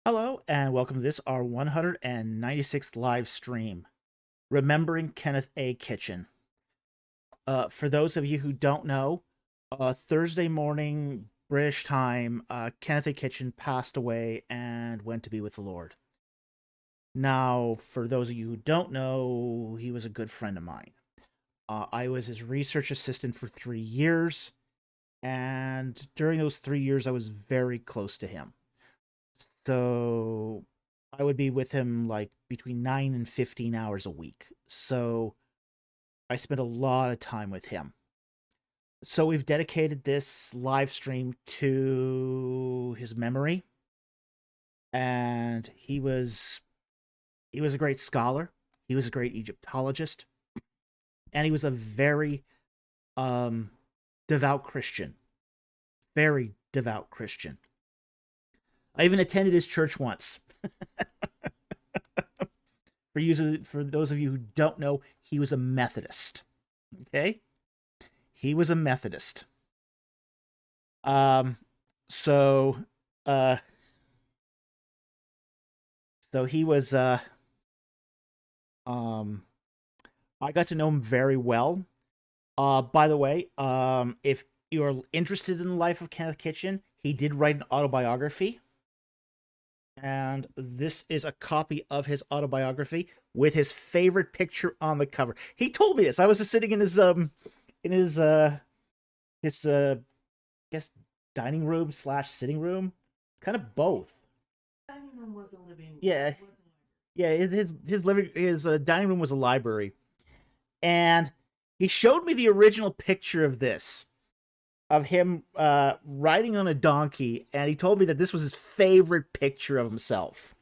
Hello, and welcome to this, our 196th live stream, Remembering Kenneth A. Kitchen. For those of you who don't know, Thursday morning, British time, Kenneth A. Kitchen passed away and went to be with the Lord. Now, for those of you who don't know, he was a good friend of mine. I was his research assistant for 3 years, and during those 3 years, I was very close to him. So I would be with him like between 9 and 15 hours a week. So I spent a lot of time with him. So we've dedicated this live stream to his memory. And he was a great scholar. He was a great Egyptologist. And he was a very devout Christian. Very devout Christian. I even attended his church once. For those of you who don't know, he was a Methodist. Okay? He was a Methodist. Um so uh so he was I got to know him very well. By the way, if you're interested in the life of Kenneth Kitchen, he did write an autobiography. And this is a copy of his autobiography with his favorite picture on the cover. He told me this. I was just sitting in his I guess dining room slash sitting room, kind of both. Dining room was a living. Yeah, yeah. His dining room was a library, and he showed me the original picture of this, of him riding on a donkey, and he told me that this was his favorite picture of himself.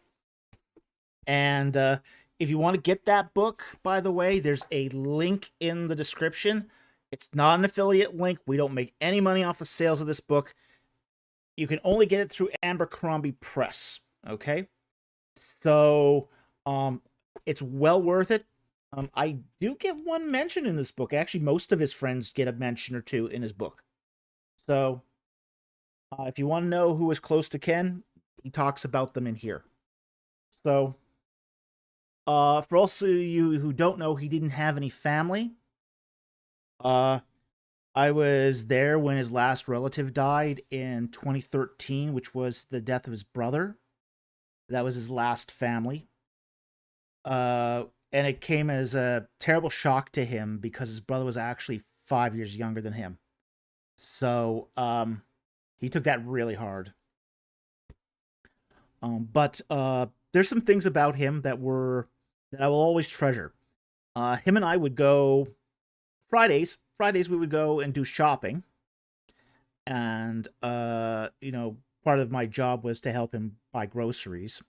And if you want to get that book, by the way, there's a link in the description. It's not an affiliate link. We don't make any money off the sales of this book. You can only get it through Abercrombie Press. Okay, so it's well worth it. I do get one mention in this book. Actually, most of his friends get a mention or two in his book. So, if you want to know who is close to Ken, he talks about them in here. So, for also you who don't know, he didn't have any family. I was there when his last relative died in 2013, which was the death of his brother. That was his last family. And it came as a terrible shock to him because his brother was actually 5 years younger than him. So, he took that really hard. But there's some things about him that I will always treasure. Him and I would go Fridays. Fridays we would go and do shopping, and part of my job was to help him buy groceries.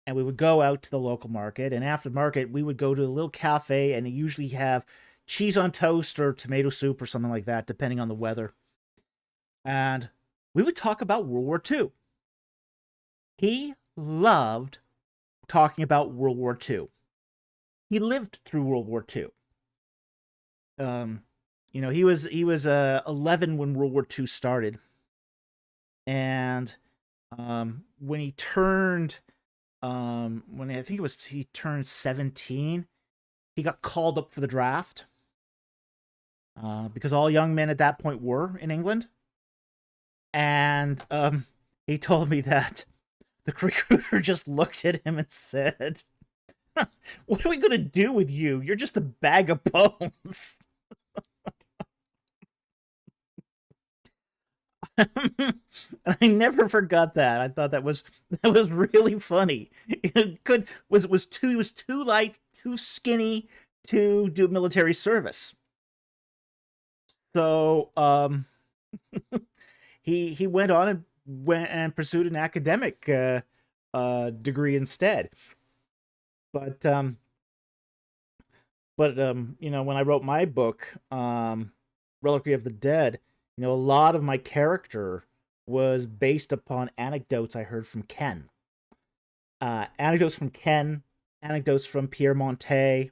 And we would go out to the local market, and after the market, we would go to a little cafe, and they usually have cheese on toast or tomato soup or something like that, depending on the weather. And we would talk about World War II. He loved talking about World War II. He lived through World War II. He was 11 when World War II started, and when he turned when I think it was he turned 17, he got called up for the draft because all young men at that point were in England. And he told me that the recruiter just looked at him and said, "What are we going to do with you? You're just a bag of bones." I never forgot that. I thought that was really funny. It was too light, too skinny to do military service. So he went on and pursued an academic degree instead. But when I wrote my book, Reliquary of the Dead, a lot of my character was based upon anecdotes I heard from Ken. Anecdotes from Ken, anecdotes from Pierre Montet,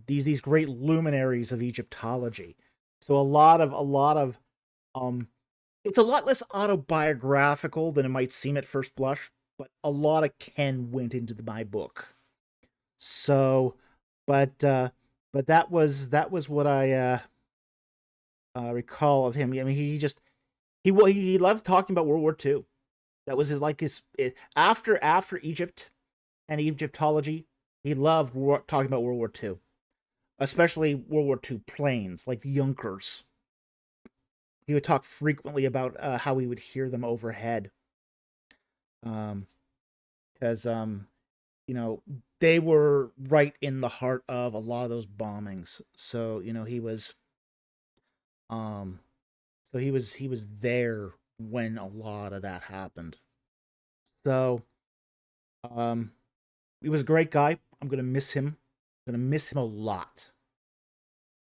these great luminaries of Egyptology. So a lot of it's a lot less autobiographical than it might seem at first blush, but a lot of Ken went into my book. So, but that was what I recall of him. I mean, he loved talking about World War II. That was after Egypt and Egyptology. He loved talking about World War II, especially World War II planes like the Junkers. He would talk frequently about how we would hear them overhead, because they were right in the heart of a lot of those bombings. So um, he was there when a lot of that happened. So um, he was a great guy. I'm gonna miss him. I'm gonna miss him a lot.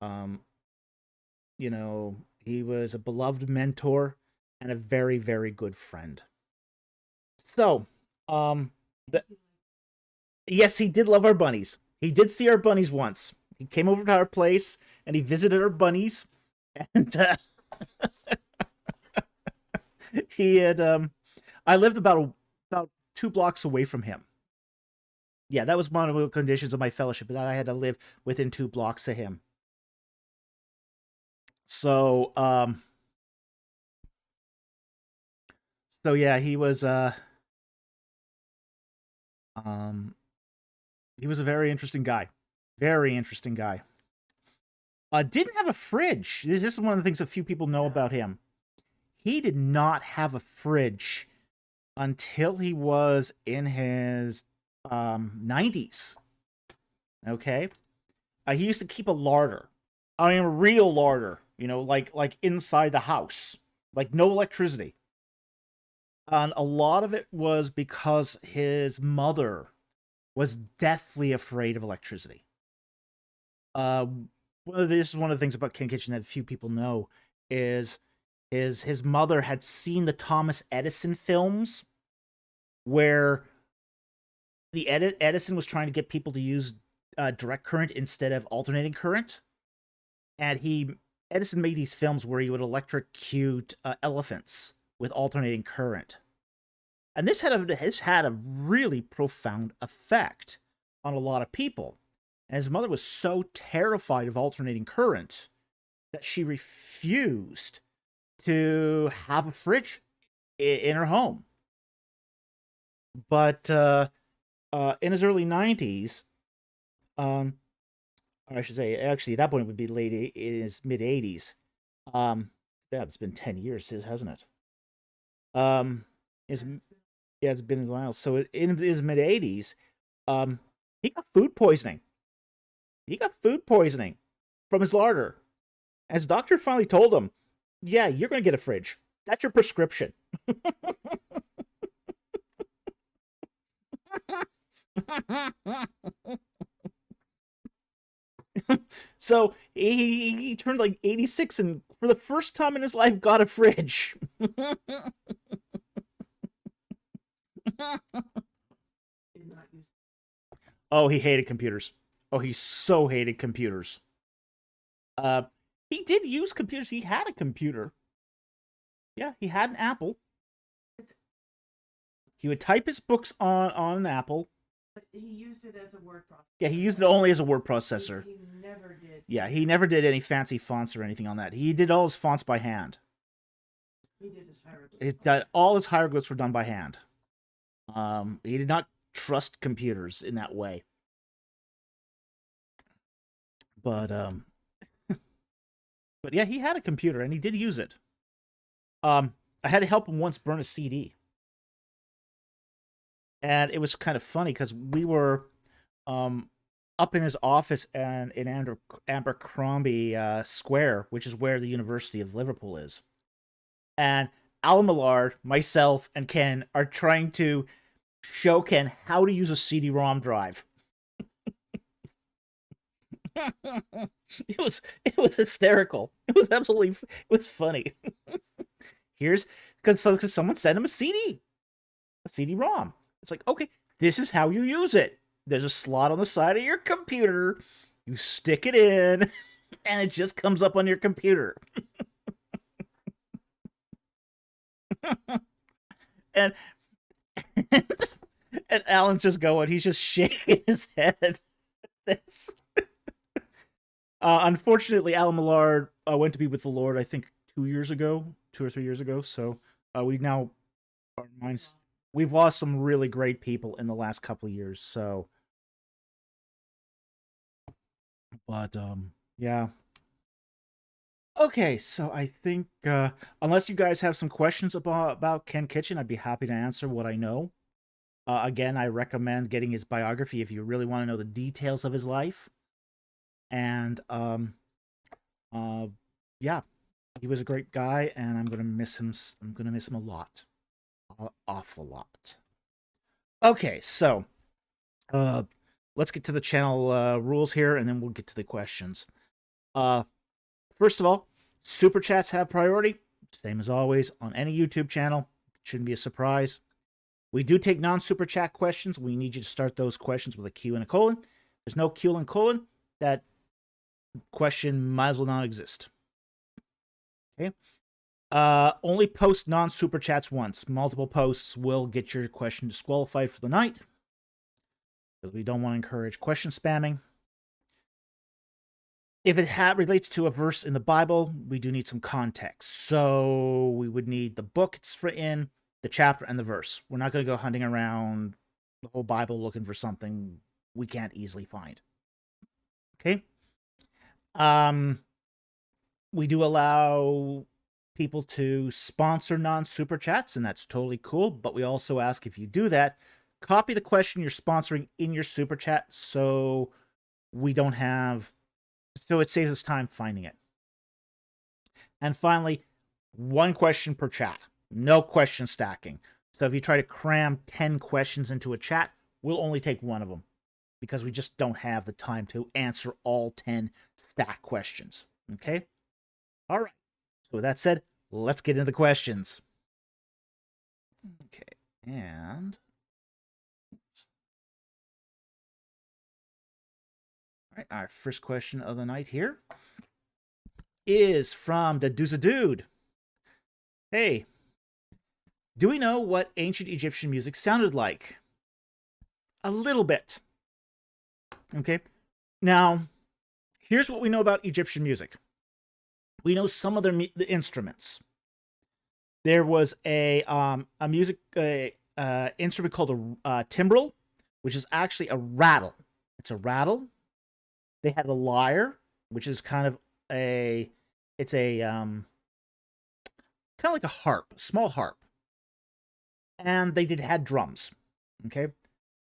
Um, he was a beloved mentor and a very, very good friend. So, um, the, yes, he did love our bunnies. He did see our bunnies once. He came over to our place and he visited our bunnies, and he had I lived about 2 blocks away from him. Yeah, that was one of the conditions of my fellowship, that I had to live within 2 blocks of him. So, yeah, um he was a very interesting guy. Very interesting guy. Didn't have a fridge. This is one of the things that few people know about him. He did not have a fridge until he was in his 90s. Okay? He used to keep a larder. I mean, a real larder, like inside the house, like no electricity. And a lot of it was because his mother was deathly afraid of electricity. Uh, this is one of the things about Ken Kitchen that few people know is his mother had seen the Thomas Edison films, where Edison was trying to get people to use direct current instead of alternating current, and Edison made these films where he would electrocute elephants with alternating current, and this has had a really profound effect on a lot of people. And his mother was so terrified of alternating current that she refused to have a fridge in her home. But in his early 90s, or I should say, actually, at that point it would be in his mid 80s. It's been 10 years, hasn't it? Um, his, yeah, it's been a while. So in his mid 80s, he got food poisoning. He got food poisoning from his larder. And his doctor finally told him, "Yeah, you're going to get a fridge. That's your prescription." So he turned like 86 and for the first time in his life got a fridge. Oh, he hated computers. Oh, he so hated computers. Uh, he did use computers. He had a computer. Yeah, he had an Apple. He would type his books on an Apple. But he used it as a word processor. Yeah, he used it only as a word processor. He never did. Yeah, he never did any fancy fonts or anything on that. He did all his fonts by hand. He did his hieroglyphs. All his hieroglyphs were done by hand. He did not trust computers in that way. But but yeah, he had a computer and he did use it. I had to help him once burn a CD. And it was kind of funny because we were up in his office and in Abercrombie Square, which is where the University of Liverpool is. And Alan Millard, myself, and Ken are trying to show Ken how to use a CD-ROM drive. It was hysterical. It was funny. Here's because someone sent him a CD-ROM. It's like, okay, this is how you use it. There's a slot on the side of your computer. You stick it in, and it just comes up on your computer. and And Alan's just going, he's just shaking his head at this. Unfortunately, Alan Millard went to be with the Lord, I think, 2 years ago, 2 or 3 years ago. So we now, our minds, we've lost some really great people in the last couple of years. So, but yeah. Okay, so I think unless you guys have some questions about Ken Kitchen, I'd be happy to answer what I know. Again, I recommend getting his biography if you really want to know the details of his life. And uh, yeah, he was a great guy, and I'm gonna miss him. I'm gonna miss him a lot, awful lot. Okay, so uh, let's get to the channel rules here, and then we'll get to the questions. First of all, super chats have priority, same as always on any YouTube channel. Shouldn't be a surprise. We do take non-super chat questions. We need you to start those questions with a Q and a colon. There's no Q and colon, that question might as well not exist. Okay. Only post non-super chats once. Multiple posts will get your question disqualified for the night, because we don't want to encourage question spamming. If it relates to a verse in the Bible, we do need some context. So we would need the book it's in, the chapter, and the verse. We're not going to go hunting around the whole Bible looking for something we can't easily find. Okay? We do allow people to sponsor non-super chats, and that's totally cool. But we also ask, if you do that, copy the question you're sponsoring in your super chat, so we don't have, so it saves us time finding it. And finally, one question per chat. No question stacking. So if you try to cram 10 questions into a chat, we'll only take one of them, because we just don't have the time to answer all 10 stack questions. Okay? All right. So with that said, let's get into the questions. Okay. And all right, our first question of the night here is from the Dude. Hey, do we know what ancient Egyptian music sounded like? A little bit. Okay. Now, here's what we know about Egyptian music. We know some of their the instruments. There was a music instrument called a timbrel, which is actually a rattle. It's a rattle. They had a lyre, which is kind of a kind of like a harp, a small harp. And they had drums. Okay.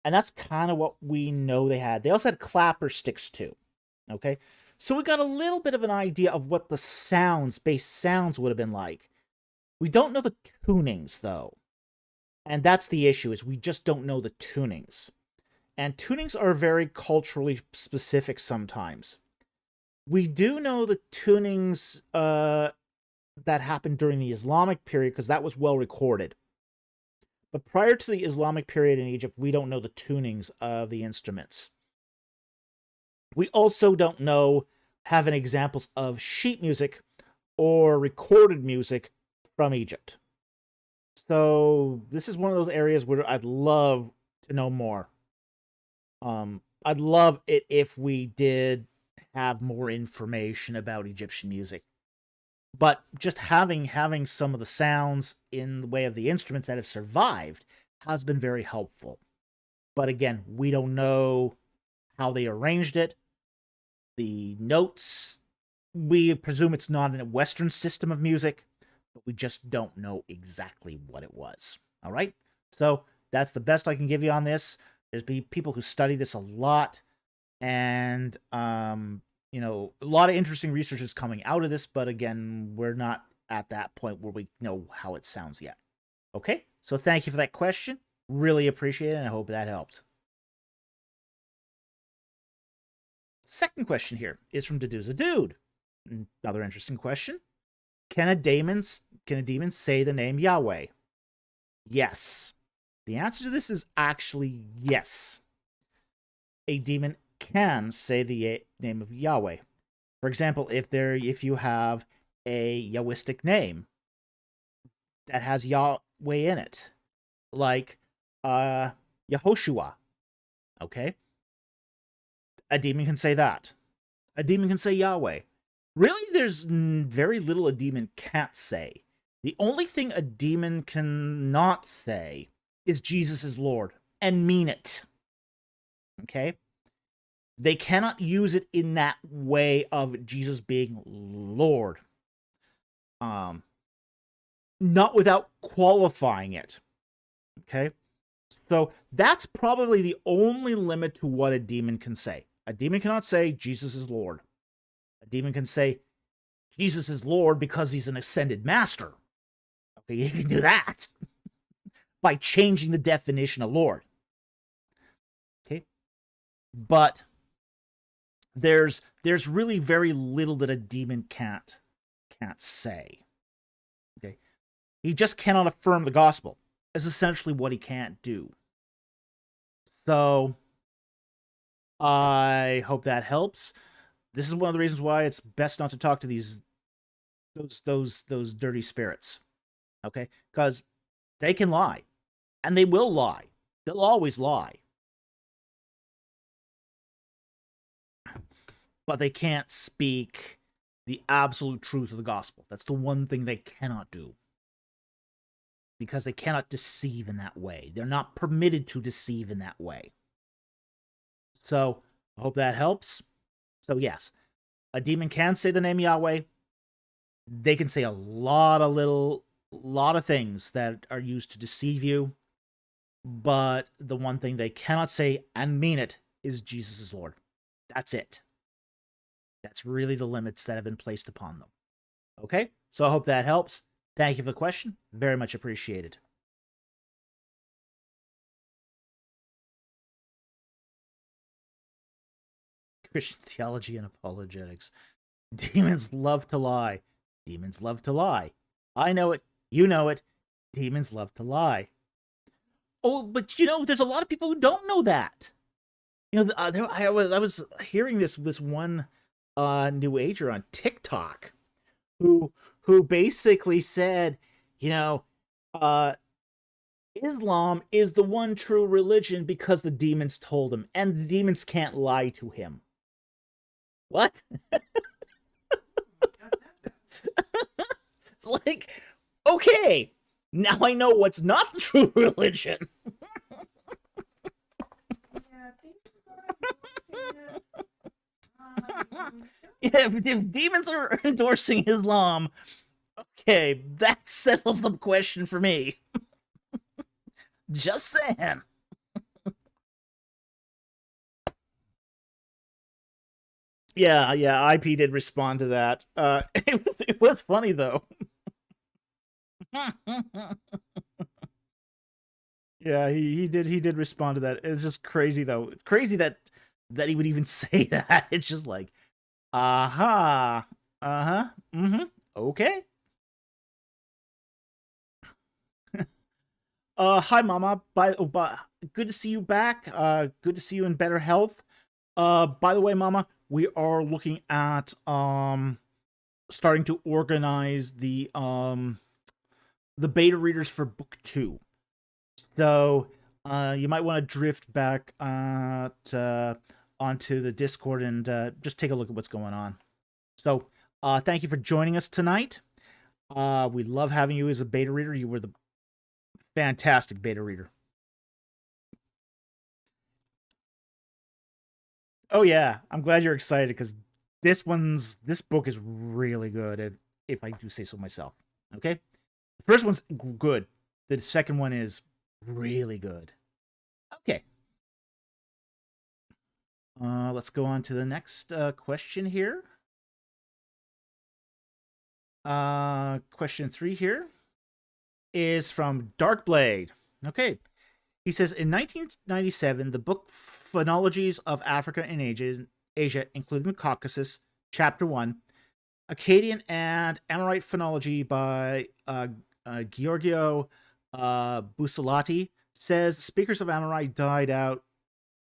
And that's kind of what we know they had. They also had clapper sticks too. Okay. So we got a little bit of an idea of what the bass sounds would have been like. We don't know the tunings though. And that's the issue, is we just don't know the tunings. And tunings are very culturally specific sometimes. We do know the tunings that happened during the Islamic period, because that was well recorded. But prior to the Islamic period in Egypt, we don't know the tunings of the instruments. We also don't have any examples of sheet music or recorded music from Egypt. So this is one of those areas where I'd love to know more. I'd love it if we did have more information about Egyptian music. But just having some of the sounds in the way of the instruments that have survived has been very helpful. But again, we don't know how they arranged it. The notes, we presume it's not in a Western system of music, but we just don't know exactly what it was. All right? So that's the best I can give you on this. There's people who study this a lot, and you know, a lot of interesting research is coming out of this, but again, we're not at that point where we know how it sounds yet. Okay? So thank you for that question. Really appreciate it, and I hope that helped. Second question here is from Dude. Another interesting question. Can a demon say the name Yahweh? Yes. The answer to this is actually yes. A demon can say the name of Yahweh. For example, if you have a Yahwistic name that has Yahweh in it, like Yehoshua. Okay? A demon can say that. A demon can say Yahweh. Really, there's very little a demon can't say. The only thing a demon cannot say is Jesus is Lord and mean it. Okay? They cannot use it in that way of Jesus being Lord. Not without qualifying it. Okay? So that's probably the only limit to what a demon can say. A demon cannot say Jesus is Lord. A demon can say Jesus is Lord because he's an ascended master. Okay, you can do that by changing the definition of Lord. Okay? But there's really very little that a demon can't say. Okay? He just cannot affirm the gospel. Is essentially what he can't do. So I hope that helps. This is one of the reasons why it's best not to talk to those dirty spirits. Okay? Because they can lie. And they will lie. They'll always lie. But they can't speak the absolute truth of the gospel. That's the one thing they cannot do. Because they cannot deceive in that way. They're not permitted to deceive in that way. So, I hope that helps. So, yes, a demon can say the name Yahweh. They can say a lot of things that are used to deceive you. But the one thing they cannot say and mean it is Jesus is Lord. That's it. That's really the limits that have been placed upon them. Okay? So I hope that helps. Thank you for the question. Very much appreciated. Christian theology and apologetics. Demons love to lie. Demons love to lie. I know it. You know it. Demons love to lie. Oh, but there's a lot of people who don't know that. I was hearing this one New Ager on TikTok who basically said, Islam is the one true religion because the demons told him, and the demons can't lie to him. What? It's like, okay, now I know what's not the true religion. If demons are endorsing Islam, okay, that settles the question for me. Just saying. Yeah, IP did respond to that. It was funny, though. Yeah, he did respond to that. It's just crazy, though. It's crazy that he would even say that. It's just like, aha, okay. Hi, Mama. Good to see you back. Good to see you in better health. By the way, Mama, we are looking at starting to organize the beta readers for book 2. So you might want to drift back onto the Discord and just take a look at what's going on. So thank you for joining us tonight. We love having you as a beta reader. You were the fantastic beta reader. Oh yeah, I'm glad you're excited because this book is really good, if I do say so myself. Okay, the first one's good. The second one is really good. Okay. Let's go on to the next question here. Question 3 here is from Darkblade. Okay. He says, in 1997, the book Phonologies of Africa and Asia, including the Caucasus, Chapter 1, Akkadian and Amorite Phonology by Giorgio Busolati, says speakers of Amorite died out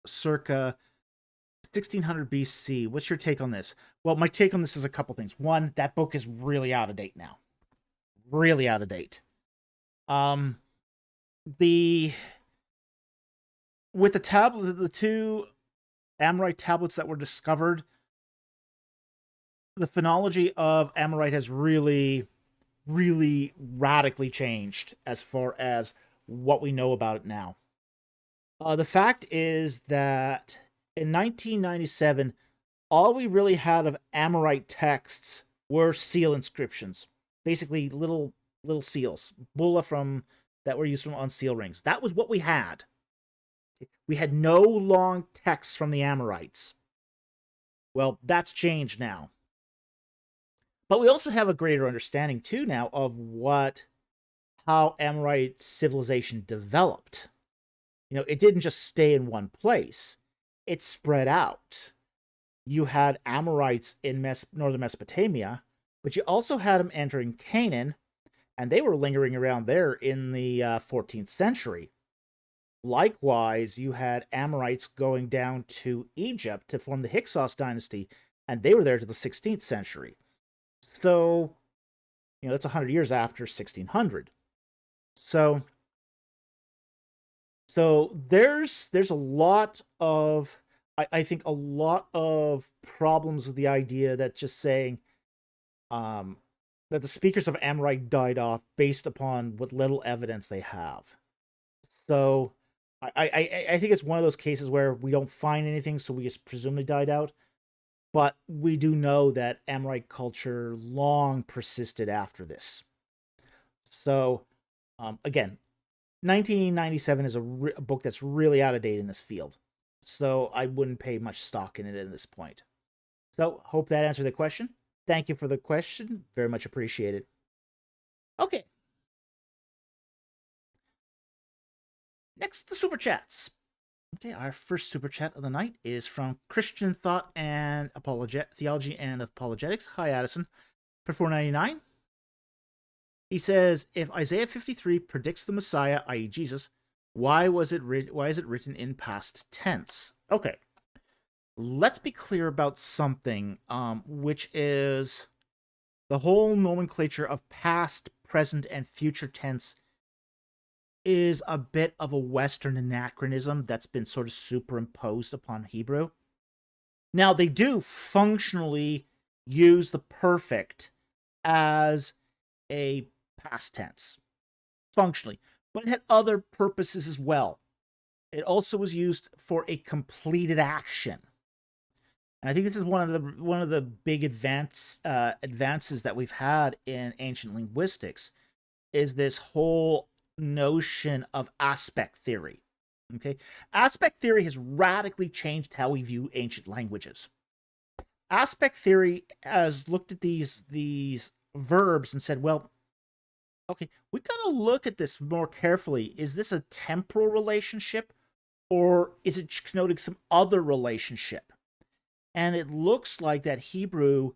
circa 1600 BC. What's your take on this? Well, my take on this is a couple things. One, that book is really out of date now. Really out of date. The with the tablet, the two Amorite tablets that were discovered, the phonology of Amorite has really, really radically changed as far as what we know about it now. The fact is that in 1997, all we really had of Amorite texts were seal inscriptions, basically little seals, bulla from that were used on seal rings. That was what we had. We had no long texts from the Amorites. Well, that's changed now. But we also have a greater understanding too now of how Amorite civilization developed. It didn't just stay in one place. It spread out. You had Amorites in northern Mesopotamia, but you also had them entering Canaan, and they were lingering around there in the 14th century. Likewise, you had Amorites going down to Egypt to form the Hyksos dynasty, and they were there to the 16th century. So, that's 100 years after 1600. So there's a lot of, I think, a lot of problems with the idea that just saying that the speakers of Amorite died off based upon what little evidence they have. So I think it's one of those cases where we don't find anything, so we just presume they died out. But we do know that Amorite culture long persisted after this. So, again, 1997 is a book that's really out of date in this field. So I wouldn't pay much stock in it at this point. So, hope that answered the question. Thank you for the question. Very much appreciated. Okay. Next, the super chats. Okay, our first super chat of the night is from Christian Thought and Theology and Apologetics. Hi, Addison. For $4.99. He says, if Isaiah 53 predicts the Messiah, i.e. Jesus, why is it written in past tense? Okay. Let's be clear about something, which is the whole nomenclature of past, present, and future tense is a bit of a Western anachronism that's been sort of superimposed upon Hebrew. Now, they do functionally use the perfect as a past tense, functionally, but it had other purposes as well. It also was used for a completed action. And I think this is one of the big advances that we've had in ancient linguistics, is this whole notion of aspect theory. Okay, aspect theory has radically changed how we view ancient languages. Aspect theory has looked at these verbs and said, well, okay, we gotta look at this more carefully. Is this a temporal relationship, or is it connoting some other relationship? And it looks like that Hebrew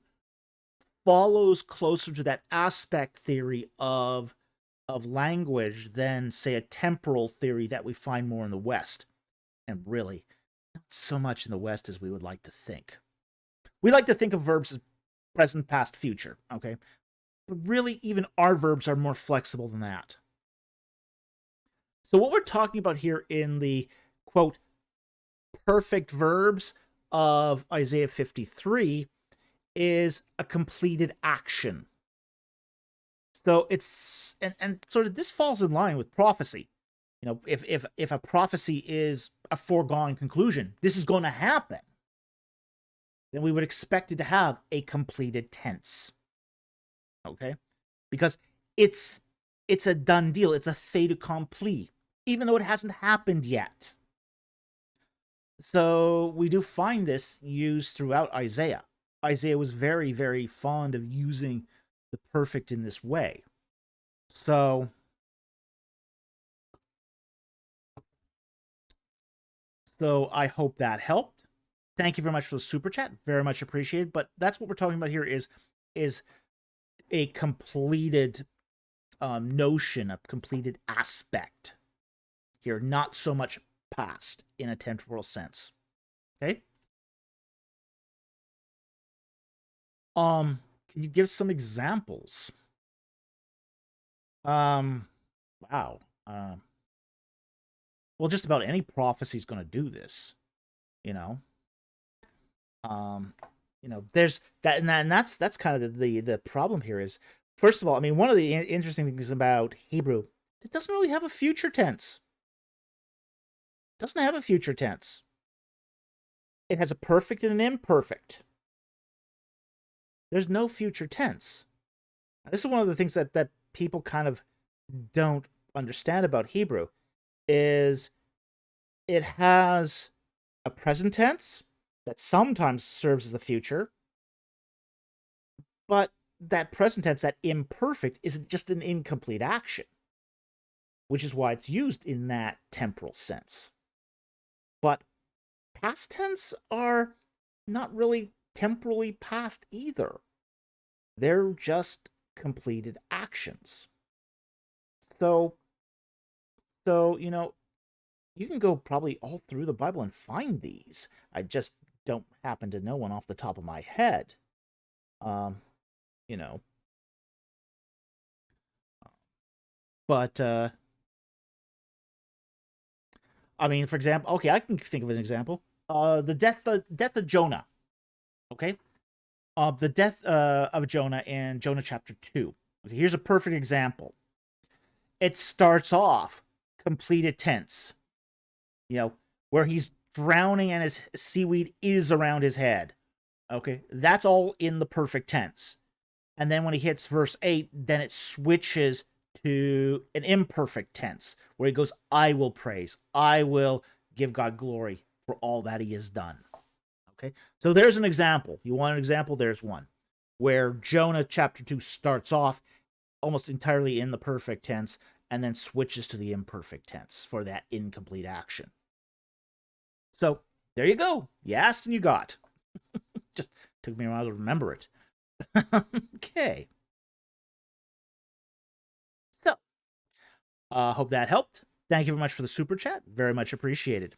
follows closer to that aspect theory of language than, say, a temporal theory that we find more in the West. And really, not so much in the West as we would like to think. We like to think of verbs as present, past, future, okay? But really, even our verbs are more flexible than that. So what we're talking about here in the, quote, perfect verbs of Isaiah 53 is a completed action. So it's, and sort of this falls in line with prophecy. If a prophecy is a foregone conclusion, this is going to happen, then we would expect it to have a completed tense. Okay? Because it's a done deal. It's a fait accompli, even though it hasn't happened yet. So we do find this used throughout Isaiah. Isaiah was very, very fond of using the perfect in this way. So I hope that helped. Thank you very much for the super chat. Very much appreciated. But that's what we're talking about here is a completed notion, a completed aspect here, not so much past in a temporal sense. Okay? Can you give some examples? Wow. well, just about any prophecy is going to do this, you know. Um, there's that, and that's kind of the problem here is, first of all, I mean, one of the interesting things about Hebrew, it doesn't really have a future tense. It doesn't have a future tense. It has a perfect and an imperfect. There's no future tense. This is one of the things that people kind of don't understand about Hebrew, is it has a present tense that sometimes serves as the future, but that present tense, that imperfect, is just an incomplete action, which is why it's used in that temporal sense. But past tense are not really temporally past either. They're just completed actions. So you can go probably all through the Bible and find these. I just don't happen to know one off the top of my head. You know. But I mean, for example, okay, I can think of an example. The death of Jonah. Okay? The death of Jonah in Jonah chapter 2. Okay, here's a perfect example. It starts off completed tense. Where he's drowning and his seaweed is around his head. Okay, that's all in the perfect tense. And then when he hits verse 8, then it switches to an imperfect tense where he goes, I will praise, I will give God glory for all that he has done. Okay, so there's an example. You want an example? There's one where Jonah chapter 2 starts off almost entirely in the perfect tense and then switches to the imperfect tense for that incomplete action. So there you go. You asked and you got. Just took me a while to remember it. Okay. So, hope that helped. Thank you very much for the super chat. Very much appreciated.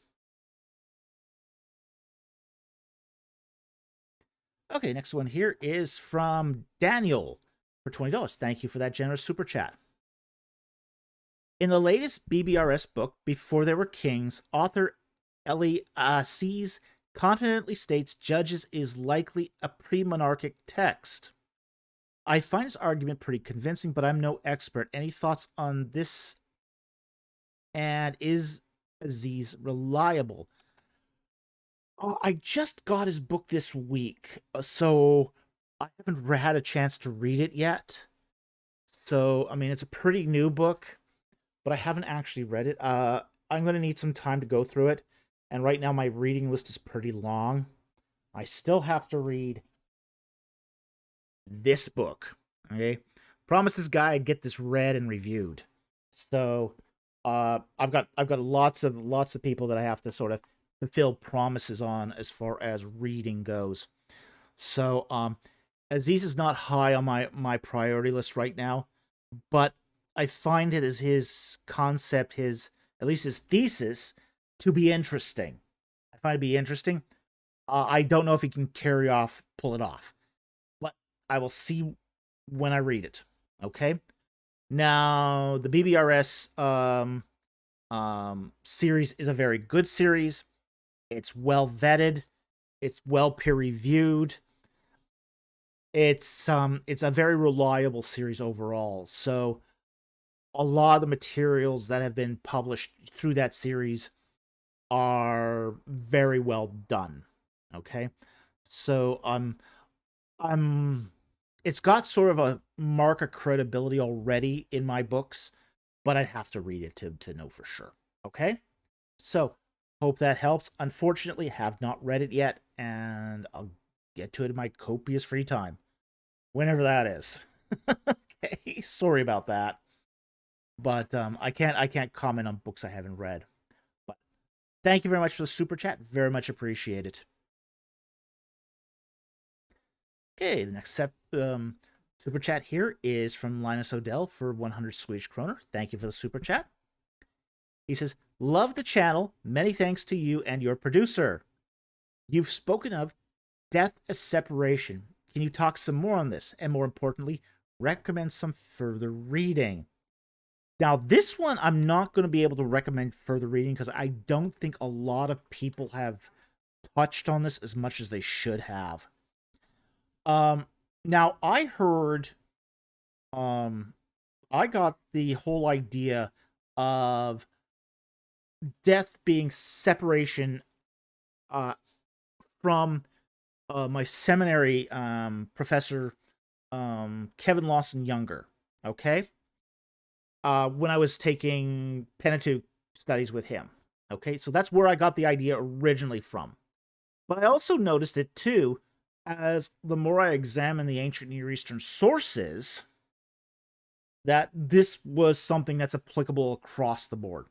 Okay, next one here is from Daniel for $20. Thank you for that generous super chat. In the latest BBRS book, Before There Were Kings, author Eli Aziz confidently states Judges is likely a pre-monarchic text. I find his argument pretty convincing, but I'm no expert. Any thoughts on this? And is Aziz reliable? I just got his book this week, so I haven't had a chance to read it yet. So, I mean, it's a pretty new book, but I haven't actually read it. I'm going to need some time to go through it, and right now my reading list is pretty long. I still have to read this book, okay? Promise this guy I'd get this read and reviewed. So, I've got lots of people that I have to sort of fulfill promises on as far as reading goes. So, Aziz is not high on my priority list right now, but I find it as his concept, at least his thesis, to be interesting. I find it to be interesting. I don't know if he can pull it off, but I will see when I read it. Okay. Now, the BBRS series is a very good series. It's well vetted. It's well peer reviewed. It's a very reliable series overall. So a lot of the materials that have been published through that series are very well done. Okay, so it's got sort of a mark of credibility already in my books, but I'd have to read it to know for sure. Okay, so hope that helps. Unfortunately, have not read it yet, and I'll get to it in my copious free time, whenever that is. Okay, sorry about that, but I can't comment on books I haven't read. But thank you very much for the super chat. Very much appreciate it. Okay, the next super chat here is from Linus Odell for 100 Swedish kroner. Thank you for the super chat. He says, love the channel. Many thanks to you and your producer. You've spoken of death as separation. Can you talk some more on this? And more importantly, recommend some further reading? Now, this one I'm not going to be able to recommend further reading because I don't think a lot of people have touched on this as much as they should have. Now I heard, um, I got the whole idea of death being separation, uh, from my seminary professor, Kevin Lawson Younger. Okay, when I was taking Pentateuch studies with him. Okay, so that's where I got the idea originally from. But I also noticed it too, as the more I examine the ancient Near Eastern sources, that this was something that's applicable across the board.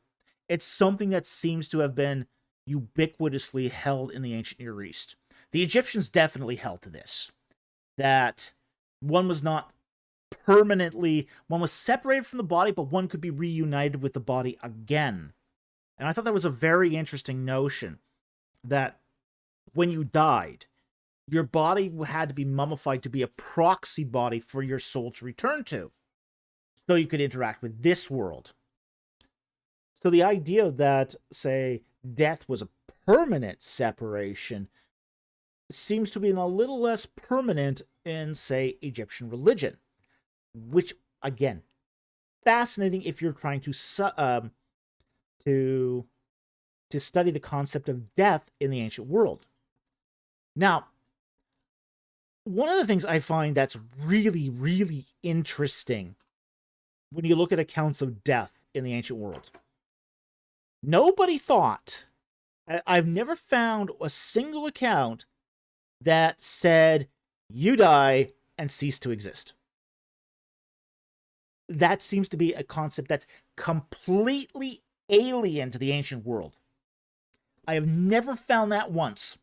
It's something that seems to have been ubiquitously held in the ancient Near East. The Egyptians definitely held to this, that one was not permanently, one was separated from the body, but one could be reunited with the body again. And I thought that was a very interesting notion, that when you died, your body had to be mummified to be a proxy body for your soul to return to, so you could interact with this world. So the idea that, say, death was a permanent separation seems to be a little less permanent in, say, Egyptian religion, which, again, fascinating if you're trying to study the concept of death in the ancient world. Now, one of the things I find that's really, really interesting when you look at accounts of death in the ancient world, nobody thought, I've never found a single account that said you die and cease to exist. That seems to be a concept that's completely alien to the ancient world. I have never found that once.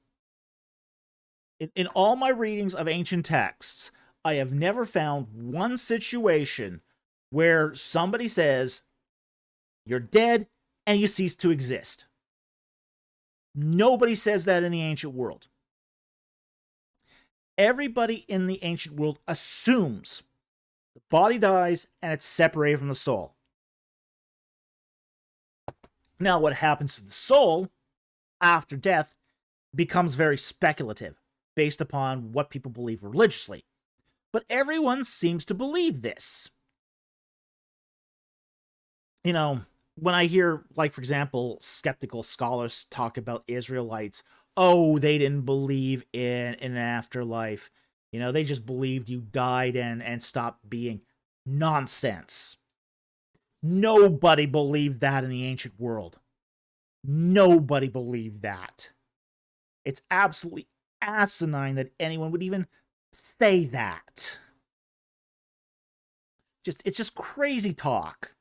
In all my readings of ancient texts, I have never found one situation where somebody says, you're dead and you cease to exist. Nobody says that in the ancient world. Everybody in the ancient world assumes the body dies and it's separated from the soul. Now, what happens to the soul after death becomes very speculative, based upon what people believe religiously. But everyone seems to believe this. You know, when I hear, like, for example, skeptical scholars talk about Israelites, oh, they didn't believe in an afterlife. You know, they just believed you died and stopped being. Nonsense. Nobody believed that in the ancient world. Nobody believed that. It's absolutely asinine that anyone would even say that. It's just crazy talk.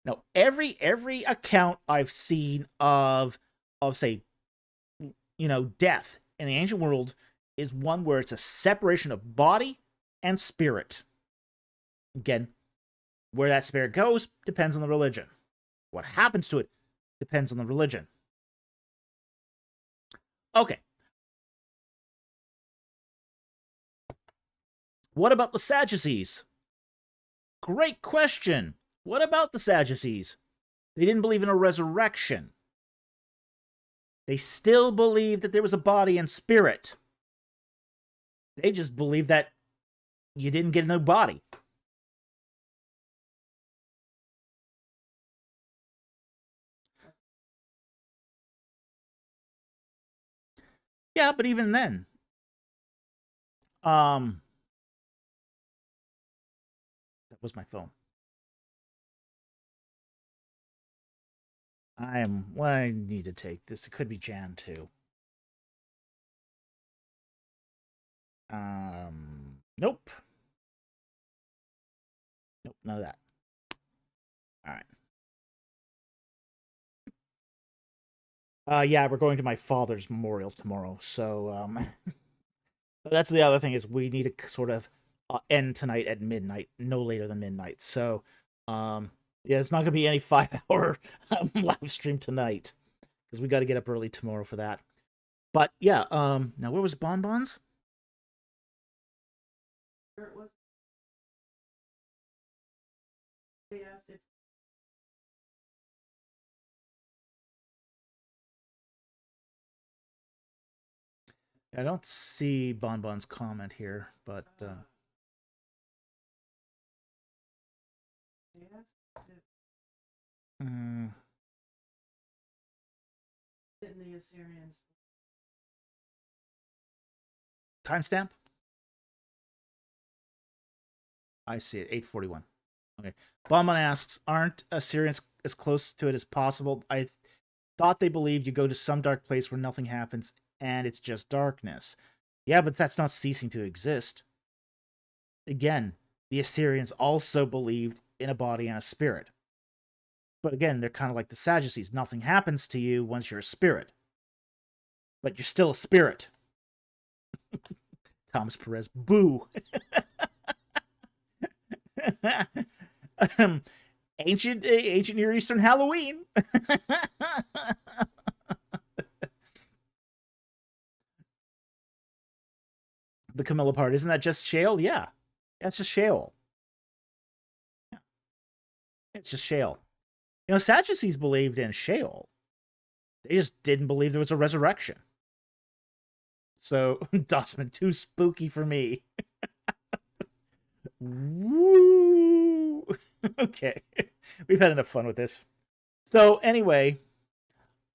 Now, every account I've seen of say, you know, death in the ancient world is one where it's a separation of body and spirit. Again, where that spirit goes depends on the religion. What happens to it depends on the religion. Okay. What about the Sadducees? Great question. What about the Sadducees? They didn't believe in a resurrection. They still believed that there was a body and spirit. They just believed that you didn't get a new body. Yeah, but even then, that was my phone. Well, I need to take this. It could be Jan too. Nope. Nope, none of that. All right. Yeah, we're going to my father's memorial tomorrow, so that's the other thing, is we need to sort of end tonight at midnight, no later than midnight. So, yeah, it's not going to be any 5-hour live stream tonight, because we got to get up early tomorrow for that. But yeah, now where was Bonbons? Where it was. They asked if I don't see Bonbon's comment here, but they asked if mm, didn't the Assyrians timestamp. I see it, 8:41. Okay. Bonbon asks, "Aren't Assyrians as close to it as possible? I thought they believed you go to some dark place where nothing happens and it's just darkness." Yeah, but that's not ceasing to exist. Again, the Assyrians also believed in a body and a spirit. But again, they're kind of like the Sadducees. Nothing happens to you once you're a spirit. But you're still a spirit. Thomas Perez, boo. Ancient Near Eastern Halloween. The Camilla part, isn't that just shale? Yeah. That's just shale. Yeah. It's just shale. You know, Sadducees believed in shale. They just didn't believe there was a resurrection. So, Dossman, too spooky for me. Woo! Okay. We've had enough fun with this. So, anyway,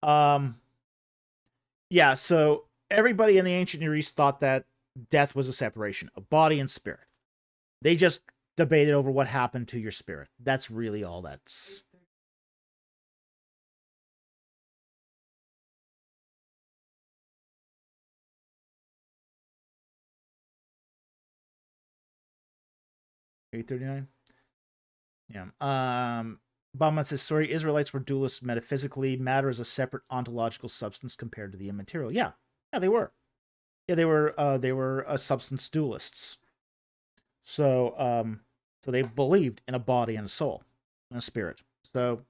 yeah, so everybody in the ancient Near East thought that death was a separation of body and spirit. They just debated over what happened to your spirit. That's really all that's. $8:39. Yeah. Bauman says, sorry, Israelites were dualists metaphysically. Matter is a separate ontological substance compared to the immaterial. Yeah. Yeah, they were. Yeah, they were substance dualists. So so they believed in a body and a soul and a spirit. So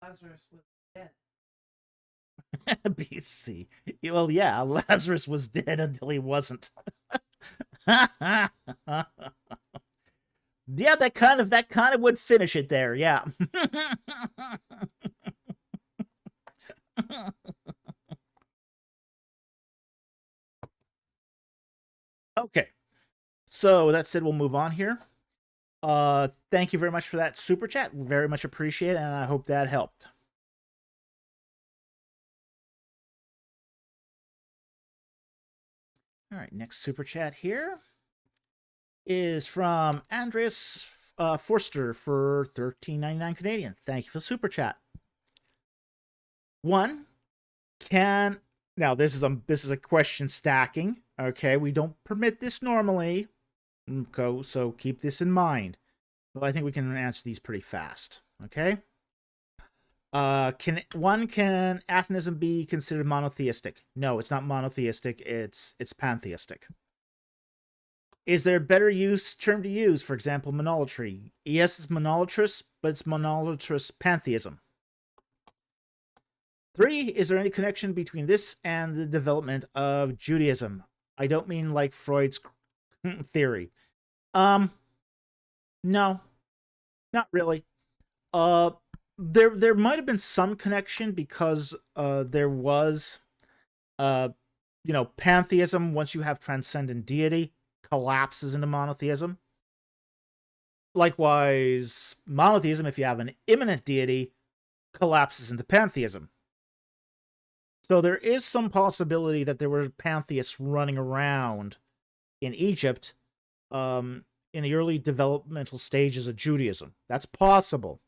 Lazarus was dead. BC. Well, yeah, Lazarus was dead until he wasn't. Yeah, that kind of would finish it there. Yeah. Okay. So that said, we'll move on here. Thank you very much for that super chat. Very much appreciate it, and I hope that helped. All right, next super chat here is from Andreas Forster for $13.99 Canadian. Thank you for the super chat. One, can now this is a question stacking. Okay, we don't permit this normally. So keep this in mind. But I think we can answer these pretty fast. Okay. Can atheism be considered monotheistic? No, it's not monotheistic. It's pantheistic. Is there a better term to use? For example, monolatry. Yes, it's monolatrous, but it's monolatrous pantheism. 3, is there any connection between this and the development of Judaism? I don't mean like Freud's theory. No, not really. There might have been some connection because there was pantheism, once you have transcendent deity, collapses into monotheism. Likewise, monotheism, if you have an immanent deity, collapses into pantheism. So there is some possibility that there were pantheists running around in Egypt in the early developmental stages of Judaism. That's possible.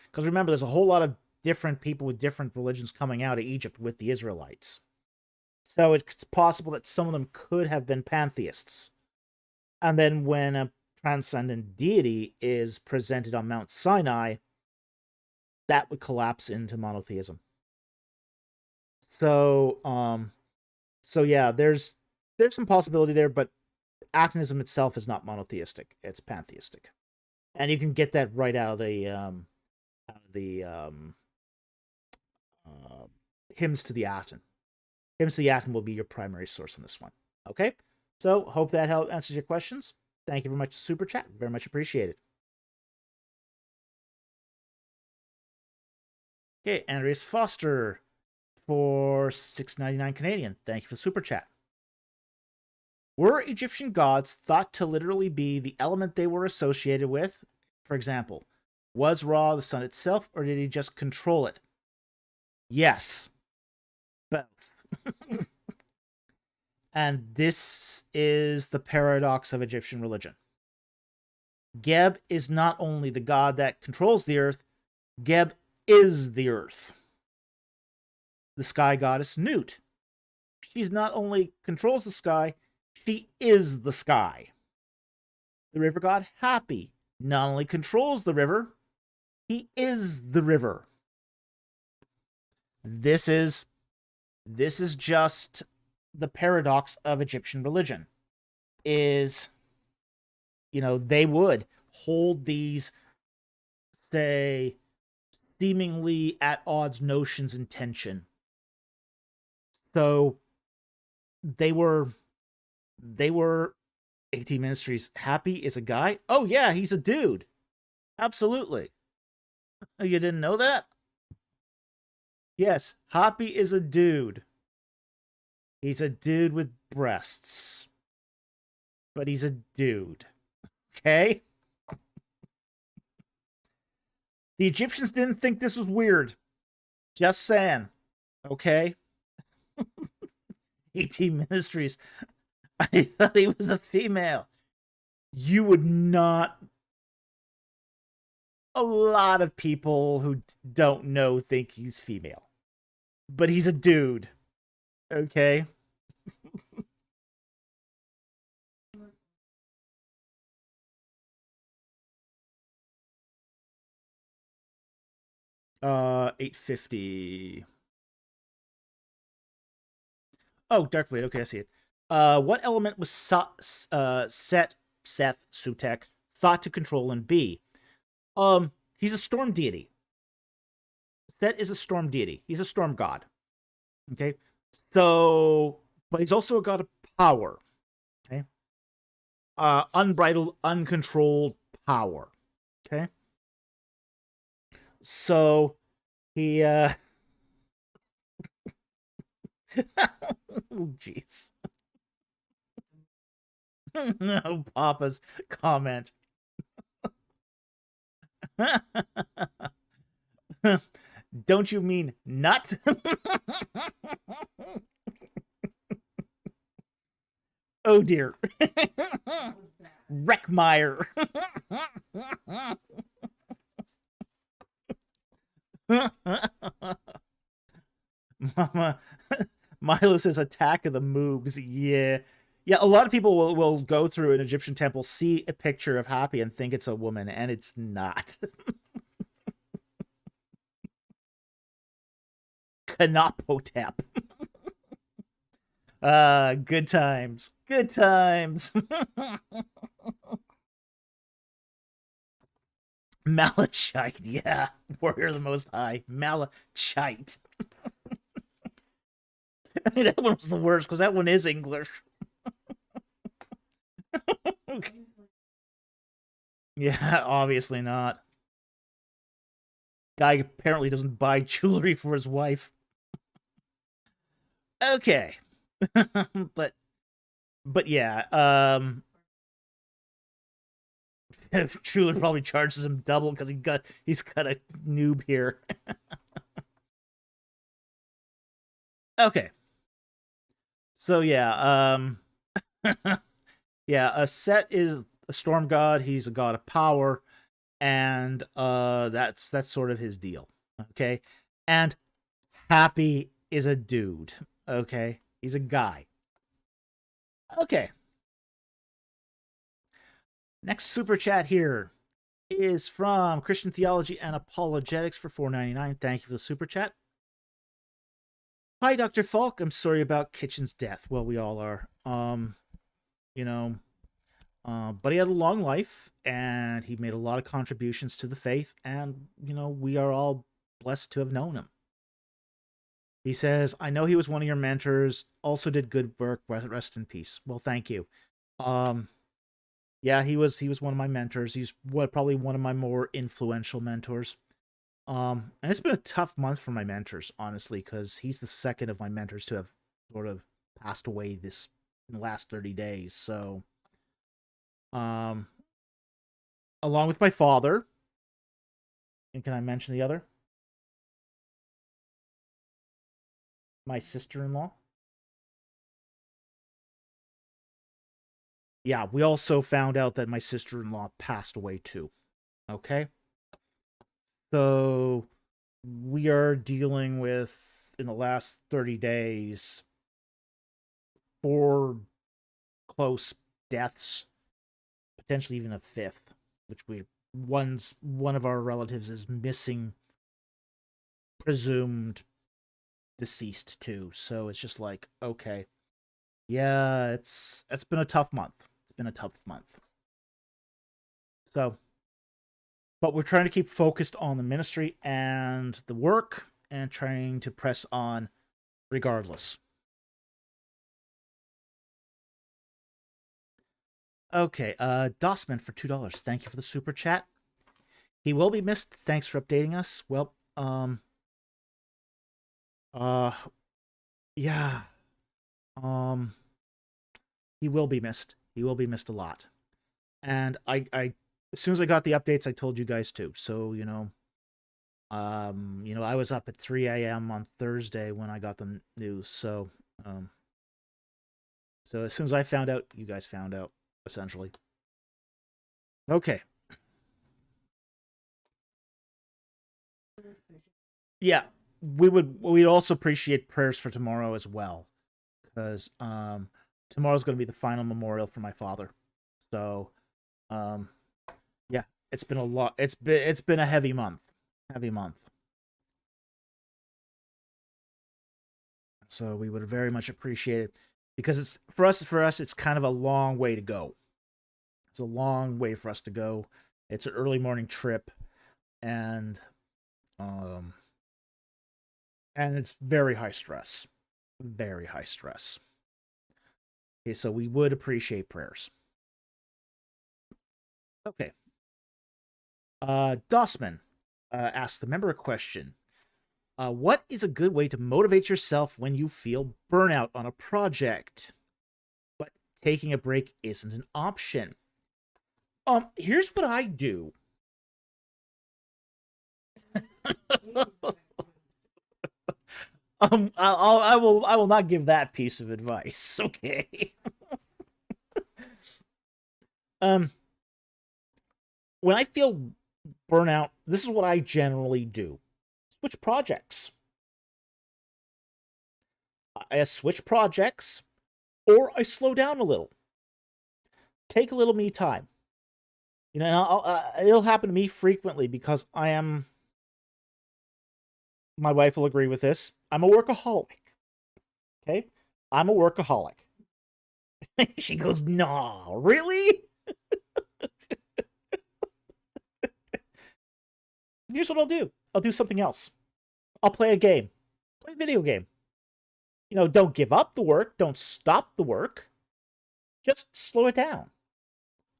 Because remember, there's a whole lot of different people with different religions coming out of Egypt with the Israelites. So it's possible that some of them could have been pantheists. And then when a transcendent deity is presented on Mount Sinai, that would collapse into monotheism. So yeah, there's some possibility there, but Atenism itself is not monotheistic; it's pantheistic, and you can get that right out of the hymns to the Aten. Hymns to the Aten will be your primary source in this one. Okay, so hope that answers your questions. Thank you very much, super chat. Very much appreciated. Okay, Andreas Foster for $6.99 Canadian. Thank you for the super chat. Were Egyptian gods thought to literally be the element they were associated with? For example, was Ra the sun itself, or did he just control it? Yes. Both. And this is the paradox of Egyptian religion. Geb is not only the god that controls the earth, Geb is the earth. The sky goddess Nut. She's not only controls the sky, she is the sky. The river god Happy not only controls the river, he is the river. This is just the paradox of Egyptian religion. Is, they would hold these, say, seemingly at odds notions in tension. So they were 18 Ministries. Happy is a guy? Oh yeah, he's a dude. Absolutely. You didn't know that? Yes, Happy is a dude. He's a dude with breasts. But he's a dude. Okay? The Egyptians didn't think this was weird. Just saying. Okay? 18 Ministries. I thought he was a female. You would not. A lot of people who don't know think he's female. But he's a dude. Okay? 850. Oh, Darkblade. Okay, I see it. What element was Seth Sutek thought to control and be? He's a storm deity. Set is a storm deity. He's a storm god. Okay? So, but he's also a god of power. Okay? Unbridled, uncontrolled power. Okay? So, he, oh, jeez. No, Papa's comment. Don't you mean nut? Oh dear. Wreckmeyer. Mama Milo says Attack of the Moobs. Yeah. Yeah, a lot of people will go through an Egyptian temple, see a picture of Happy, and think it's a woman, and it's not. Kanapotep. Good times. Good times. Malachite, yeah. Warrior of the Most High. Malachite. That one was the worst, because that one is English. Yeah, obviously not. Guy apparently doesn't buy jewelry for his wife. Okay. but yeah, Schuler probably charges him double because he's got a noob here. Okay. So yeah, yeah, Set is a storm god, he's a god of power, and that's sort of his deal. Okay. And Happy is a dude. Okay. He's a guy. Okay. Next super chat here is from Christian Theology and Apologetics for $4.99. Thank you for the super chat. Hi, Dr. Falk. I'm sorry about Kitchen's death. Well, we all are. But he had a long life, and he made a lot of contributions to the faith, and, we are all blessed to have known him. He says, I know he was one of your mentors, also did good work, rest in peace. Well, thank you. Yeah, he was one of my mentors. He's probably one of my more influential mentors. And it's been a tough month for my mentors, honestly, because he's the second of my mentors to have sort of passed away this in the last 30 days. So, um, along with my father, and can I mention the other? My sister-in-law. Yeah, we also found out that my sister-in-law passed away too. Okay, so we are dealing with in the last 30 days four close deaths, potentially even a fifth, which one of our relatives is missing, presumed deceased too. So it's just like, okay, yeah, it's been a tough month. It's been a tough month. So, but we're trying to keep focused on the ministry and the work and trying to press on regardless. Okay, Dossman for $2. Thank you for the super chat. He will be missed. Thanks for updating us. Well, uh, yeah, um, he will be missed. He will be missed a lot. And as soon as I got the updates, I told you guys too. So I was up at 3 a.m. on Thursday when I got the news. So as soon as I found out, you guys found out, essentially. Okay. Yeah, we'd also appreciate prayers for tomorrow as well, because tomorrow's going to be the final memorial for my father. So um yeah, it's been a lot. It's been a heavy month. Heavy month. So we would very much appreciate it, because it's for us it's kind of a long way to go. It's a long way for us to go. It's an early morning trip, and um and it's very high stress. Very high stress. Okay, so we would appreciate prayers. Okay. Dossman asked the member a question. What is a good way to motivate yourself when you feel burnout on a project, but taking a break isn't an option? Here's what I do. I will not give that piece of advice. Okay. um, when I feel burnout, this is what I generally do: switch projects. I switch projects, or I slow down a little, take a little me time. And it'll happen to me frequently because I am. My wife will agree with this. I'm a workaholic. Okay, I'm a workaholic. She goes, "No, really?" Here's what I'll do. I'll do something else. I'll play a game. Play a video game. Don't give up the work. Don't stop the work. Just slow it down.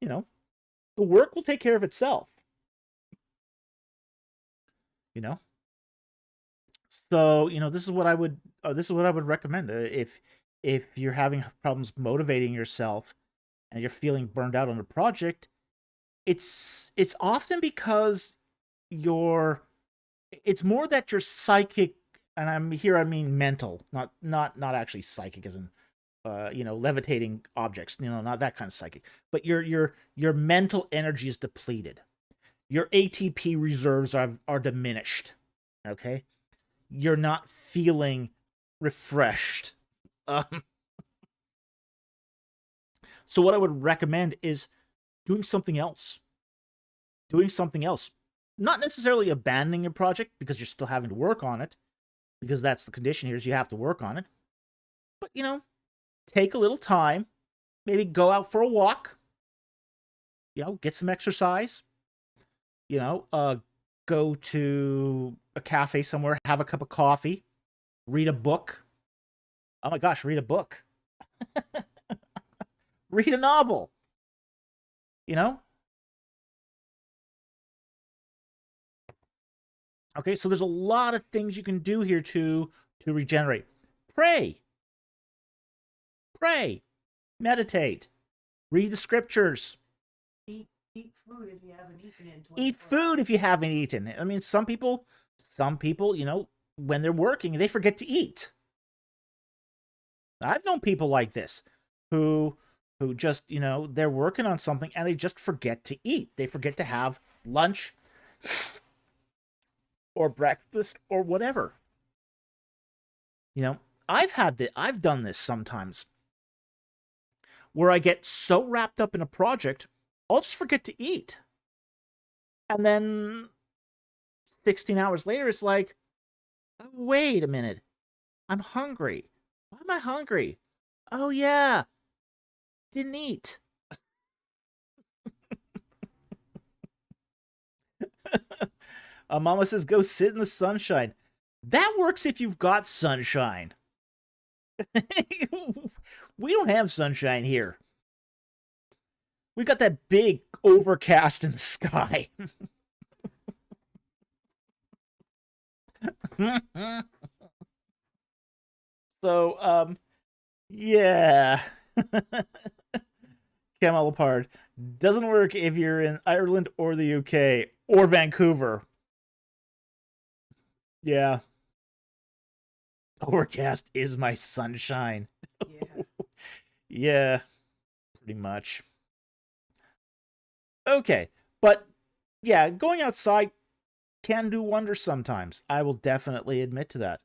You know, the work will take care of itself. You know. So this is what I would recommend. If you're having problems motivating yourself and you're feeling burned out on a project, it's often because you're it's more that you're psychic, and I mean mental, not actually psychic as in levitating objects, not that kind of psychic, but your mental energy is depleted. Your ATP reserves are diminished. Okay? You're not feeling refreshed. Um, so what I would recommend is doing something else. Doing something else. Not necessarily abandoning a project because you're still having to work on it, because that's the condition here is you have to work on it. But take a little time, maybe go out for a walk, get some exercise, you know, uh go to a cafe somewhere, have a cup of coffee, read a book. Oh my gosh, read a book. Read a novel. You know? Okay, so there's a lot of things you can do here to regenerate. Pray. Pray. Meditate. Read the scriptures. Eat food if you haven't eaten in Eat 24 food hours. if you haven't eaten. I mean, some people, when they're working, they forget to eat. I've known people like this who just, they're working on something and they just forget to eat. They forget to have lunch or breakfast or whatever. I've done this sometimes where I get so wrapped up in a project, I'll just forget to eat. And then 16 hours later, it's like, oh, wait a minute. I'm hungry. Why am I hungry? Oh, yeah. Didn't eat. Mama says, go sit in the sunshine. That works if you've got sunshine. We don't have sunshine here. We got that big overcast in the sky. So, yeah. Camel apart. Doesn't work if you're in Ireland or the UK or Vancouver. Yeah. Overcast is my sunshine. Yeah. Yeah, pretty much. Okay, but yeah, going outside can do wonders sometimes. I will definitely admit to that.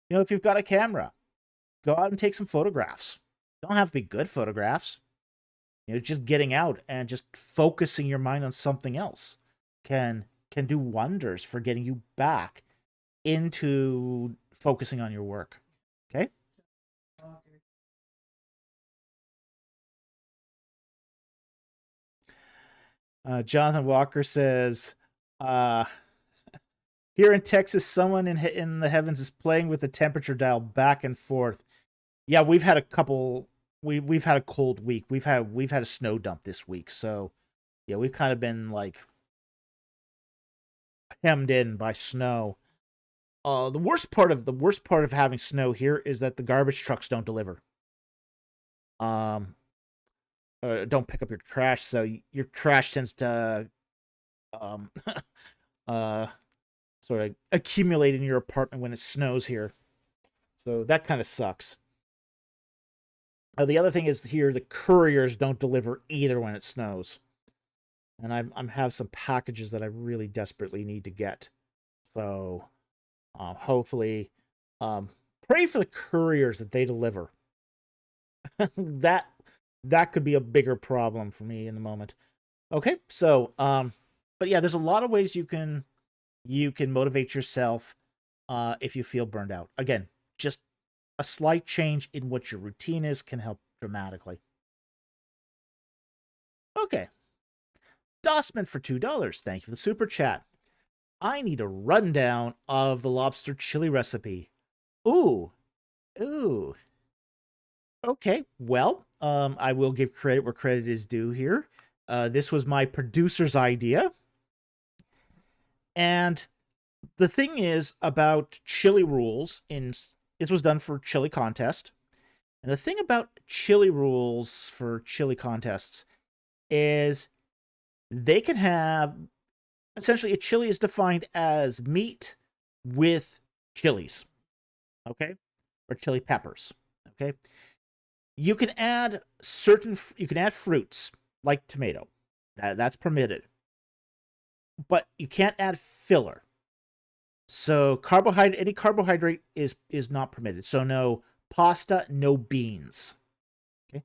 If you've got a camera, go out and take some photographs. Don't have to be good photographs. Just getting out and just focusing your mind on something else can do wonders for getting you back into focusing on your work. Okay? Jonathan Walker says, here in Texas, someone in the heavens is playing with the temperature dial back and forth. Yeah, we've had a couple. We've had a cold week. We've had a snow dump this week, so yeah, we've kind of been like hemmed in by snow. The worst part of having snow here is that the garbage trucks don't deliver. Don't pick up your trash, so your trash tends to um sort of accumulate in your apartment when it snows here. So that kind of sucks. The other thing is here the couriers don't deliver either when it snows, and I'm have some packages that I really desperately need to get. So hopefully, pray for the couriers that they deliver. that could be a bigger problem for me in the moment. Okay, so but yeah, there's a lot of ways you can motivate yourself if you feel burned out. Again, just a slight change in what your routine is can help dramatically. Okay. Dossman for $2. Thank you for the super chat. I need a rundown of the lobster chili recipe. Ooh. Ooh. Okay. Well, I will give credit where credit is due here. This was my producer's idea. And the thing is about chili rules this was done for chili contest. And the thing about chili rules for chili contests is they can have essentially a chili is defined as meat with chilies, okay, or chili peppers, okay. You can add fruits like tomato, that's permitted, but you can't add filler. So any carbohydrate is not permitted. So no pasta, no beans. Okay.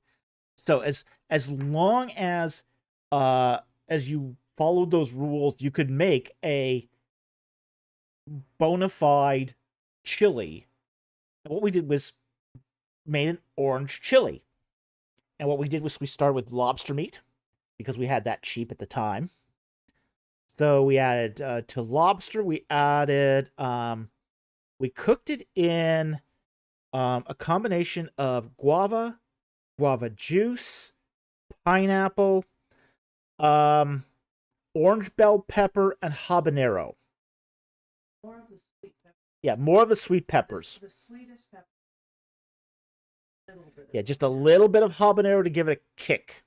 So as long as you followed those rules, you could make a bona fide chili. And what we did was made an orange chili. And what we did was we started with lobster meat because we had that cheap at the time. So we added to lobster, we cooked it in a combination of guava juice, pineapple, Um, orange bell pepper and habanero. More of the sweet pepper. Yeah, more of the sweet peppers. The sweetest pepper. A little bit. Yeah, just a little bit of habanero to give it a kick.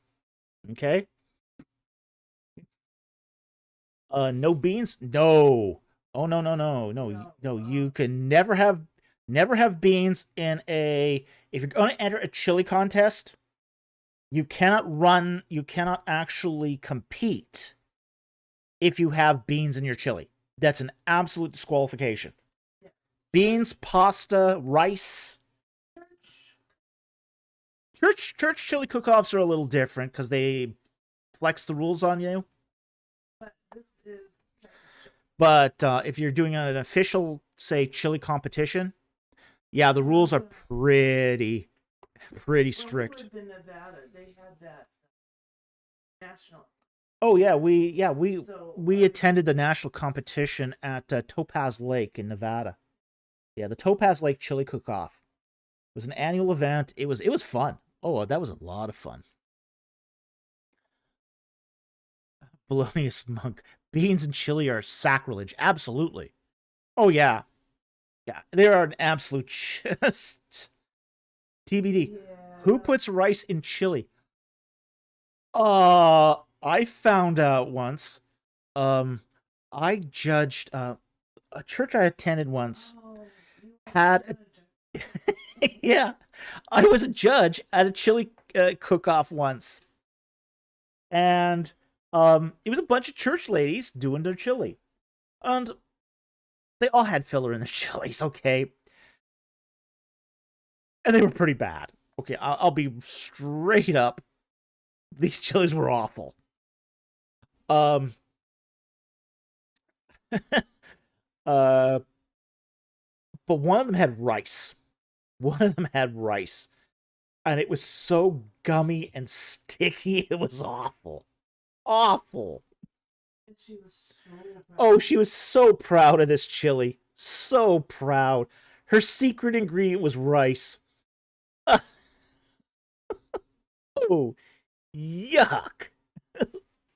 Okay. No beans? No. Oh no. You can never have beans in a. If you're going to enter a chili contest, you cannot actually compete if you have beans in your chili. That's an absolute disqualification. Yeah. Beans, pasta, rice. Church chili cook-offs are a little different because they flex the rules on you. But this is Texas chili. But if you're doing an official, say, chili competition, yeah, the rules are pretty strict. When we lived in Nevada, they had that national. Oh yeah, we So, attended the national competition at Topaz Lake in Nevada. Yeah, the Topaz Lake Chili Cook-Off. It was an annual event. It was fun. Oh, that was a lot of fun. Bolognius Monk. Beans and chili are sacrilege. Absolutely. Oh yeah. Yeah, they are an absolute just TBD. yeah. Who puts rice in chili? I found out once. I judged a church I attended once Oh, you had a, yeah, I was a judge at a chili cook-off once, and it was a bunch of church ladies doing their chili, and they all had filler in their chilies, okay, and they were pretty bad. Okay, I'll be straight up. These chilies were awful. Um, uh, but one of them had rice. One of them had rice, and it was so gummy and sticky. It was awful, awful. And she was so proud. Oh, she was so proud of this chili. So proud. Her secret ingredient was rice. Oh, yuck.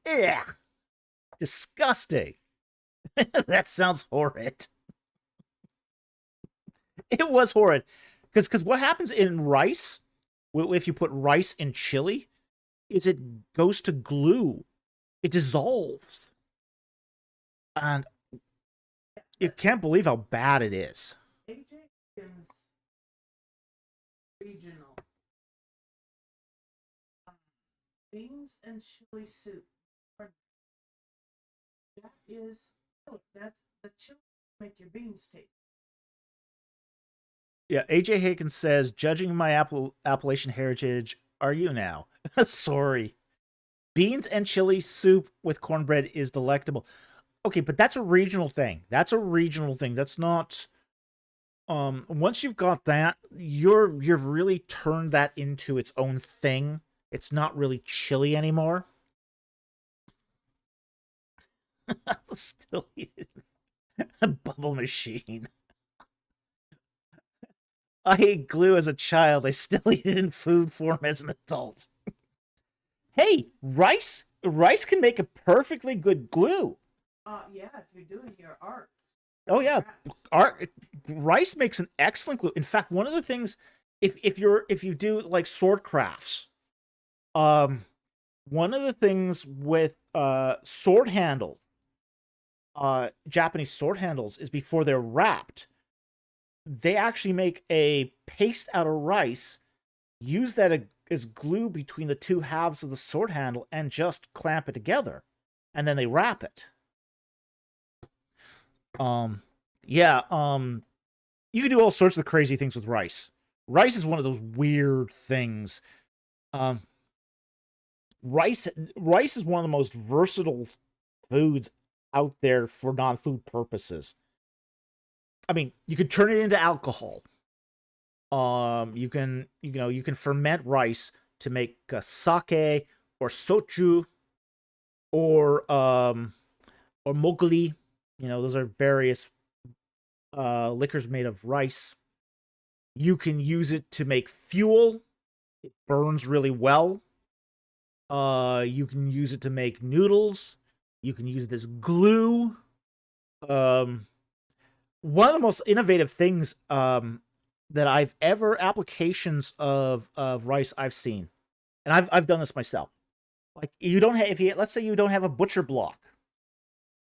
Yeah. Disgusting. That sounds horrid. It was horrid. Because what happens in rice, if you put rice in chili, is it goes to glue. It dissolves. And you can't believe how bad it is. AJ Higgins regional beans and chili soup. That is, look, that's the chili make your beans taste. Yeah, AJ Higgins says, judging my Appalachian heritage, are you now? Sorry. Beans and chili soup with cornbread is delectable. Okay, but that's a regional thing. That's a regional thing. That's not once you've got that, you've really turned that into its own thing. It's not really chili anymore. Still eat a bubble machine. I ate glue as a child. I still eat it in food form as an adult. Hey, rice can make a perfectly good glue. Yeah, if you're doing your art. Oh yeah, rice makes an excellent glue. In fact, one of the things, if you do like sword crafts, one of the things with sword handles, Japanese sword handles, is before they're wrapped, they actually make a paste out of rice, use that as glue between the two halves of the sword handle, and just clamp it together, and then they wrap it. Yeah, you can do all sorts of crazy things with rice. Rice is one of those weird things. Rice is one of the most versatile foods out there for non-food purposes. I mean, you could turn it into alcohol. You can ferment rice to make sake or soju or moguli. Those are various liquors made of rice. You can use it to make fuel. It burns really well. You can use it to make noodles. You can use it as glue. Um, one of the most innovative things that I've ever applications of rice I've seen, and I've done this myself. Like you don't have if you let's say you don't have a butcher block,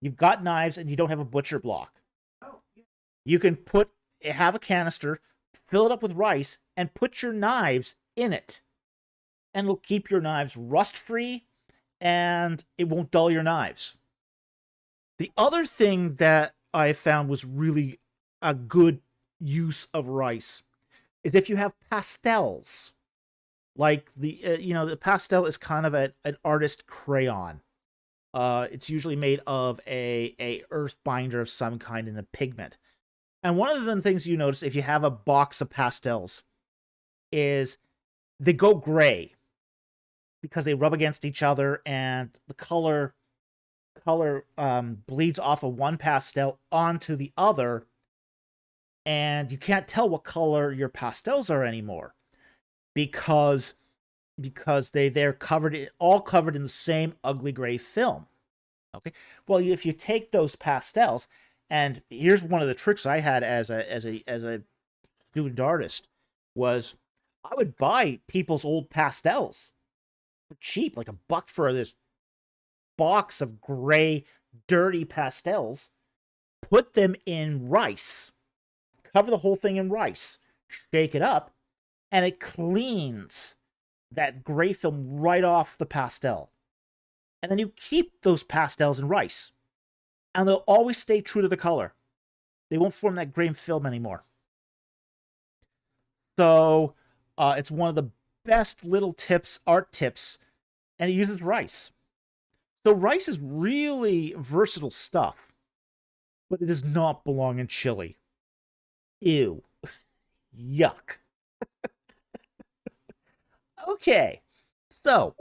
you've got knives and you don't have a butcher block. Oh, yeah. You can have a canister, fill it up with rice, and put your knives in it, and it'll keep your knives rust free, and it won't dull your knives. The other thing that I found was really a good use of rice is if you have pastels. Like the pastel is kind of an artist crayon. It's usually made of a earth binder of some kind in a pigment. And one of the things you notice if you have a box of pastels is they go gray because they rub against each other and the color bleeds off of one pastel onto the other, and you can't tell what color your pastels are anymore because they're all covered in the same ugly gray film. Okay, well if you take those pastels, and here's one of the tricks I had as a student artist was I would buy people's old pastels for cheap, like $1 for this box of gray, dirty pastels, put them in rice, cover the whole thing in rice, shake it up, and it cleans that gray film right off the pastel. And then you keep those pastels in rice, and they'll always stay true to the color. They won't form that gray film anymore. So it's one of the best little art tips, and it uses rice. So rice is really versatile stuff, but it does not belong in chili. Ew. Yuck. Okay. So,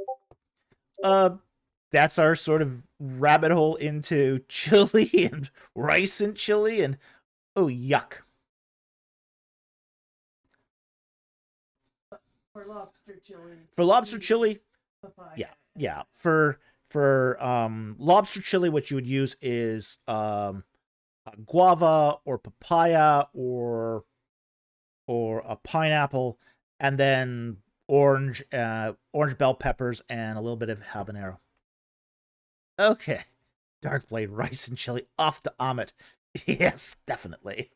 that's our sort of rabbit hole into chili and rice and chili and oh yuck. For lobster chili. For lobster chili, Papaya. yeah. For lobster chili, what you would use is guava or papaya or a pineapple, and then orange bell peppers and a little bit of habanero. Okay, dark blade rice and chili off the omelet. Yes, definitely.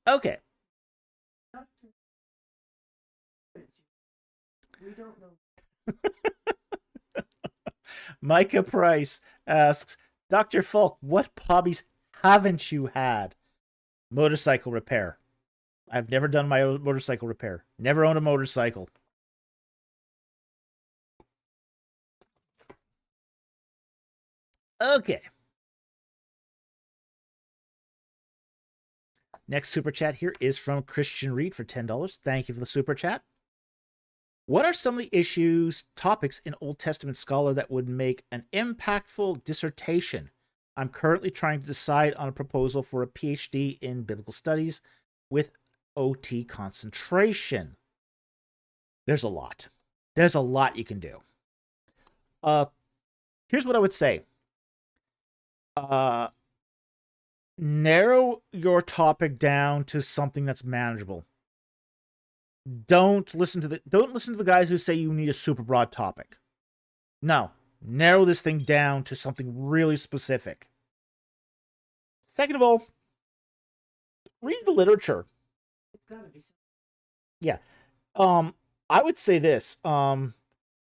Okay. We don't know. Micah Price asks, Dr. Falk, what hobbies haven't you had? Motorcycle repair. I've never done my own motorcycle repair. Never owned a motorcycle. Okay. Next super chat here is from Christian Reed for $10. Thank you for the super chat. What are some of the topics in Old Testament scholar that would make an impactful dissertation? I'm currently trying to decide on a proposal for a PhD in biblical studies with OT concentration. There's a lot. There's a lot you can do. Here's what I would say. Narrow your topic down to something that's manageable. Don't listen to the guys who say you need a super broad topic. No, narrow this thing down to something really specific. Second of all, read the literature. It's gotta be. Yeah. I would say this.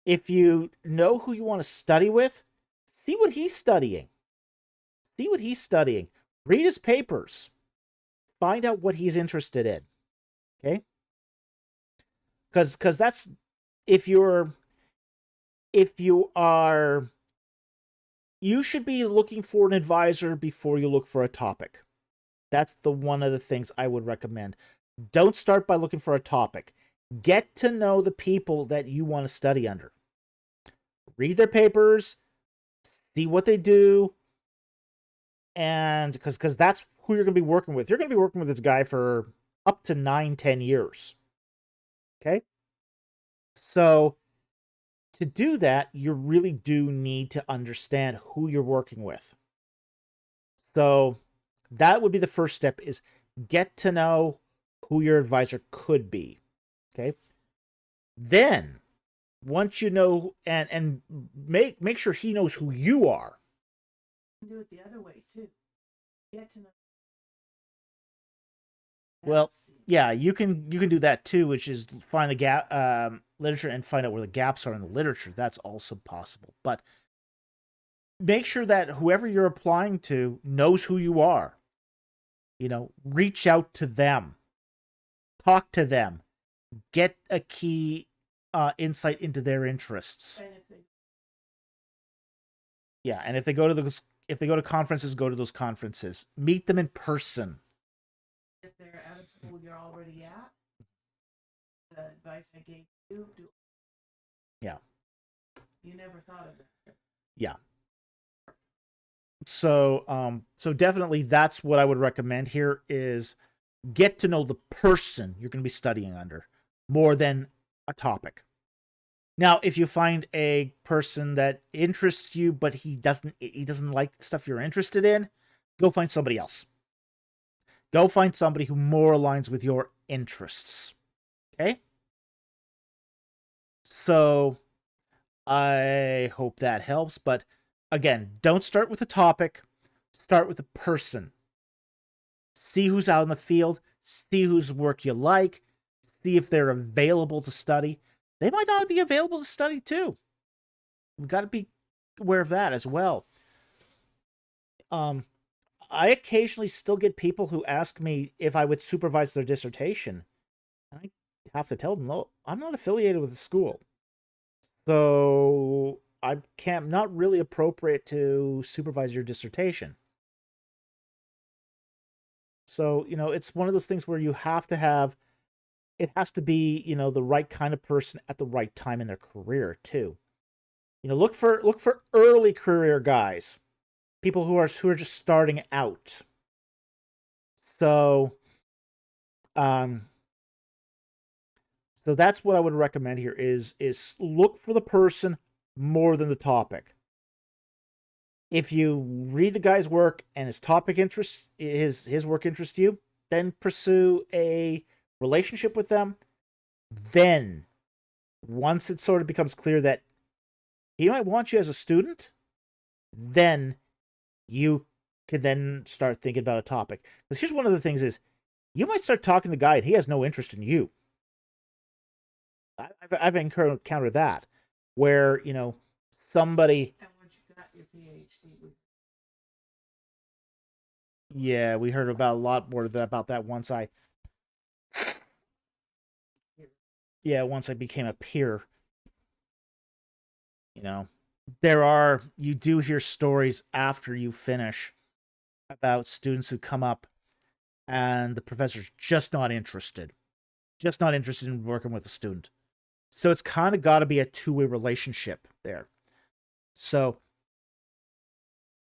If you know who you want to study with, see what he's studying. See what he's studying. Read his papers. Find out what he's interested in. Okay? Because that's if you should be looking for an advisor before you look for a topic. That's one of the things I would recommend. Don't start by looking for a topic. Get to know the people that you want to study under. Read their papers, see what they do, and because that's who you're going to be working with. You're going to be working with this guy for up to 9-10 years. Okay? So, to do that, you really do need to understand who you're working with. So that would be the first step, is get to know who your advisor could be. Okay. Then once you know, and make sure he knows who you are. You can do it the other way too. Get to know. Well, yeah, you can do that too, which is find the gap literature and find out where the gaps are in the literature. That's also possible. But make sure that whoever you're applying to knows who you are. You know, reach out to them, talk to them, get a key insight into their interests. And if they, Yeah, and if they go to conferences, go to those conferences. Meet them in person. if they're out of school you're already at, the advice I gave you, do. Yeah. You never thought of it. Yeah. So so definitely that's what I would recommend here, is get to know the person you're going to be studying under more than a topic. Now, if you find a person that interests you but he doesn't like the stuff you're interested in, go find somebody else. Go find somebody who more aligns with your interests. Okay? So I hope that helps, but again, don't start with a topic, start with a person. See who's out in the field, see whose work you like, see if they're available to study. They might not be available to study too. We've got to be aware of that as well. I occasionally still get people who ask me if I would supervise their dissertation. I have to tell them, no, I'm not affiliated with the school. So I can't, not really appropriate to supervise your dissertation. So, you know, it's one of those things where you have to have, it has to be, you know, the right kind of person at the right time in their career too. You know, look for early career guys, people who are just starting out. So, so that's what I would recommend here, is look for the person more than the topic. If you read the guy's work and his topic interests, his work interests you, then pursue a relationship with them. Then, once it sort of becomes clear that he might want you as a student, then you could then start thinking about a topic. Because here's one of the things is, you might start talking to the guy and he has no interest in you. I've encountered that, where, you know, somebody... And once you got your PhD, Yeah, we heard about a lot more about that once I became a peer. You know, you do hear stories after you finish about students who come up and the professor's just not interested in working with the student. So it's kind of got to be a two-way relationship there. So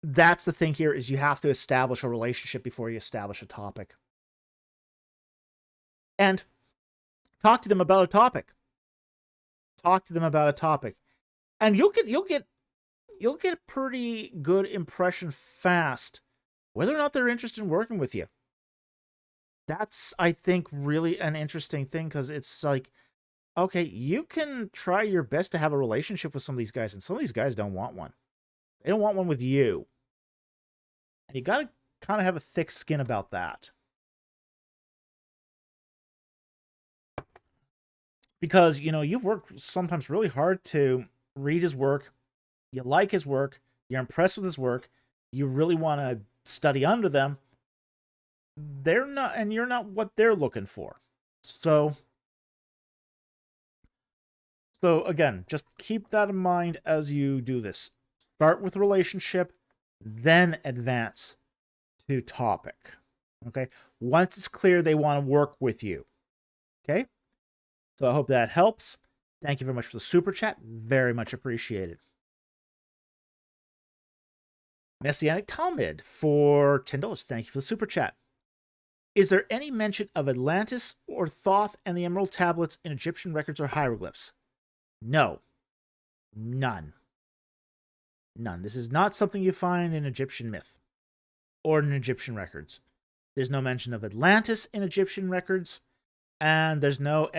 that's the thing here, is you have to establish a relationship before you establish a topic. And talk to them about a topic. And you'll get a pretty good impression fast whether or not they're interested in working with you. That's, I think, really an interesting thing, because it's like, okay, you can try your best to have a relationship with some of these guys, and some of these guys don't want one. They don't want one with you. And you got to kind of have a thick skin about that. Because, you know, you've worked sometimes really hard to read his work. You like his work. You're impressed with his work. You really want to study under them. They're not, and you're not what they're looking for. So again, just keep that in mind as you do this. Start with relationship, then advance to topic. Okay? Once it's clear they want to work with you. Okay? So I hope that helps. Thank you very much for the super chat. Very much appreciated. Messianic Talmud for $10. Thank you for the super chat. Is there any mention of Atlantis or Thoth and the Emerald Tablets in Egyptian records or hieroglyphs? No. None. None. This is not something you find in Egyptian myth or in Egyptian records. There's no mention of Atlantis in Egyptian records, and there's no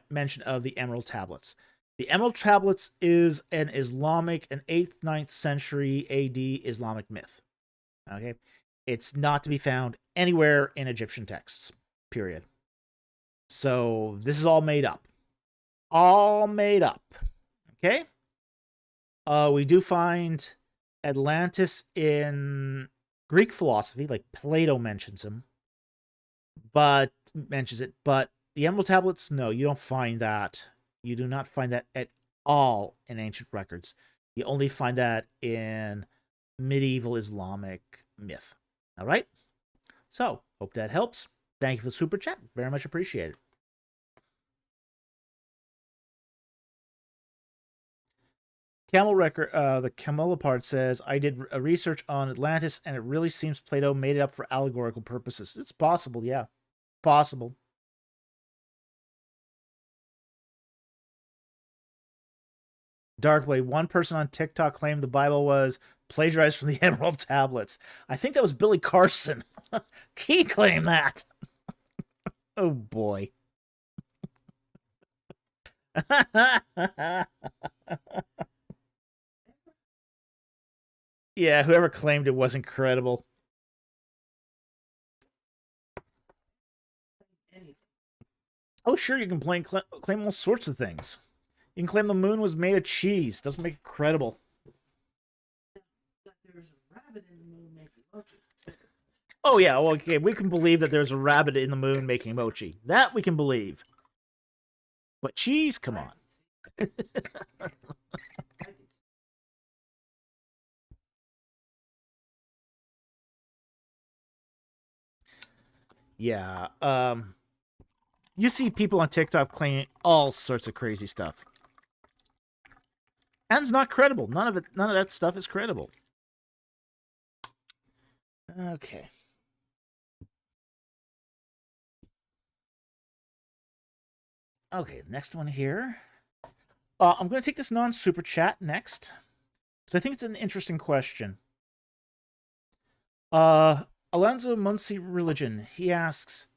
mention of the Emerald Tablets. The Emerald Tablets is an 8th, 9th century AD Islamic myth. Okay? It's not to be found anywhere in Egyptian texts, period. So this is all made up. All made up. Okay? We do find Atlantis in Greek philosophy, like Plato mentions it. But the Emerald Tablets, no, you don't find that. You do not find that at all in ancient records. You only find that in medieval Islamic myth. All right? So, hope that helps. Thank you for the super chat. Very much appreciated. The Camelopard says, I did a research on Atlantis, and it really seems Plato made it up for allegorical purposes. It's possible, yeah. Possible. Darkblade, one person on TikTok claimed the Bible was plagiarized from the Emerald Tablets. I think that was Billy Carson. He claimed that. Oh, boy. Yeah, whoever claimed it was incredible. Oh, sure, you can claim all sorts of things. You can claim the moon was made of cheese. Doesn't make it credible. There's a rabbit in the moon making mochi. Oh, yeah, well, okay, we can believe that there's a rabbit in the moon making mochi. That we can believe. But cheese, come on. Yeah, you see people on TikTok claiming all sorts of crazy stuff. And it's not credible. None of that stuff is credible. Okay. Okay, the next one here. I'm going to take this non-super chat next, because I think it's an interesting question. Alonzo Muncie Religion, he asks,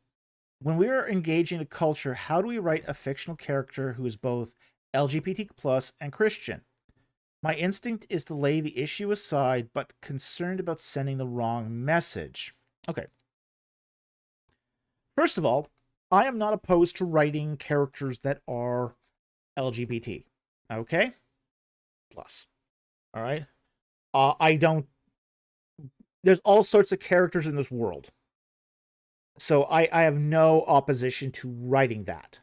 when we are engaging the culture, how do we write a fictional character who is both LGBT plus and Christian? My instinct is to lay the issue aside, but concerned about sending the wrong message. Okay. First of all, I am not opposed to writing characters that are LGBT. Okay? Plus. All right? There's all sorts of characters in this world. So I have no opposition to writing that.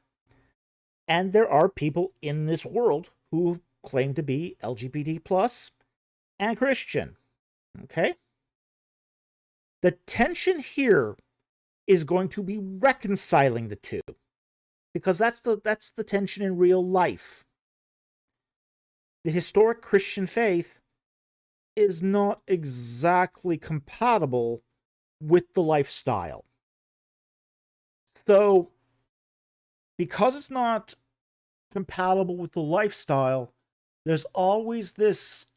And there are people in this world who claim to be LGBT plus and Christian. Okay? The tension here is going to be reconciling the two, because that's the tension in real life. The historic Christian faith is not exactly compatible with the lifestyle. So, because it's not compatible with the lifestyle, there's always this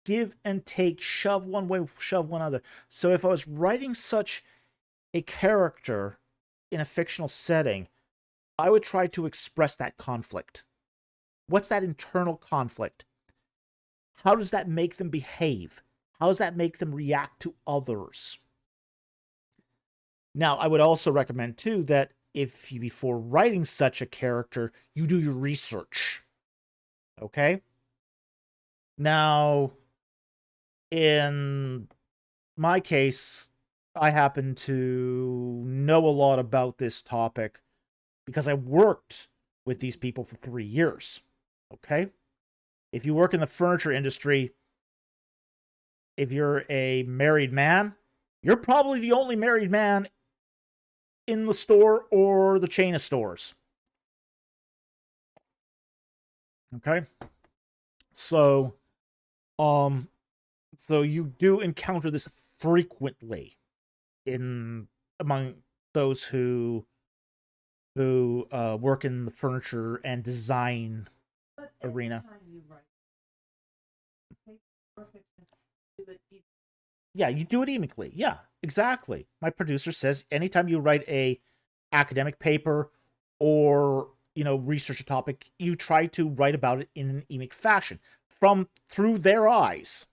give and take, shove one way, shove one other. So if I was writing such a character in a fictional setting, I would try to express that conflict. What's that internal conflict? How does that make them behave? How does that make them react to others? Now, I would also recommend, too, that if you, before writing such a character, you do your research. Okay? Now, in my case, I happen to know a lot about this topic because I worked with these people for 3 years. Okay? If you work in the furniture industry, if you're a married man, you're probably the only married man in the store or the chain of stores. Okay? So you do encounter this frequently among those who work in the furniture and design arena. Anytime you write perfect, do it. Yeah, you do it amicably. Yeah, exactly. My producer says anytime you write a academic paper or, research a topic, you try to write about it in an emic fashion through their eyes.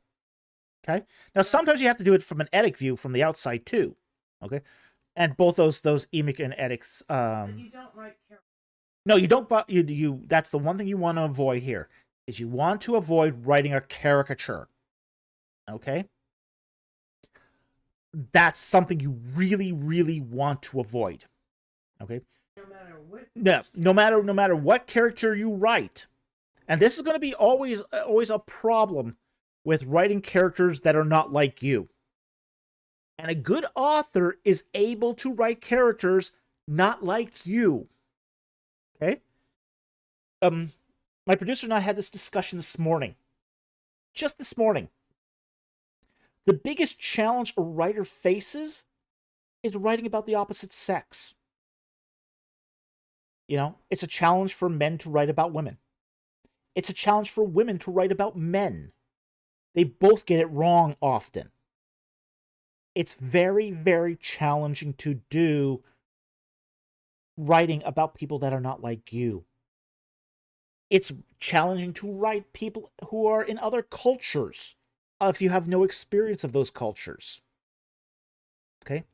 Okay? Now sometimes you have to do it from an etic view from the outside too. Okay? And both those emic and etics But you don't write characters. no, you don't, but you that's the one thing you want to avoid here is you want to avoid writing a caricature. Okay? That's something you really, really want to avoid. Okay? No matter what. Yeah, no matter what character you write. And this is going to be always a problem with writing characters that are not like you. And a good author is able to write characters not like you. Okay? My producer and I had this discussion this morning. Just this morning. The biggest challenge a writer faces is writing about the opposite sex. It's a challenge for men to write about women. It's a challenge for women to write about men. They both get it wrong often. It's very, very challenging to do writing about people that are not like you. It's challenging to write people who are in other cultures if you have no experience of those cultures. Okay?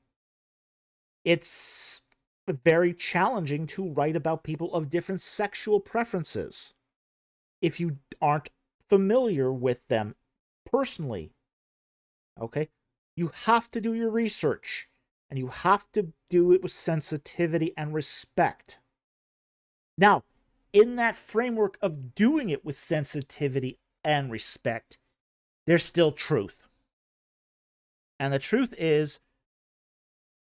It's very challenging to write about people of different sexual preferences if you aren't familiar with them personally. Okay? You have to do your research, and you have to do it with sensitivity and respect. Now, in that framework of doing it with sensitivity and respect, there's still truth. And the truth is,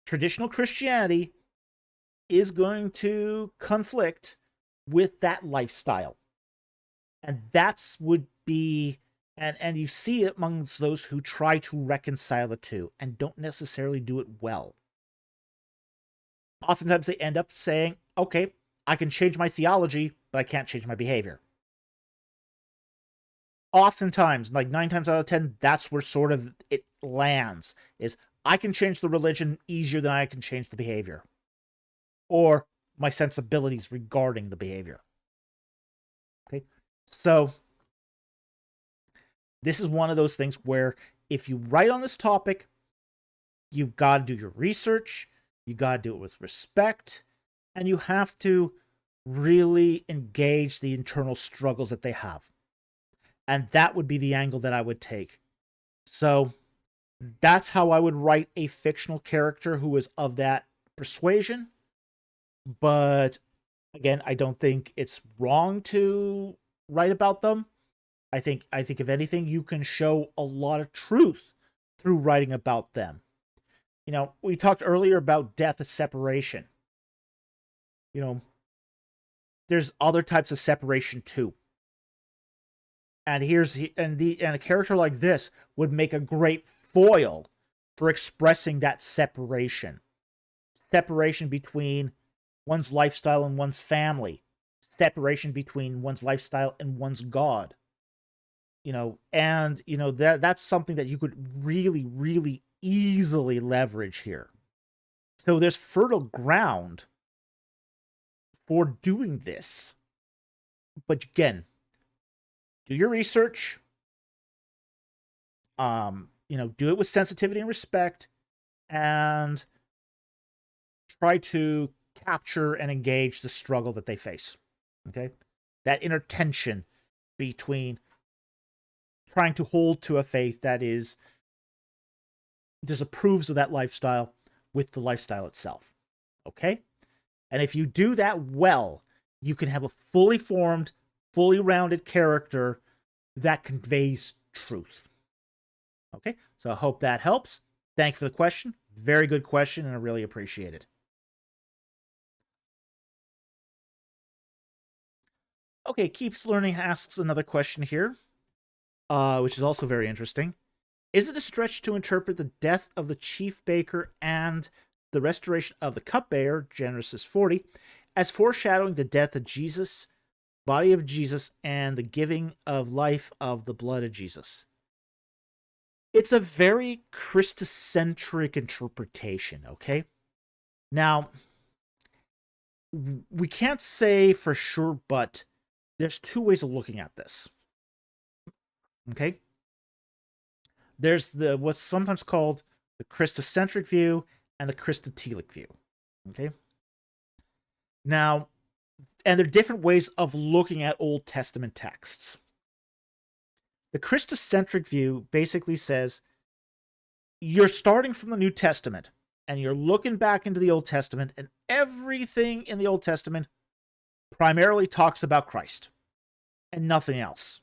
traditional Christianity is going to conflict with that lifestyle. And that's would be, and you see it amongst those who try to reconcile the two and don't necessarily do it well. Oftentimes they end up saying, okay, I can change my theology, but I can't change my behavior. Oftentimes, like 9 times out of 10, that's where sort of it lands, is I can change the religion easier than I can change the behavior. Or my sensibilities regarding the behavior. Okay? So, this is one of those things where if you write on this topic, you've got to do your research, you got to do it with respect, and you have to really engage the internal struggles that they have. And that would be the angle that I would take. So that's how I would write a fictional character who is of that persuasion. But again, I don't think it's wrong to write about them. I think if anything, you can show a lot of truth through writing about them. We talked earlier about death as separation. There's other types of separation too. And a character like this would make a great foil for expressing that separation. Separation between one's lifestyle and one's family. Separation between one's lifestyle and one's God. That's something that you could really, really easily leverage here. So there's fertile ground for doing this. But again, do your research. Do it with sensitivity and respect, and try to capture and engage the struggle that they face. Okay? That inner tension between trying to hold to a faith that disapproves of that lifestyle with the lifestyle itself. Okay? And if you do that well, you can have a fully formed, fully rounded character that conveys truth. Okay? So I hope that helps. Thank you for the question. Very good question, and I really appreciate it. Okay, Keeps Learning asks another question here, which is also very interesting. Is it a stretch to interpret the death of the chief baker and the restoration of the cupbearer, Genesis 40, as foreshadowing the death of Jesus body of Jesus and the giving of life of the blood of Jesus. It's a very Christocentric interpretation, okay? Now, we can't say for sure, but there's two ways of looking at this. Okay? There's what's sometimes called the Christocentric view and the Christotelic view. Okay? Now, and there are different ways of looking at Old Testament texts. The Christocentric view basically says you're starting from the New Testament and you're looking back into the Old Testament, and everything in the Old Testament primarily talks about Christ and nothing else.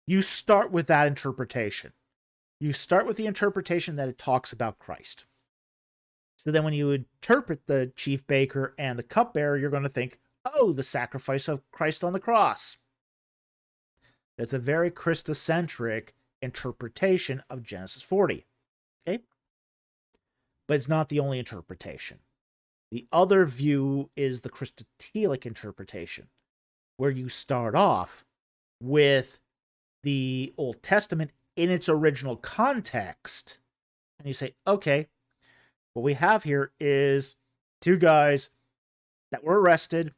You start with that interpretation. You start with the interpretation that it talks about Christ. So then when you interpret the chief baker and the cupbearer, you're going to think, oh, the sacrifice of Christ on the cross. That's a very Christocentric interpretation of Genesis 40. Okay? But it's not the only interpretation. The other view is the Christotelic interpretation, where you start off with the Old Testament in its original context, and you say, okay, what we have here is two guys that were arrested.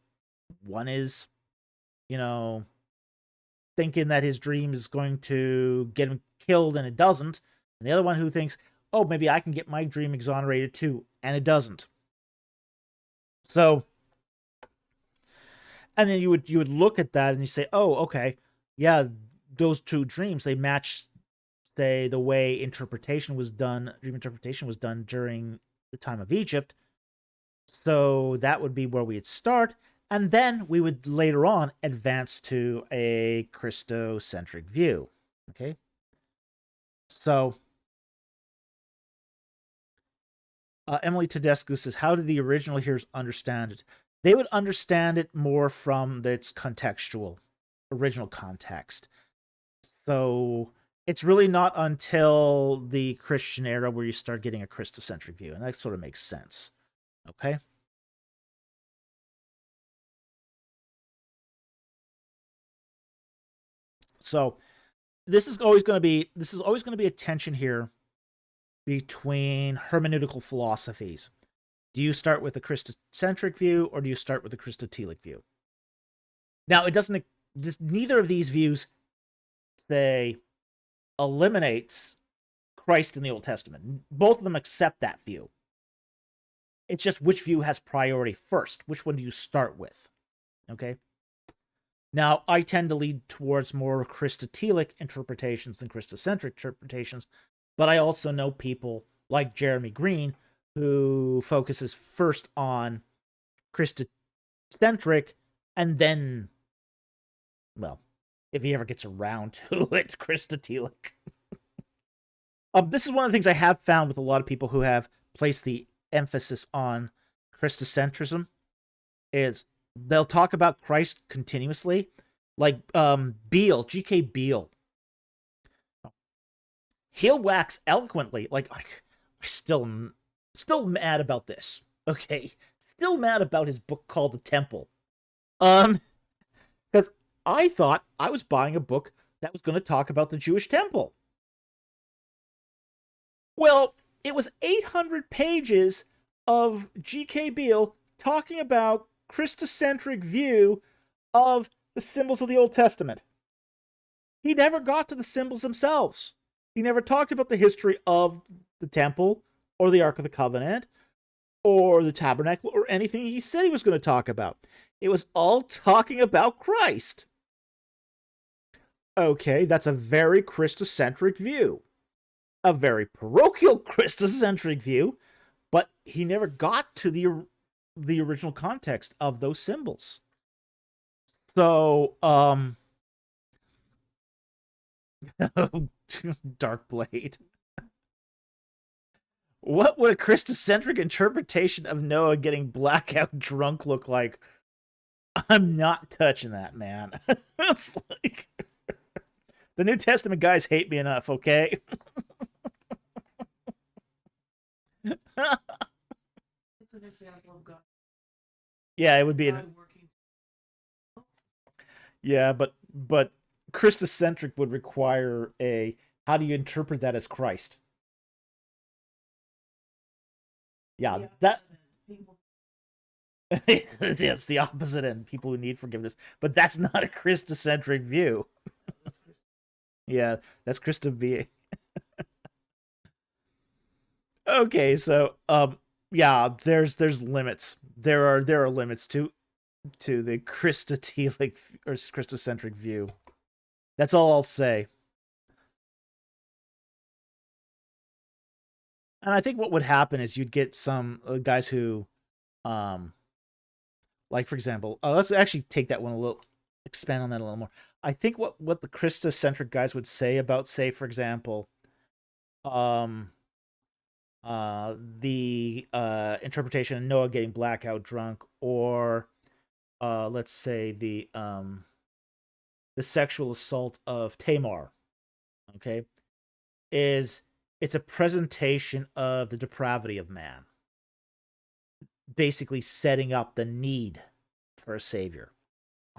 One is, thinking that his dream is going to get him killed, and it doesn't. And the other one who thinks, oh, maybe I can get my dream exonerated too, and it doesn't. So, and then you would look at that and you say, oh, okay, yeah, those two dreams, they match, say, the way dream interpretation was done during the time of Egypt. So that would be where we'd start. And then we would later on advance to a Christocentric view. Okay? So, Emily Tedesco says, how do the original hearers understand it? They would understand it more from its contextual, original context. So it's really not until the Christian era where you start getting a Christocentric view, and that sort of makes sense. Okay? So this is always going to be a tension here between hermeneutical philosophies. Do you start with the Christocentric view or do you start with the Christotelic view? Now, neither of these views, say, eliminates Christ in the Old Testament. Both of them accept that view. It's just which view has priority first. Which one do you start with? Okay? Now, I tend to lead towards more Christotelic interpretations than Christocentric interpretations, but I also know people like Jeremy Green who focuses first on Christocentric and then, well, if he ever gets around to it, Christotelic. This is one of the things I have found with a lot of people who have placed the emphasis on Christocentrism, is they'll talk about Christ continuously, like Beale, G.K. Beale. He'll wax eloquently, like I'm still mad about this. Okay, still mad about his book called The Temple. Because I thought I was buying a book that was going to talk about the Jewish temple. Well, it was 800 pages of G.K. Beale talking about Christocentric view of the symbols of the Old Testament. He never got to the symbols themselves. He never talked about the history of the temple or the Ark of the Covenant or the tabernacle or anything he said he was going to talk about. It was all talking about Christ. Okay, that's a very Christocentric view. A very parochial Christocentric view, but he never got to the original context of those symbols. So, Dark Blade. What would a Christocentric interpretation of Noah getting blackout drunk look like? I'm not touching that, man. It's like the New Testament guys hate me enough, okay? It's an example of God. Yeah, it would be. God working. Yeah, but Christocentric would require a how do you interpret that as Christ? Yeah, Yeah. that People. it's the opposite end. People who need forgiveness, but that's not a Christocentric view. Yeah, that's Christa being. Okay, so yeah, there's limits. There are limits to the Christotelic or Christocentric view. That's all I'll say. And I think what would happen is you'd get some guys who, um, like for example, let's actually take that one a little, expand on that a little more. I think what the Christocentric guys would say about, say, for example, um, the interpretation of Noah getting blackout drunk, or let's say the sexual assault of Tamar. Okay, is it's a presentation of the depravity of man, basically setting up the need for a savior.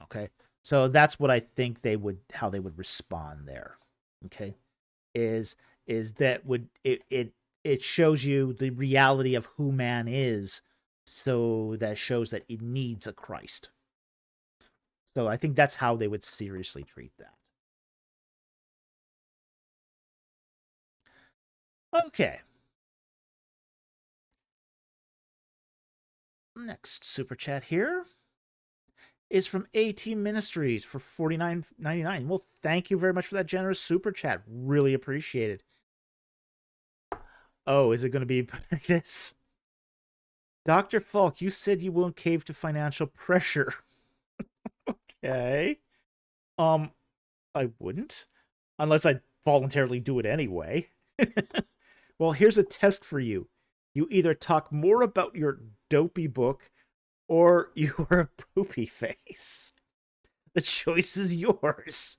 Okay, so that's what I think how they would respond there. Okay, is that would it shows you the reality of who man is, so that shows that it needs a Christ. So I think that's how they would seriously treat that. Okay. Next super chat here is from AT Ministries for $49.99. Well, thank you very much for that generous super chat. Really appreciate it. Oh, is it going to be this? Dr. Falk, you said you won't cave to financial pressure. Okay. Um, I wouldn't. Unless I voluntarily do it anyway. Well, here's a test for you. You either talk more about your dopey book or you are a poopy face. The choice is yours.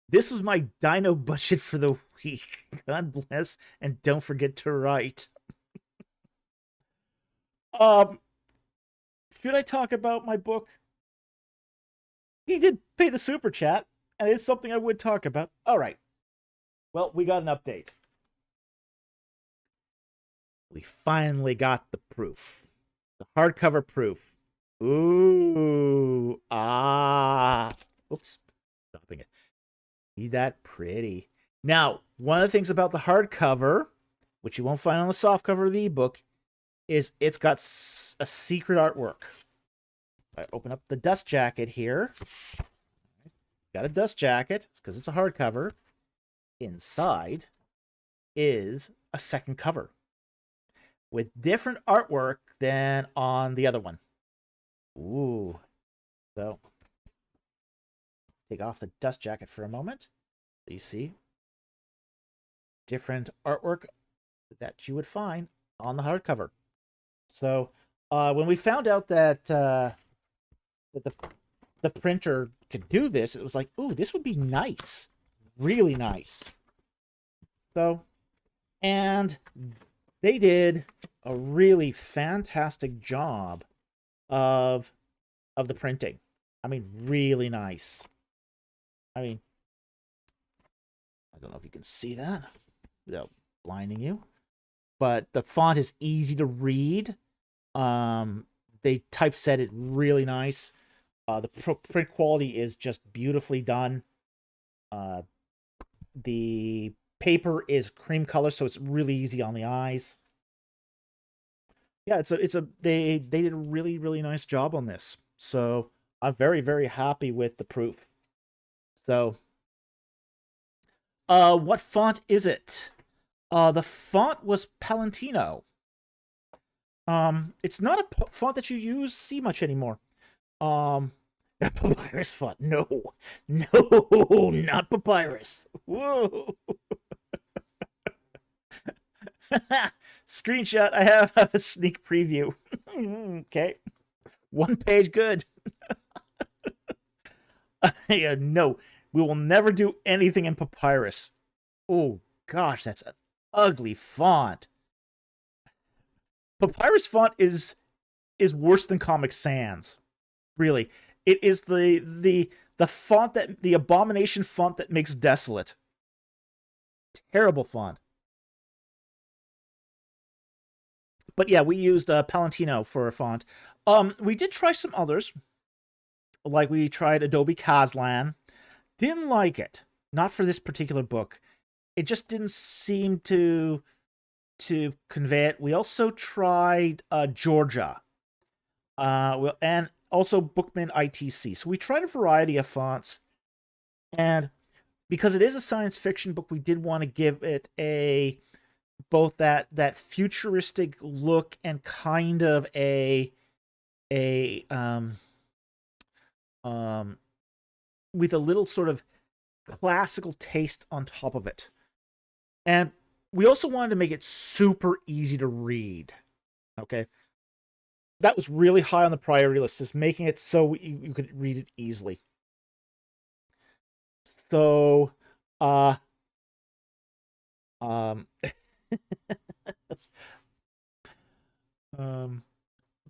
This was my dino budget for the week. God bless, and don't forget to write. Um, should I talk about my book? He did pay the super chat, and it's something I would talk about. All right. Well, we got an update. We finally got the proof. The hardcover proof. Ooh. Ah. Oops. Stopping it. See that pretty. Now, one of the things about the hardcover, which you won't find on the softcover of the ebook, is it's got a secret artwork. I open up the dust jacket here. Got a dust jacket because it's a hardcover. Inside is a second cover with different artwork than on the other one. Ooh. So, take off the dust jacket for a moment. You see different artwork that you would find on the hardcover. So, when we found out that that the printer could do this, it was like, ooh, this would be nice, really nice. So, and they did a really fantastic job of the printing. I mean, really nice. I mean, I don't know if you can see that without blinding you, but the font is easy to read. They typeset it really nice. The print quality is just beautifully done. The paper is cream color, so it's really easy on the eyes. Yeah, they did a really nice job on this. So I'm very happy with the proof. So, what font is it? The font was Palantino. It's not a font that you see much anymore. Papyrus font. No, not papyrus. Whoa. Screenshot. I have a sneak preview. Okay, one page good. Yeah, no, we will never do anything in papyrus. Oh gosh, that's an ugly font. Papyrus font is worse than Comic Sans. Really, It is the font that the abomination font that makes desolate. Terrible font. But yeah, we used Palantino for a font. We did try some others, like we tried Adobe Kazlan. Didn't like it. Not for this particular book. It just didn't seem to convey it. We also tried Georgia, and also Bookman ITC. So we tried a variety of fonts, and because it is a science fiction book, we did want to give it a both that futuristic look and kind of a with a little sort of classical taste on top of it. And we also wanted to make it super easy to read. Okay. That was really high on the priority list, is making it so you could read it easily. So, um,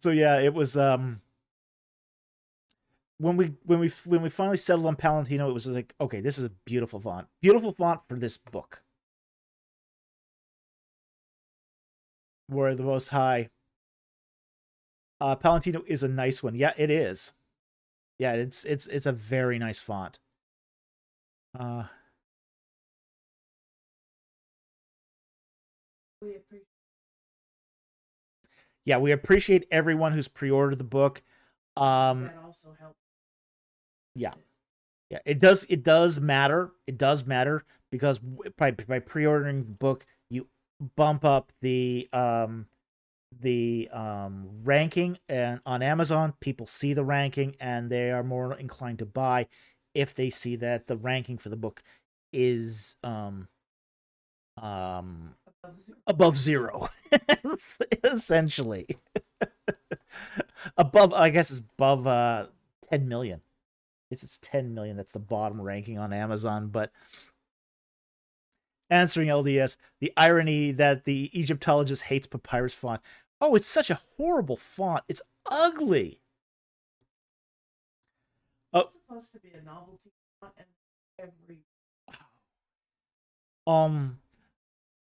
so yeah, it was, when we finally settled on Palantino, it was like, okay, this is a beautiful font for this book. We're the most high. Palantino is a nice one. Yeah, it is. Yeah, it's a very nice font. Yeah, we appreciate everyone who's pre-ordered the book. That also helps. Yeah. Yeah, it does matter. It does matter because by pre-ordering the book, you bump up the ranking, and on Amazon, people see the ranking and they are more inclined to buy if they see that the ranking for the book is above zero. Essentially. Above, I guess it's above 10 million. It's 10 million. That's the bottom ranking on Amazon. But answering LDS, the irony that the Egyptologist hates papyrus font. Oh, it's such a horrible font. It's ugly. It's supposed to be a novelty font, and every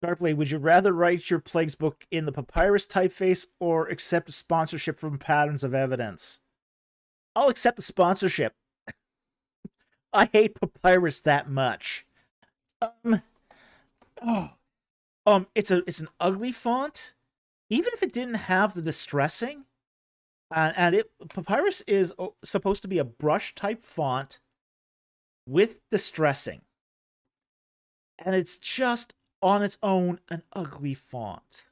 Darkblade, would you rather write your plagues book in the papyrus typeface or accept a sponsorship from Patterns of Evidence? I'll accept the sponsorship. I hate papyrus that much. It's an ugly font. Even if it didn't have the distressing, and papyrus is supposed to be a brush type font with distressing, and it's just on its own an ugly font.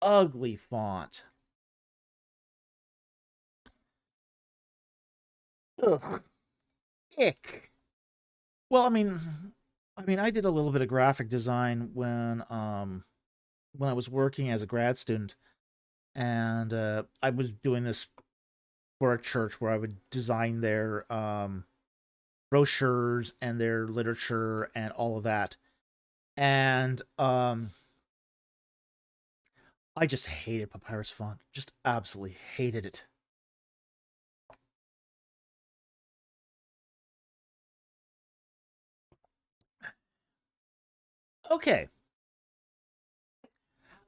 Ugly font. Ugh. Ick. Well, I mean, I did a little bit of graphic design when I was working as a grad student, and I was doing this for a church where I would design their brochures and their literature and all of that. And I just hated papyrus font. Just absolutely hated it. Okay.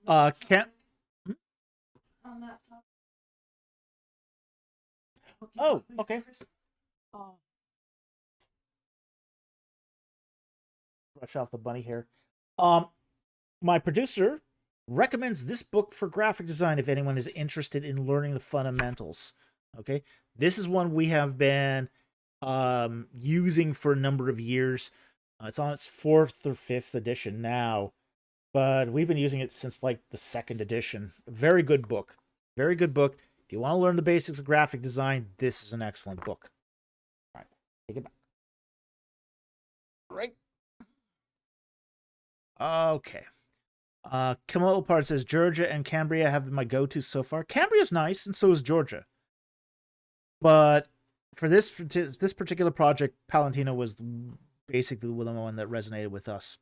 Can't. on that top. Oh, okay. Brush off the bunny hair. My producer recommends this book for graphic design if anyone is interested in learning the fundamentals. Okay, this is one we have been using for a number of years. It's on its 4th or 5th edition now, but we've been using it since like the 2nd edition. Very good book. Very good book. If you want to learn the basics of graphic design, this is an excellent book. All right, take it back. Right. Okay. Camilla Part says Georgia and Cambria have been my go-to so far. Cambria's nice, and so is Georgia. But for this particular project, Palantino was basically the one that resonated with us.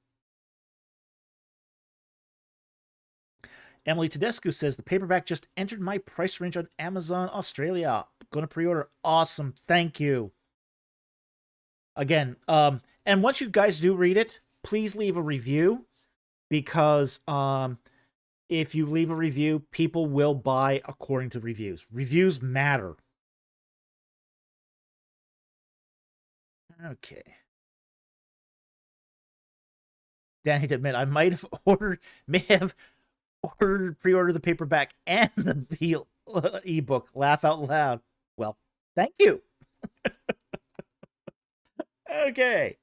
Emily Tedesco says the paperback just entered my price range on Amazon Australia. Going to pre-order. Awesome. Thank you. Again, and once you guys do read it, please leave a review, because if you leave a review, people will buy according to reviews. Reviews matter. Okay. Danny to admit, I may have pre-ordered the paperback and the ebook. Laugh out loud. Well, thank you. Okay.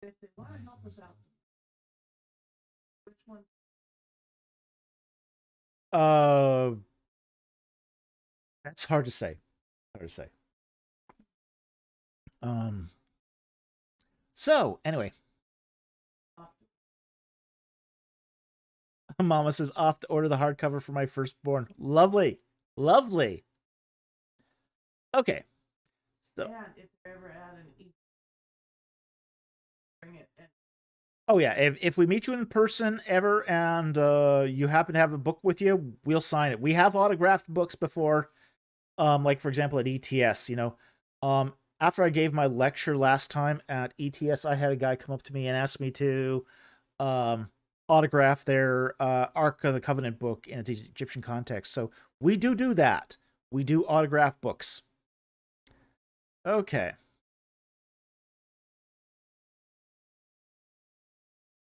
If they want to help us out, which one? That's hard to say. So anyway, Mama says off to order the hardcover for my firstborn. Lovely. Okay. So. And if they ever add an e, bring it in. Oh yeah, if we meet you in person ever and you happen to have a book with you, we'll sign it. We have autographed books before, like for example at ETS. After I gave my lecture last time at ETS, I had a guy come up to me and ask me to autograph their Ark of the Covenant book in its Egyptian context. So we do that. We do autograph books. Okay.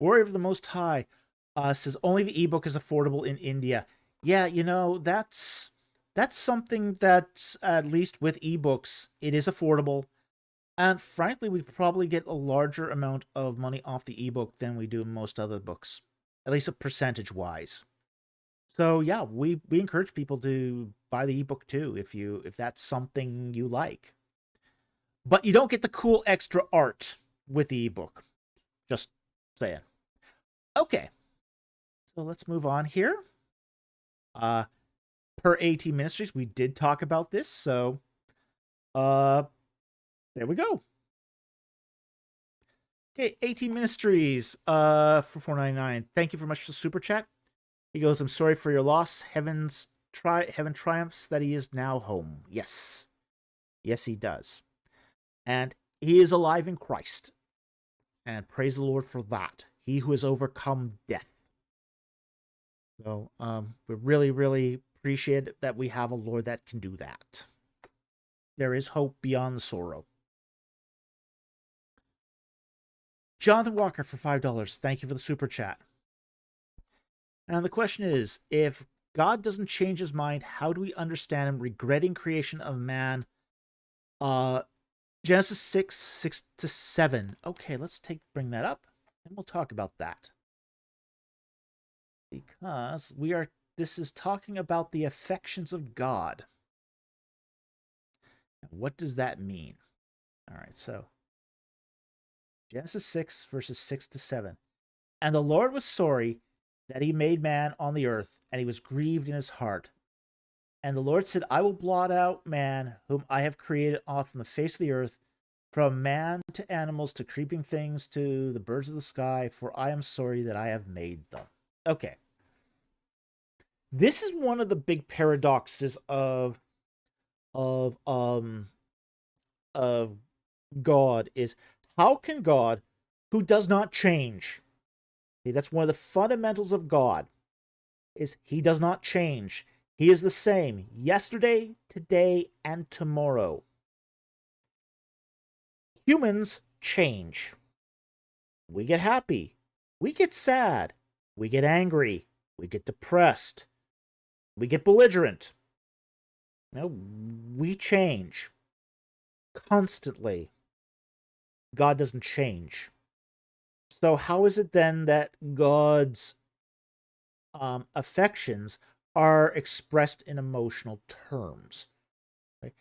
Warrior of the Most High says only the ebook is affordable in India. Yeah, that's something that, at least with ebooks, it is affordable. And frankly, we probably get a larger amount of money off the ebook than we do most other books, at least percentage-wise. So yeah, we encourage people to buy the ebook too if that's something you like. But you don't get the cool extra art with the ebook. Just saying. Okay. So let's move on here. Per AT Ministries, we did talk about this, so there we go. Okay, AT Ministries for $4.99. Thank you very much for the super chat. He goes, I'm sorry for your loss. Heaven triumphs that he is now home. Yes. Yes, he does. And he is alive in Christ. And praise the Lord for that. He who has overcome death. So we really, really appreciate that we have a Lord that can do that. There is hope beyond the sorrow. Jonathan Walker for $5. Thank you for the super chat. And the question is, if God doesn't change his mind, how do we understand him regretting creation of man? Genesis 6:6-7. Okay, let's bring that up, and we'll talk about that. Because this is talking about the affections of God. What does that mean? All right, so Genesis 6, verses 6-7. And the Lord was sorry that he made man on the earth, and he was grieved in his heart. And the Lord said, I will blot out man, whom I have created off from the face of the earth, from man to animals to creeping things to the birds of the sky, for I am sorry that I have made them. Okay. This is one of the big paradoxes of God, is how can God, who does not change, okay, that's one of the fundamentals of God, is he does not change. He is the same yesterday, today, and tomorrow. Humans change. We get happy. We get sad. We get angry. We get depressed. We get belligerent. We change constantly. God doesn't change. So how is it then that God's affections are expressed in emotional terms? Right?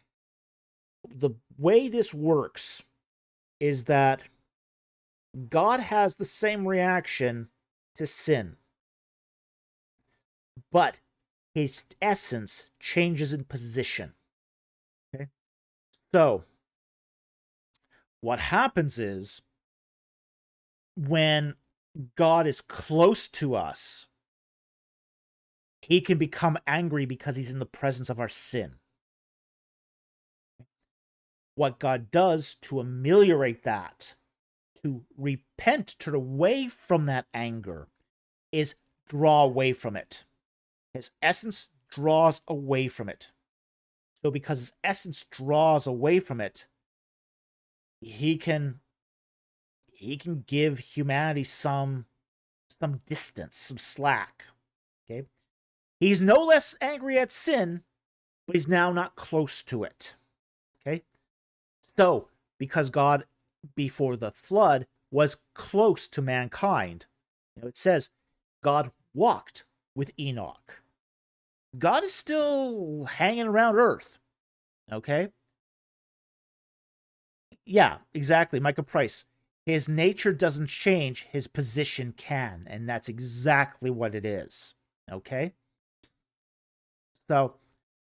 The way this works is that God has the same reaction to sin, but his essence changes in position. Okay? So what happens is, when God is close to us, he can become angry because he's in the presence of our sin. What God does to ameliorate that, to repent, turn away from that anger, is draw away from it. His essence draws away from it. So because his essence draws away from it, he can give humanity some distance, some slack. Okay? He's no less angry at sin, but he's now not close to it. Okay? So, because God before the flood was close to mankind, it says God walked with Enoch. God is still hanging around Earth. Okay? Yeah, exactly. Michael Price. His nature doesn't change, his position can. And that's exactly what it is. Okay? So,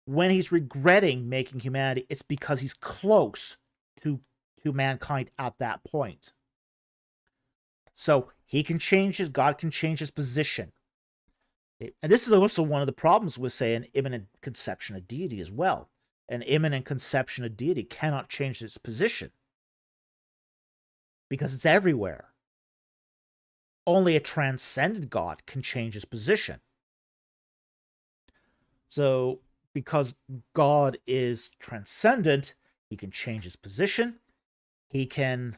when he's regretting making humanity, it's because he's close to mankind at that point. So he can change God can change his position. And this is also one of the problems with, say, an imminent conception of deity as well. An imminent conception of deity cannot change its position because it's everywhere. Only a transcendent God can change his position. So, because God is transcendent, he can change his position. He can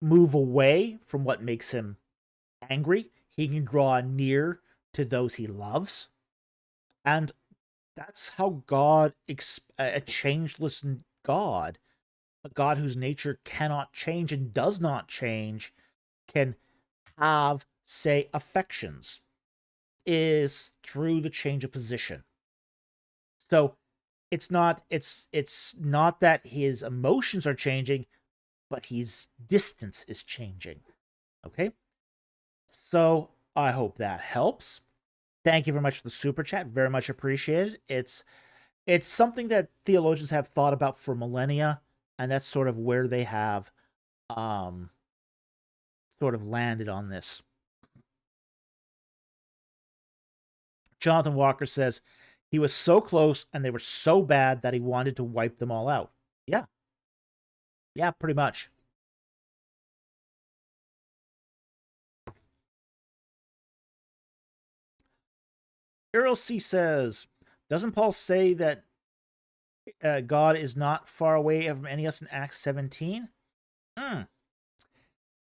move away from what makes him angry. He can draw near to those he loves. And that's how God, a changeless God, a God whose nature cannot change and does not change, can have, say, affections, is through the change of position. So it's not that his emotions are changing, but his distance is changing. Okay? So I hope that helps. Thank you very much for the super chat. Very much appreciated. It's something that theologians have thought about for millennia, and that's sort of where they have sort of landed on this. Jonathan Walker says he was so close and they were so bad that he wanted to wipe them all out. Yeah. Yeah, pretty much. Earl C says, doesn't Paul say that God is not far away from any of us in Acts 17?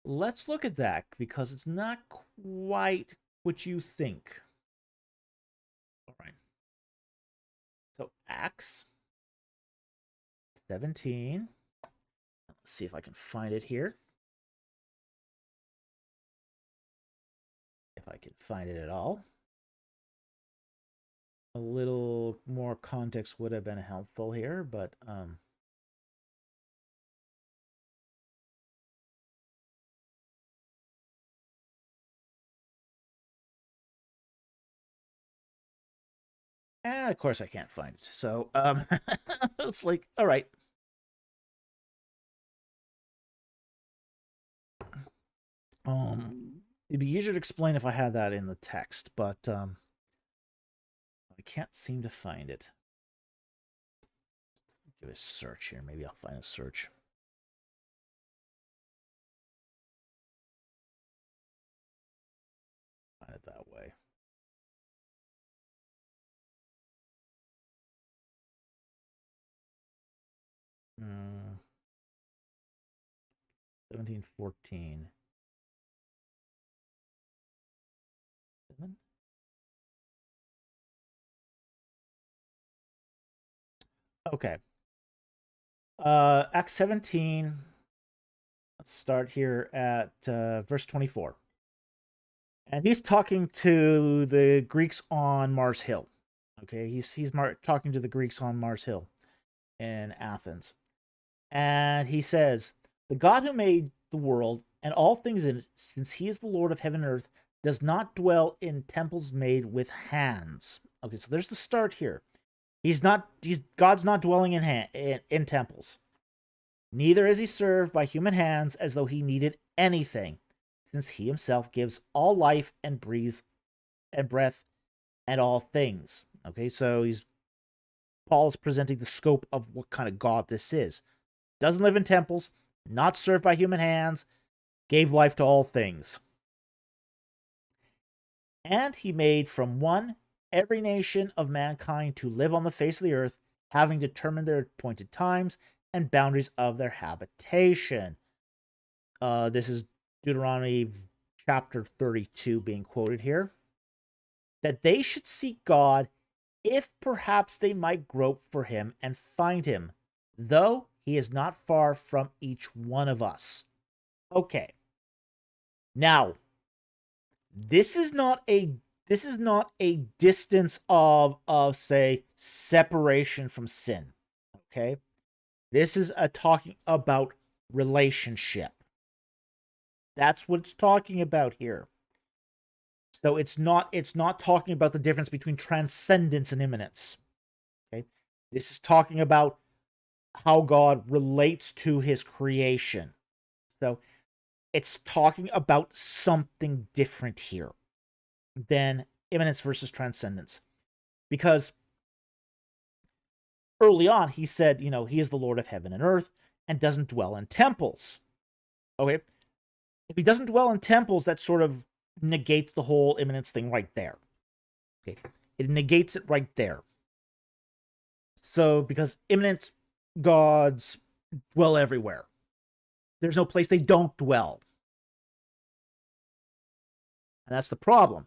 Let's look at that because it's not quite what you think. All right. So Acts 17. Let's see if I can find it here. If I can find it at all. A little more context would have been helpful here, but and of course I can't find it. So it's like, all right. It'd be easier to explain if I had that in the text, but I can't seem to find it. Give a search here. Maybe I'll find a search. Find it that way. Hmm. 1714. 7? Okay. Acts 17. Let's start here at verse 24. And he's talking to the Greeks on Mars Hill. Okay, he's talking to the Greeks on Mars Hill in Athens. And he says, the God who made the world and all things in it, since he is the Lord of heaven and earth, does not dwell in temples made with hands. Okay, so there's the start here. God's not dwelling in temples. Neither is he served by human hands as though he needed anything, since he himself gives all life and breathes and breath and all things. Okay, so Paul's presenting the scope of what kind of God this is. Doesn't live in temples, not served by human hands, gave life to all things. And he made from one every nation of mankind to live on the face of the earth, having determined their appointed times and boundaries of their habitation. This is Deuteronomy chapter 32 being quoted here. That they should seek God, if perhaps they might grope for him and find him, though he is not far from each one of us. Okay. Now, this is not a distance of say separation from sin. Okay? This is a talking about relationship. That's what it's talking about here. So it's not talking about the difference between transcendence and immanence. Okay? This is talking about how God relates to his creation. So it's talking about something different here than immanence versus transcendence. Because early on, he said, he is the Lord of heaven and earth and doesn't dwell in temples. Okay? If he doesn't dwell in temples, that sort of negates the whole immanence thing right there. Okay? It negates it right there. So, because immanent gods dwell everywhere. There's no place they don't dwell. And that's the problem.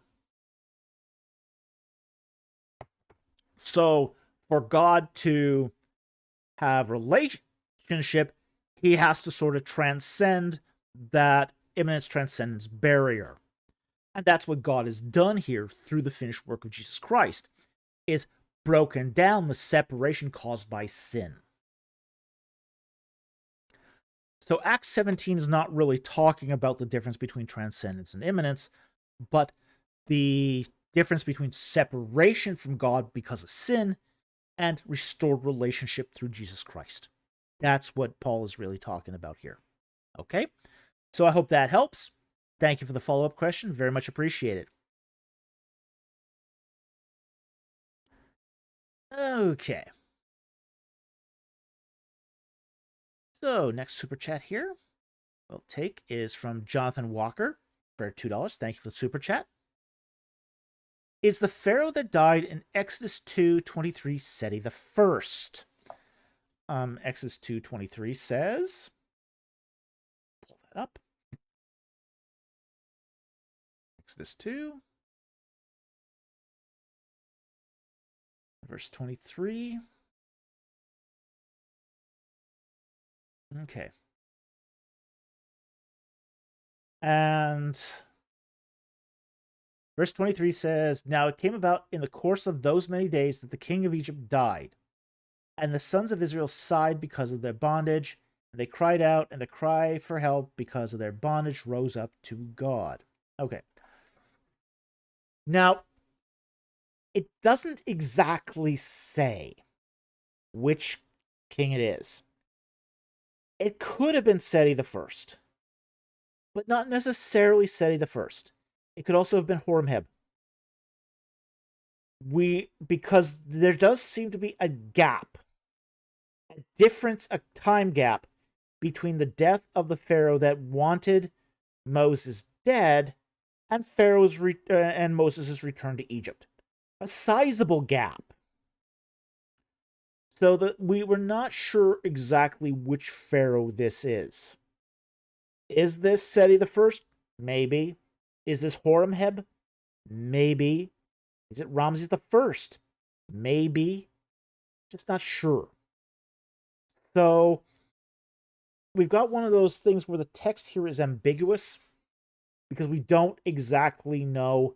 So, for God to have relationship, he has to sort of transcend that immanence transcendence barrier. And that's what God has done here through the finished work of Jesus Christ, is broken down the separation caused by sin. So Acts 17 is not really talking about the difference between transcendence and immanence, but the difference between separation from God because of sin and restored relationship through Jesus Christ. That's what Paul is really talking about here. Okay? So I hope that helps. Thank you for the follow-up question. Very much appreciated. Okay. So next super chat here we'll take is from Jonathan Walker for $2. Thank you for the super chat. Is the Pharaoh that died in Exodus 2:23 Seti the first? Exodus 2:23 says, pull that up. Exodus 2, verse 23. Okay. And verse 23 says, now it came about in the course of those many days that the king of Egypt died, and the sons of Israel sighed because of their bondage, and they cried out, and the cry for help because of their bondage rose up to God. Okay. Now, it doesn't exactly say which king it is. It could have been Seti the First, but not necessarily Seti the First. It could also have been Horemheb. Because there does seem to be a gap, a time gap between the death of the Pharaoh that wanted Moses dead and and Moses' return to Egypt. A sizable gap. So that we were not sure exactly which Pharaoh this is. Is this Seti the First? Maybe. Is this Horemheb? Maybe. Is it Ramses the First? Maybe. Just not sure. So we've got one of those things where the text here is ambiguous because we don't exactly know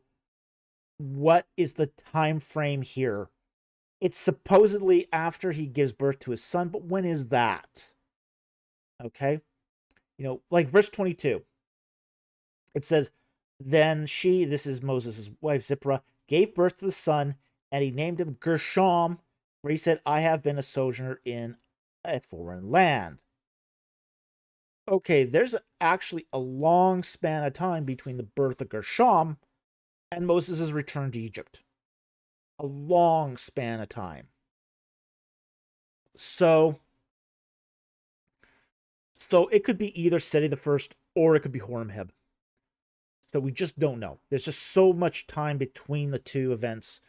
what is the time frame here. It's supposedly after he gives birth to his son, but when is that? Okay? Like verse 22. It says, then she, this is Moses' wife Zipporah, gave birth to the son, and he named him Gershom, for he said, I have been a sojourner in a foreign land. okay, there's actually a long span of time between the birth of Gershom and Moses' return to Egypt. A long span of time. So it could be either Seti the First or it could be Horemheb. So we just don't know. There's just so much time between the two events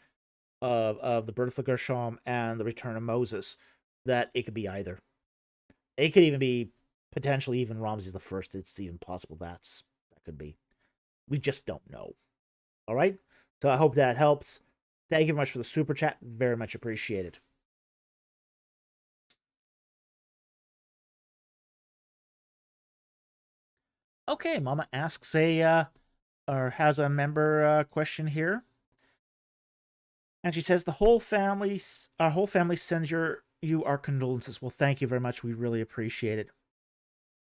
of the birth of Gershom and the return of Moses that it could be either. It could even be potentially even Ramses the First. It's even possible that could be. We just don't know. All right. So I hope that helps. Thank you very much for the super chat. Very much appreciated. Okay, Mama asks or has a member question here, and she says our whole family sends you our condolences. Well, thank you very much. We really appreciate it.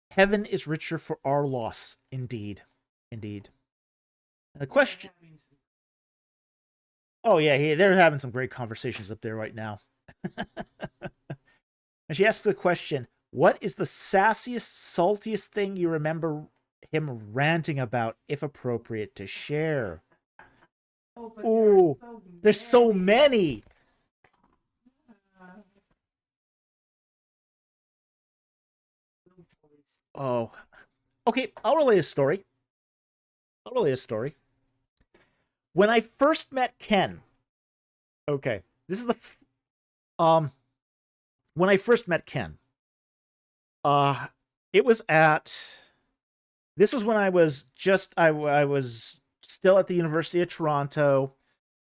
Heaven is richer for our loss, indeed, indeed. And the question. Oh yeah, they're having some great conversations up there right now. And she asks the question, what is the sassiest, saltiest thing you remember him ranting about, if appropriate to share? Oh, there's so many. Oh, okay. I'll relate a story. When I first met Ken, okay, this is when I first met Ken, uh, it was this was when I was I was still at the University of Toronto.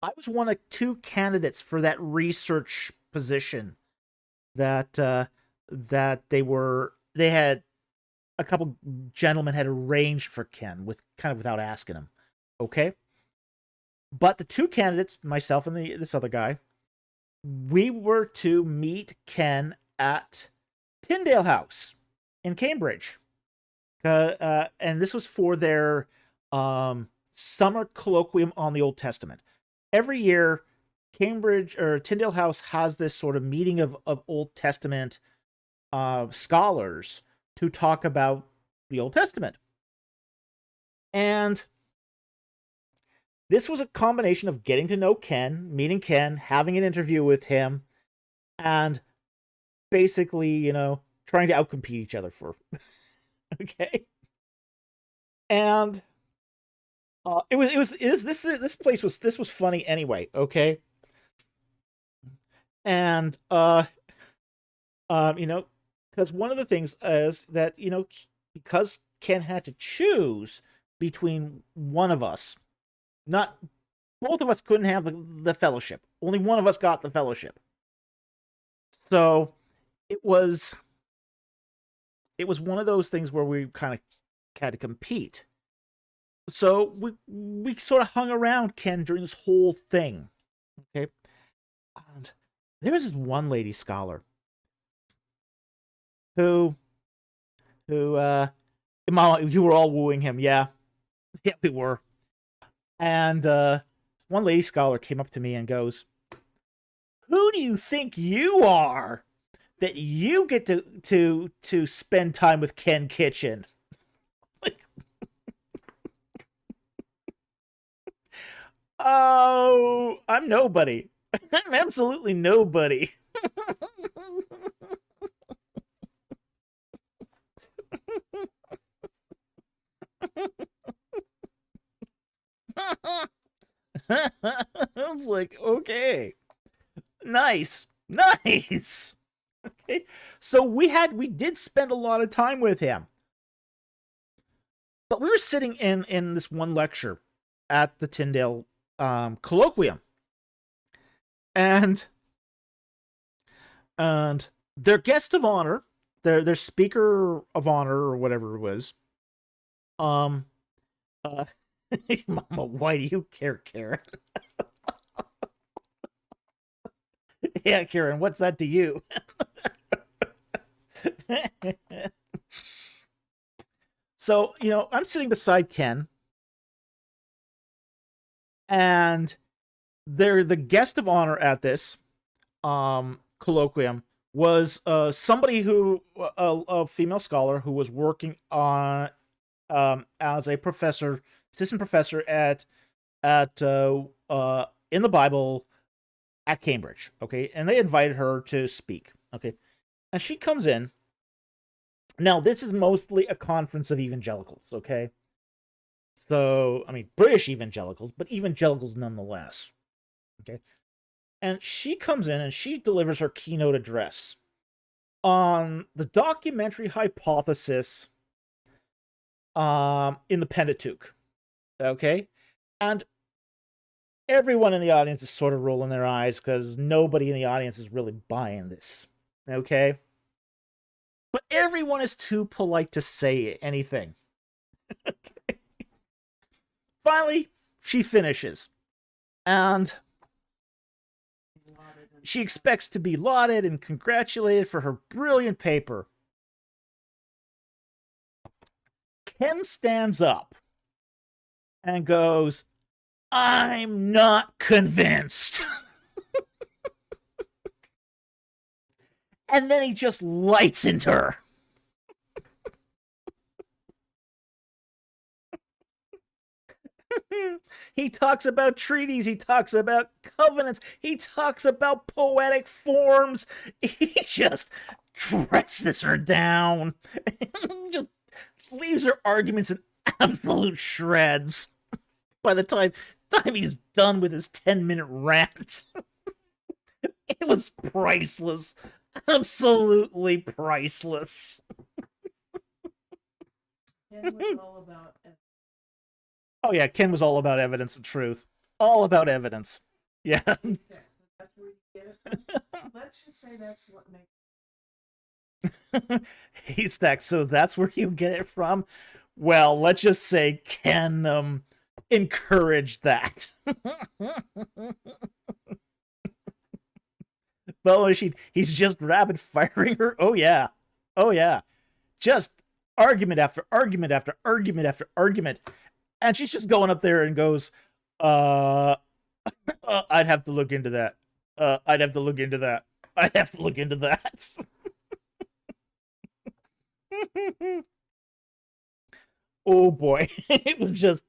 I was one of two candidates for that research position that they had a couple gentlemen had arranged for Ken without asking him. Okay? But the two candidates, myself and this other guy, we were to meet Ken at Tyndale House in Cambridge. And this was for their summer colloquium on the Old Testament. Every year, Cambridge or Tyndale House has this sort of meeting of Old Testament scholars to talk about the Old Testament. And this was a combination of getting to know Ken, meeting Ken, having an interview with him, and basically, trying to outcompete each other for. Okay. And this place was funny anyway, okay? And because one of the things is that, because Ken had to choose between one of us, not both of us couldn't have the fellowship. Only one of us got the fellowship. So it was one of those things where we kind of had to compete. So we sort of hung around Ken during this whole thing. Okay. And there was this one lady scholar who Mama, you were all wooing him, yeah. Yeah, we were. And one lady scholar came up to me and goes, "Who do you think you are that you get to spend time with Ken Kitchen?" Like, oh, I'm nobody. I'm absolutely nobody. I was like, okay, nice. Okay, so we did spend a lot of time with him, but we were sitting in this one lecture at the Tyndale colloquium, and their guest of honor, their speaker of honor or whatever it was, uh Mama, why do you care, Karen? Yeah, Karen, what's that to you? So, I'm sitting beside Ken, and they're the guest of honor at this colloquium was somebody who a female scholar who was working on as a professor, assistant professor at in the Bible at Cambridge. Okay, and they invited her to speak. Okay, and she comes in. Now this is mostly a conference of evangelicals. Okay, so I mean British evangelicals, but evangelicals nonetheless. Okay, and she comes in and she delivers her keynote address on the documentary hypothesis in the Pentateuch. Okay, and everyone in the audience is sort of rolling their eyes because nobody in the audience is really buying this. Okay, but everyone is too polite to say anything. Finally, she finishes, and she expects to be lauded and congratulated for her brilliant paper. Ken stands up and goes, "I'm not convinced." And then he just lights into her. He talks about treaties, he talks about covenants, he talks about poetic forms. He just dresses her down. Just leaves her arguments in absolute shreds. By the time he's done with his 10-minute rant. It was priceless. Absolutely priceless. Ken was all about Oh yeah, Ken was all about evidence and truth. All about evidence. Yeah. That's where you get it from. Let's just say that's what makes Haystack, so that's where you get it from? Well, let's just say Ken encouraged that. Bella Machine, he's just rapid firing her. Oh yeah. Oh yeah. Just argument after argument after argument after argument. And she's just going up there and goes, I'd have to look into that. I'd have to look into that. I'd have to look into that. Oh boy. It was just.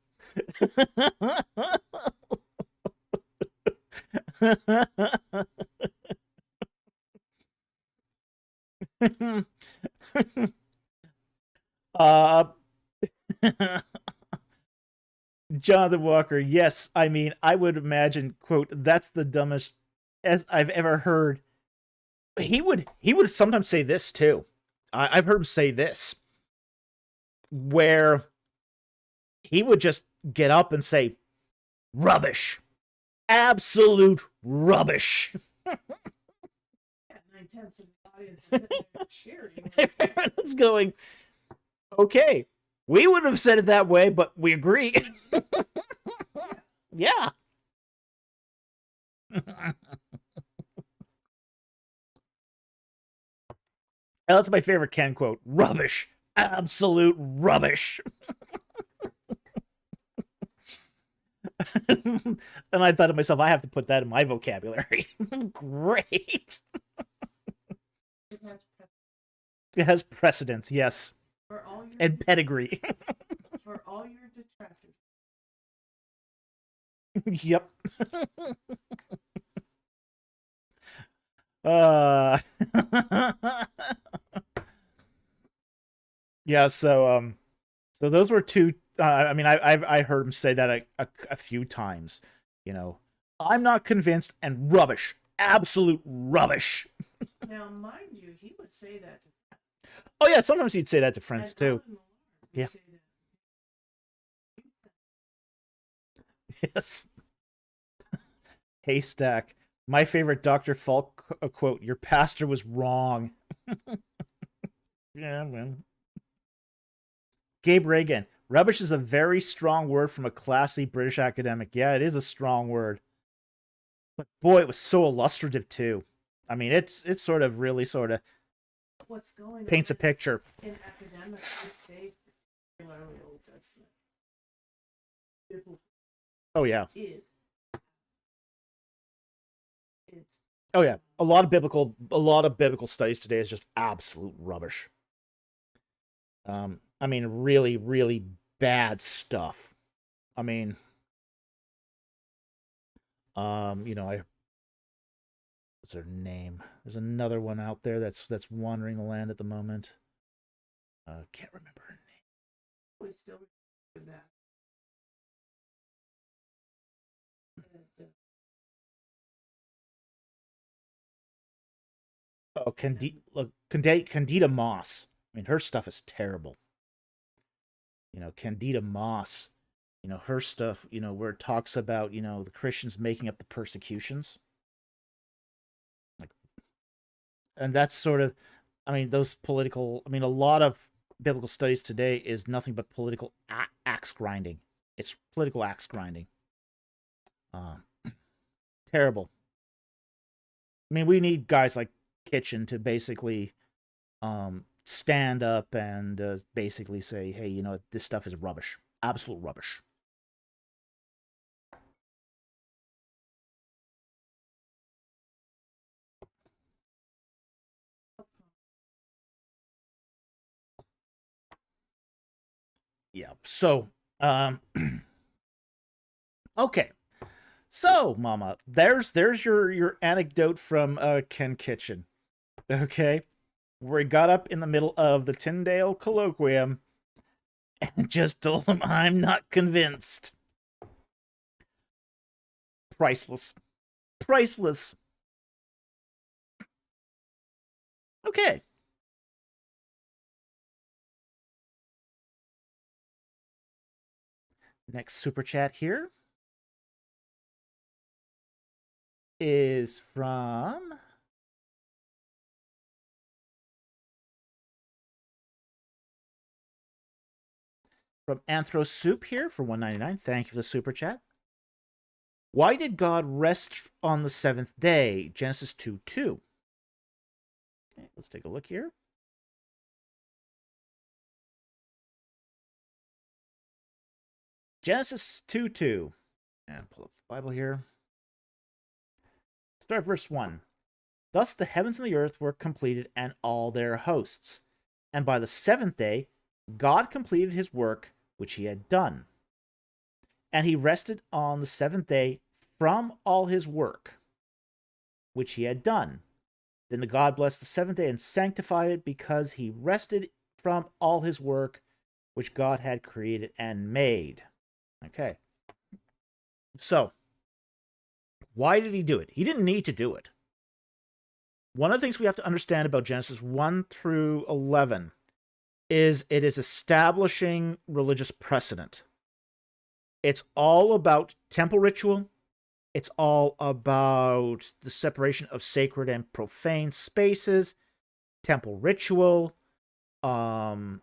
uh, Jonathan Walker, yes, I mean, I would imagine, quote, that's the dumbest as I've ever heard. He would sometimes say this too. I've heard him say this, where he would just get up and say, rubbish. Absolute rubbish. 9/10 of the audience is cheering. Everyone's going, okay, we would have said it that way, but we agree. Yeah. That's my favorite Ken quote. Rubbish. Absolute rubbish. And I thought to myself, I have to put that in my vocabulary. Great. It has precedence, yes. For all your, and pedigree. For all your detractors. Yep. uh yeah, so those were two. I mean, I heard him say that a few times. You know, I'm not convinced, and rubbish, absolute rubbish. Now, mind you, he would say that to friends. Oh yeah, sometimes he'd say that to friends too. Yeah. Yes. Haystack. My favorite Dr. Falk quote: "Your pastor was wrong." Yeah, man. Gabe Reagan. Rubbish is a very strong word from a classy British academic. Yeah, it is a strong word. But boy, it was so illustrative too. I mean, it's sort of really sort of what's going paints a picture. In academics these days, particularly Old Testament. Oh yeah. Is it's Oh yeah, a lot of biblical studies today is just absolute rubbish. I mean, really, really bad stuff. I mean, I what's her name? There's another one out there that's wandering the land at the moment. Can't remember her name. We still do that. Oh, Candida Moss. I mean, her stuff is terrible. Candida Moss. Her stuff. Where it talks about the Christians making up the persecutions. Like, and that's sort of, I mean, those political. I mean, a lot of biblical studies today is nothing but political axe grinding. It's political axe grinding. Um, Terrible. I mean, we need guys like Kitchen to basically stand up and basically say, hey, this stuff is rubbish. Absolute rubbish. Yeah. So, okay. So, Mama, there's your anecdote from Ken Kitchen. Okay, where he got up in the middle of the Tyndale colloquium and just told him, "I'm not convinced." Priceless, priceless. Okay. Next super chat here is from Anthro Soup here for 199. Thank you for the super chat. Why did God rest on the seventh day? Genesis 2:2. Okay, let's take a look here. Genesis 2:2. And pull up the Bible here. Start verse 1. Thus the heavens and the earth were completed and all their hosts. And by the seventh day, God completed his work which he had done. And he rested on the seventh day from all his work which he had done. Then the God blessed the seventh day and sanctified it, because he rested from all his work which God had created and made. Okay. So, why did he do it? He didn't need to do it. One of the things we have to understand about Genesis 1 through 11 is it is establishing religious precedent. It's all about temple ritual. It's all about the separation of sacred and profane spaces, temple ritual, and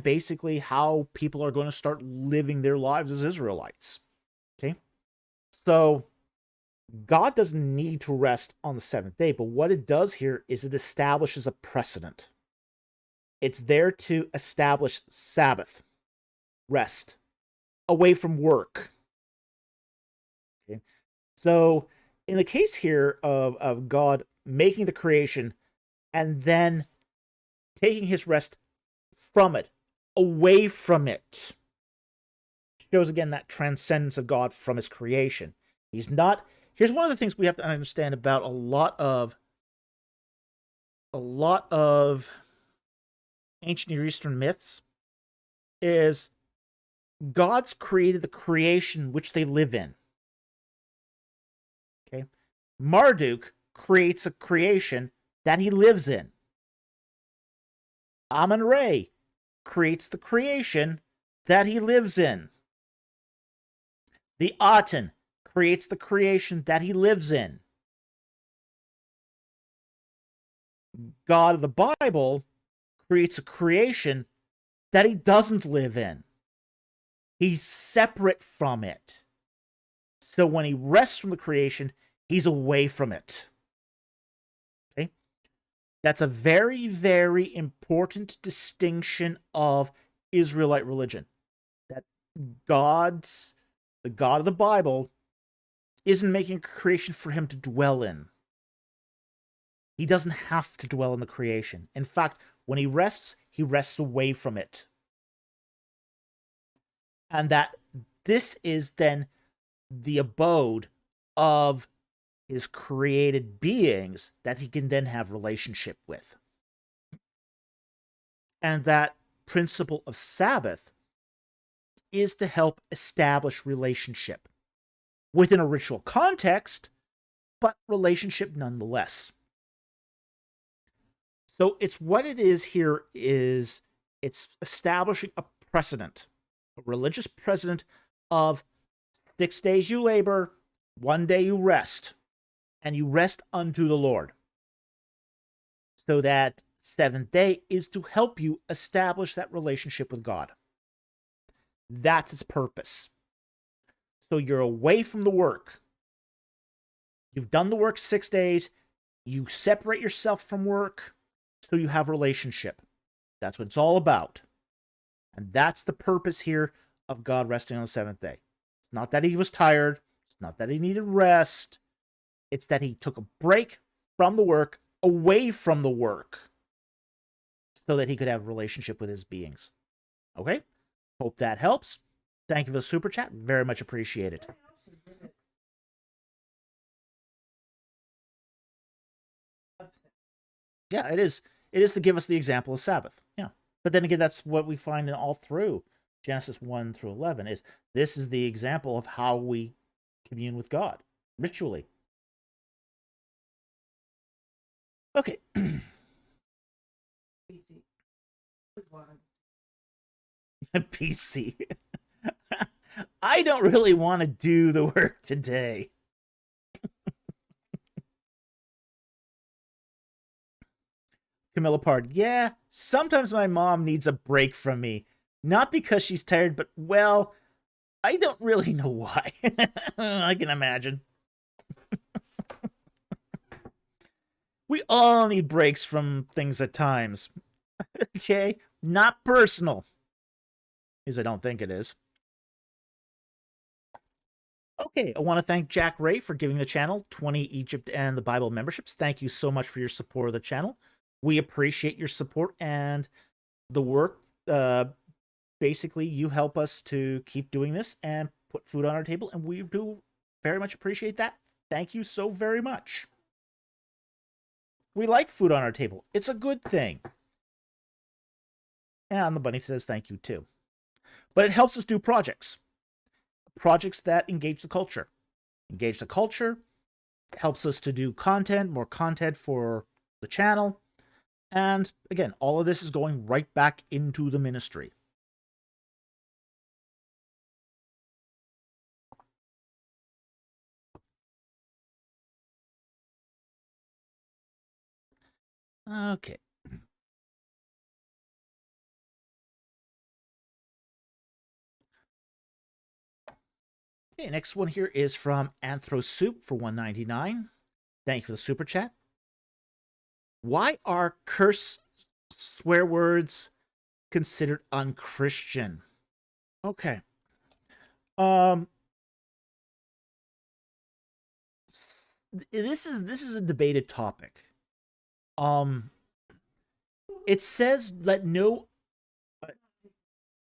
basically how people are going to start living their lives as Israelites. Okay? So God doesn't need to rest on the seventh day, but what it does here is it establishes a precedent. It's there to establish Sabbath, rest, away from work. Okay? So in the case here of God making the creation and then taking his rest from it, away from it, shows again that transcendence of God from his creation. He's not. Here's one of the things we have to understand about a lot of ancient Near Eastern myths is God's created the creation which they live in. Okay, Marduk creates a creation that he lives in. Amun-Re creates the creation that he lives in. The Aten creates the creation that he lives in. God of the Bible creates a creation that he doesn't live in. He's separate from it. So when he rests from the creation, he's away from it. Okay? That's a very, very important distinction of Israelite religion. That the God of the Bible isn't making a creation for him to dwell in. He doesn't have to dwell in the creation. In fact, when he rests away from it. And that this is then the abode of his created beings that he can then have relationship with. And that principle of Sabbath is to help establish relationship within a ritual context, but relationship nonetheless. So it's what it is here is it's establishing a precedent, a religious precedent of 6 days you labor, 1 day you rest, and you rest unto the Lord. So that 7th day is to help you establish that relationship with God. That's its purpose. So you're away from the work. You've done the work 6 days. You separate yourself from work so you have relationship. That's what it's all about. And that's the purpose here of God resting on the 7th day. It's not that he was tired. It's not that he needed rest. It's that he took a break from the work, away from the work, so that he could have a relationship with his beings. Okay? Hope that helps. Thank you for the super chat. Very much appreciated. Yeah, it is. It is to give us the example of Sabbath. Yeah. But then again, that's what we find in all through Genesis 1 through 11 is this is the example of how we commune with God ritually. Okay. PC. I don't really want to do the work today. Camilla Pard. Yeah, sometimes my mom needs a break from me. Not because she's tired, but, well, I don't really know why. I can imagine. We all need breaks from things at times. Okay? Not personal. At least I don't think it is. Okay, I want to thank Jack Ray for giving the channel 20 Egypt and the Bible memberships. Thank you so much for your support of the channel. We appreciate your support and the work. Basically, you help us to keep doing this and put food on our table, and we do very much appreciate that. Thank you so very much. We like food on our table. It's a good thing. And the bunny says thank you too. But it helps us do projects. Projects that engage the culture. Engage the culture helps us to do content, more content for the channel. And again, all of this is going right back into the ministry. Okay. Okay, next one here is from Anthro Soup for $1.99. Thank you for the super chat. Why are curse swear words considered unchristian? Okay. This is a debated topic. It says let no.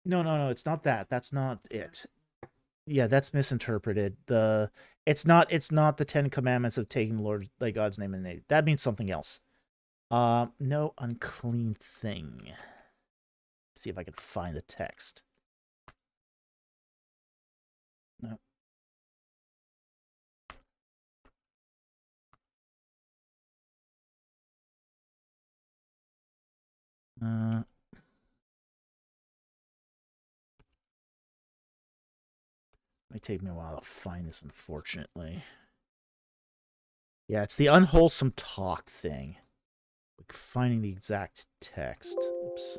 No, it's not that. That's not it. Yeah, that's misinterpreted. It's not the 10 commandments of taking the Lord thy God's name in name. That means something else. No unclean thing. Let's see if I can find the text. No. Might take me a while to find this, unfortunately. Yeah, it's the unwholesome talk thing. Like finding the exact text. Oops.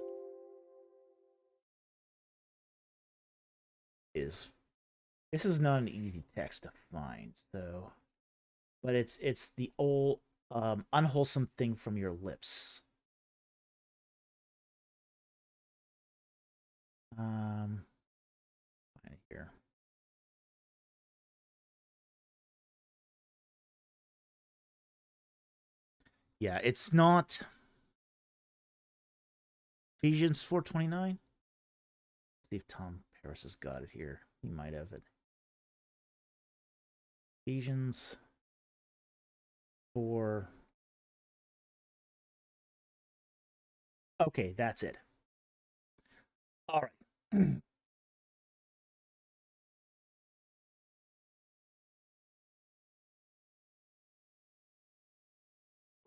This is not an easy text to find, so but it's the old unwholesome thing from your lips. Find it here. Yeah, it's not Ephesians 4:29. See if Tom Paris has got it here. He might have it. Ephesians 4. Okay, that's it. All right.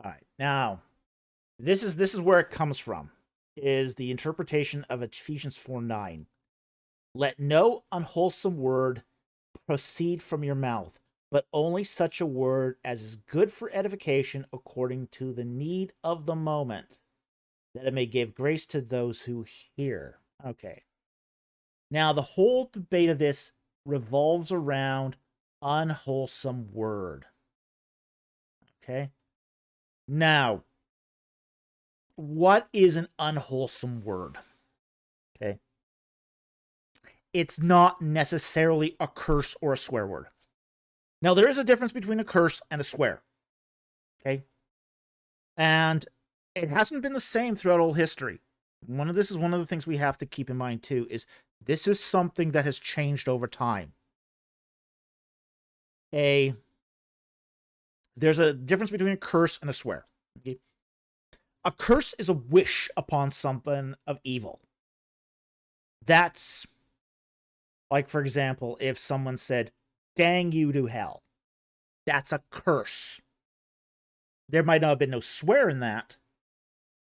All right. Now, this is where it comes from. Is the interpretation of Ephesians 4:9. Let no unwholesome word proceed from your mouth, but only such a word as is good for edification according to the need of the moment, that it may give grace to those who hear. Okay. Now, the whole debate of this revolves around unwholesome word. Okay. Now, what is an unwholesome word? Okay. It's not necessarily a curse or a swear word. Now, there is a difference between a curse and a swear. Okay. And it hasn't been the same throughout all history. This is one of the things we have to keep in mind too, is this is something that has changed over time. There's a difference between a curse and a swear. Okay? A curse is a wish upon something of evil. That's like, for example, if someone said, "Dang you to hell." That's a curse. There might not have been no swear in that,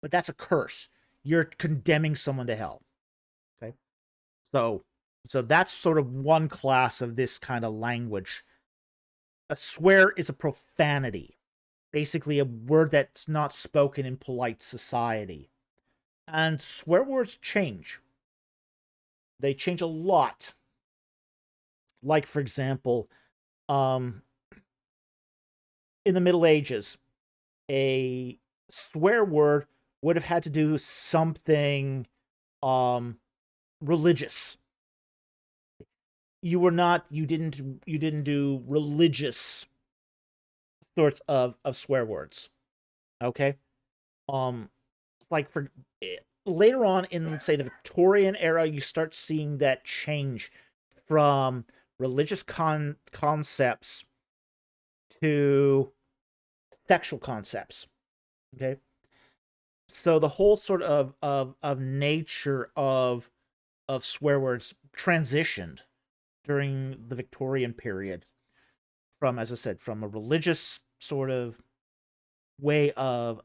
but that's a curse. You're condemning someone to hell. Okay? So that's sort of one class of this kind of language. A swear is a profanity. Basically a word that's not spoken in polite society. And swear words change. They change a lot. Like, for example, in the Middle Ages, a swear word would have had to do something religious. You didn't do religious sorts of swear words. Okay? Like for later on in, say, the Victorian era, you start seeing that change from religious concepts to sexual concepts. Okay? So the whole sort of nature of swear words transitioned during the Victorian period from, as I said, from a religious sort of way of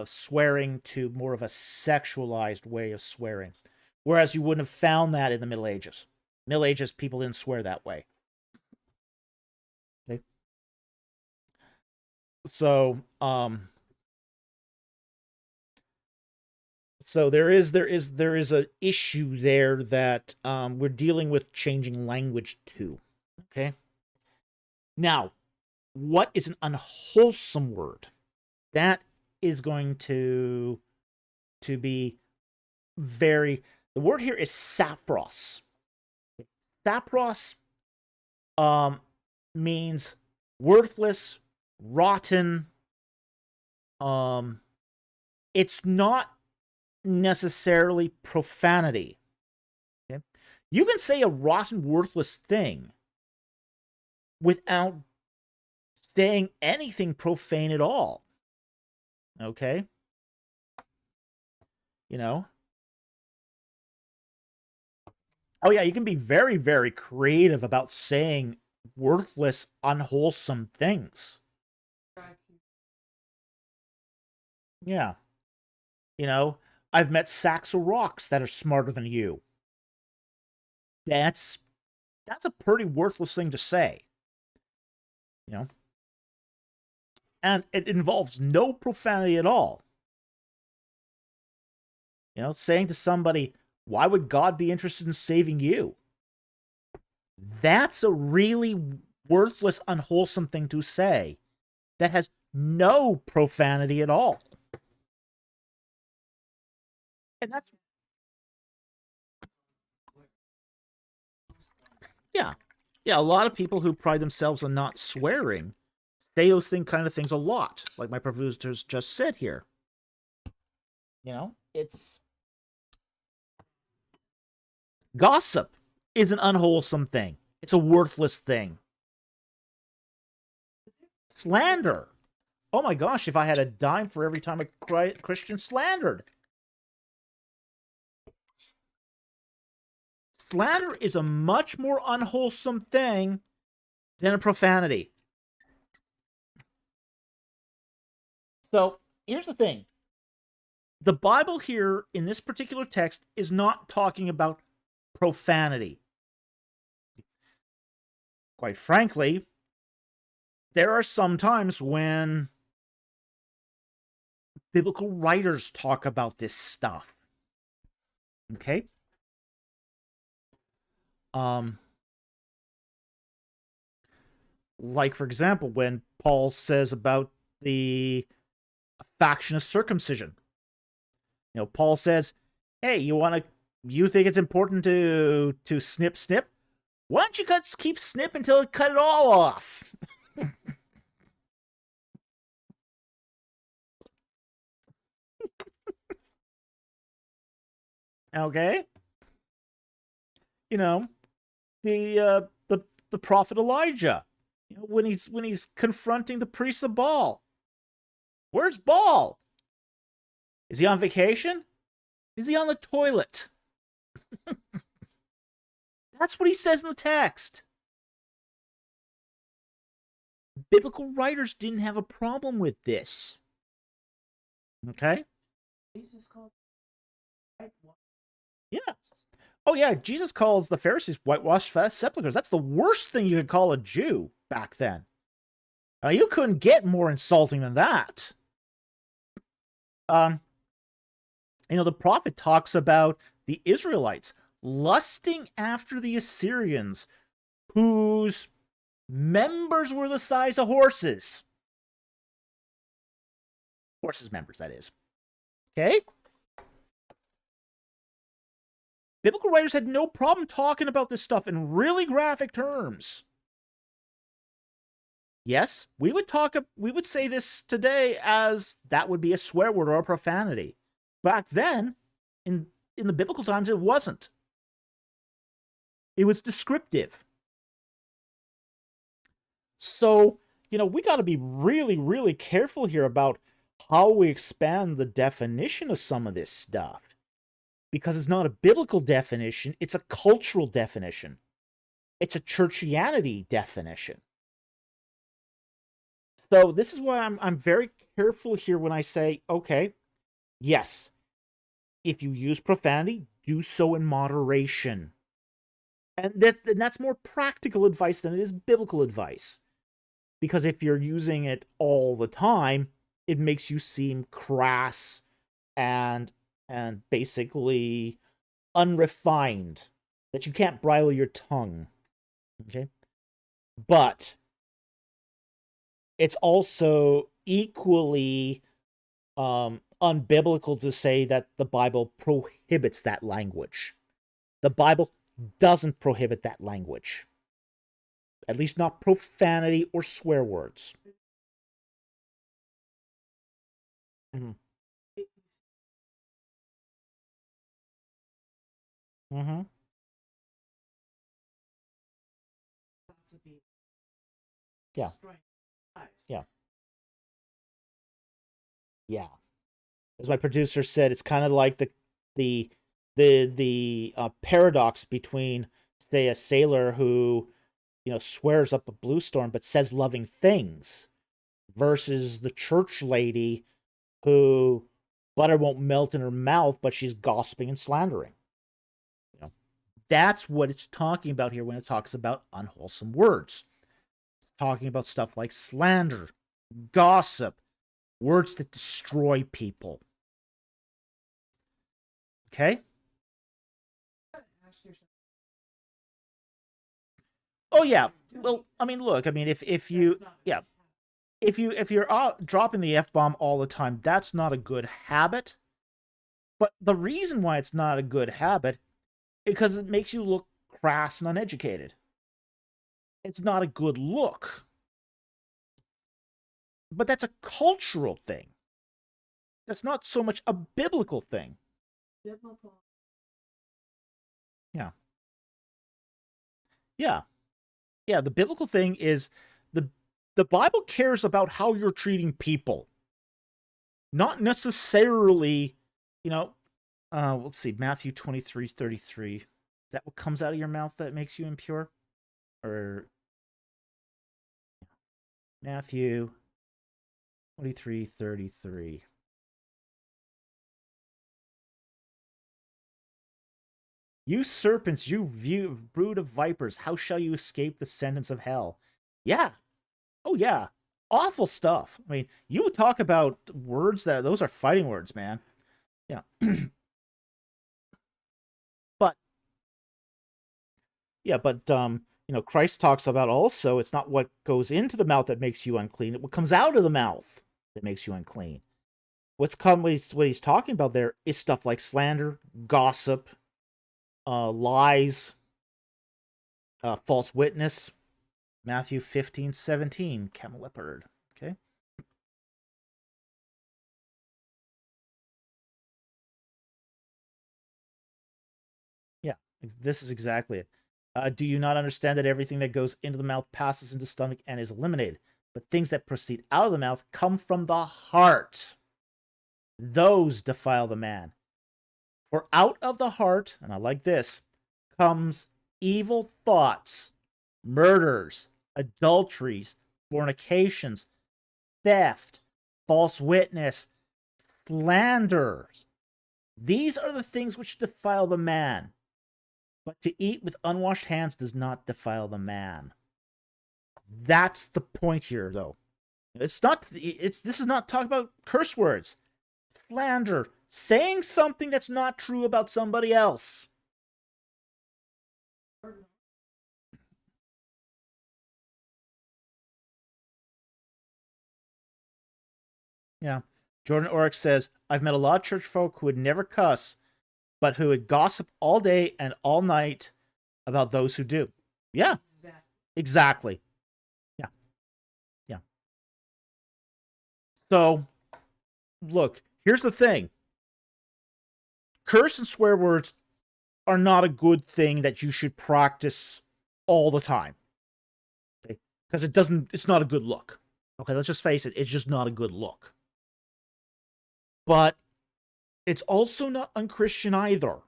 swearing to more of a sexualized way of swearing. Whereas you wouldn't have found that in the Middle Ages. Middle Ages, people didn't swear that way. Okay. So there is a issue there that we're dealing with changing language too. Okay. Now, what is an unwholesome word? That is going to be very. The word here is sapros. Sapros means worthless, rotten. It's not necessarily profanity. Okay? You can say a rotten, worthless thing without saying anything profane at all. Okay? You know? Oh, yeah, you can be very, very creative about saying worthless, unwholesome things. Yeah. You know, I've met sacks of rocks that are smarter than you. That's a pretty worthless thing to say. You know? And it involves no profanity at all. You know, saying to somebody, "Why would God be interested in saving you?" That's a really worthless, unwholesome thing to say that has no profanity at all. And that's, yeah. Yeah, a lot of people who pride themselves on not swearing say those kind of things a lot, like my producers just said here. It's gossip is an unwholesome thing. It's a worthless thing. Slander. Oh my gosh, if I had a dime for every time a Christian slandered. Slander is a much more unwholesome thing than a profanity. So, here's the thing. The Bible here, in this particular text, is not talking about profanity. Quite frankly, there are some times when biblical writers talk about this stuff. Okay? Like, for example, when Paul says about the faction of circumcision. Paul says, hey, you think it's important to snip? Why don't you keep snip until it cut it all off? Okay? The prophet Elijah, when he's confronting the priests of Baal. Where's Baal? Is he on vacation? Is he on the toilet? That's what he says in the text. Biblical writers didn't have a problem with this. Okay? Jesus called. Yeah. Oh, yeah, Jesus calls the Pharisees whitewashed sepulchres. That's the worst thing you could call a Jew back then. You couldn't get more insulting than that. The prophet talks about the Israelites lusting after the Assyrians, whose members were the size of horses. Horses' members, that is. Okay? Biblical writers had no problem talking about this stuff in really graphic terms. Yes, we would say this today as that would be a swear word or a profanity. Back then, in the biblical times, it wasn't. It was descriptive. So, we got to be really, really careful here about how we expand the definition of some of this stuff. Because it's not a biblical definition, it's a cultural definition. It's a churchianity definition. So this is why I'm very careful here when I say, okay, yes, if you use profanity, do so in moderation. And that's more practical advice than it is biblical advice. Because if you're using it all the time, it makes you seem crass and basically unrefined, that you can't bridle your tongue. Okay? But it's also equally unbiblical to say that the Bible prohibits that language. The Bible doesn't prohibit that language. At least not profanity or swear words. Mm-hmm. Mm-hmm. Yeah. Yeah. Yeah. As my producer said, it's kind of like the paradox between, say, a sailor who, swears up a blue storm but says loving things, versus the church lady who butter won't melt in her mouth, but she's gossiping and slandering. That's what it's talking about here when it talks about unwholesome words. It's talking about stuff like slander, gossip, words that destroy people. Okay? Oh yeah. Well, look. If you're dropping the F-bomb all the time, that's not a good habit. But the reason why it's not a good habit is because it makes you look crass and uneducated. It's not a good look. But that's a cultural thing. That's not so much a biblical thing. Biblical. Yeah. Yeah. Yeah, the biblical thing is the Bible cares about how you're treating people. Not necessarily, you know, let's see, Matthew 23:33. Is that what comes out of your mouth that makes you impure? Or Matthew 23:33. You serpents, you brood of vipers, how shall you escape the sentence of hell? Yeah. Oh, yeah. Awful stuff. I mean, you talk about words those are fighting words, man. Yeah. But, yeah, but, Christ talks about also, it's not what goes into the mouth that makes you unclean, it's what comes out of the mouth that makes you unclean. What he's talking about there is stuff like slander, gossip, lies, false witness. Matthew 15:17, camelopard. Okay. Yeah, this is exactly it. Do you not understand that everything that goes into the mouth passes into the stomach and is eliminated? But things that proceed out of the mouth come from the heart. Those defile the man. For out of the heart, and I like this, comes evil thoughts, murders, adulteries, fornications, theft, false witness, slanders. These are the things which defile the man. But to eat with unwashed hands does not defile the man. That's the point here, though. This is not talking about curse words. Slander. Saying something that's not true about somebody else. Yeah. Jordan Oryx says, I've met a lot of church folk who would never cuss, but who would gossip all day and all night about those who do. Yeah. Exactly. Yeah. Yeah. So, look, here's the thing. Curse and swear words are not a good thing that you should practice all the time. Because it's not a good look. Okay, let's just face it, it's just not a good look. But it's also not unchristian either.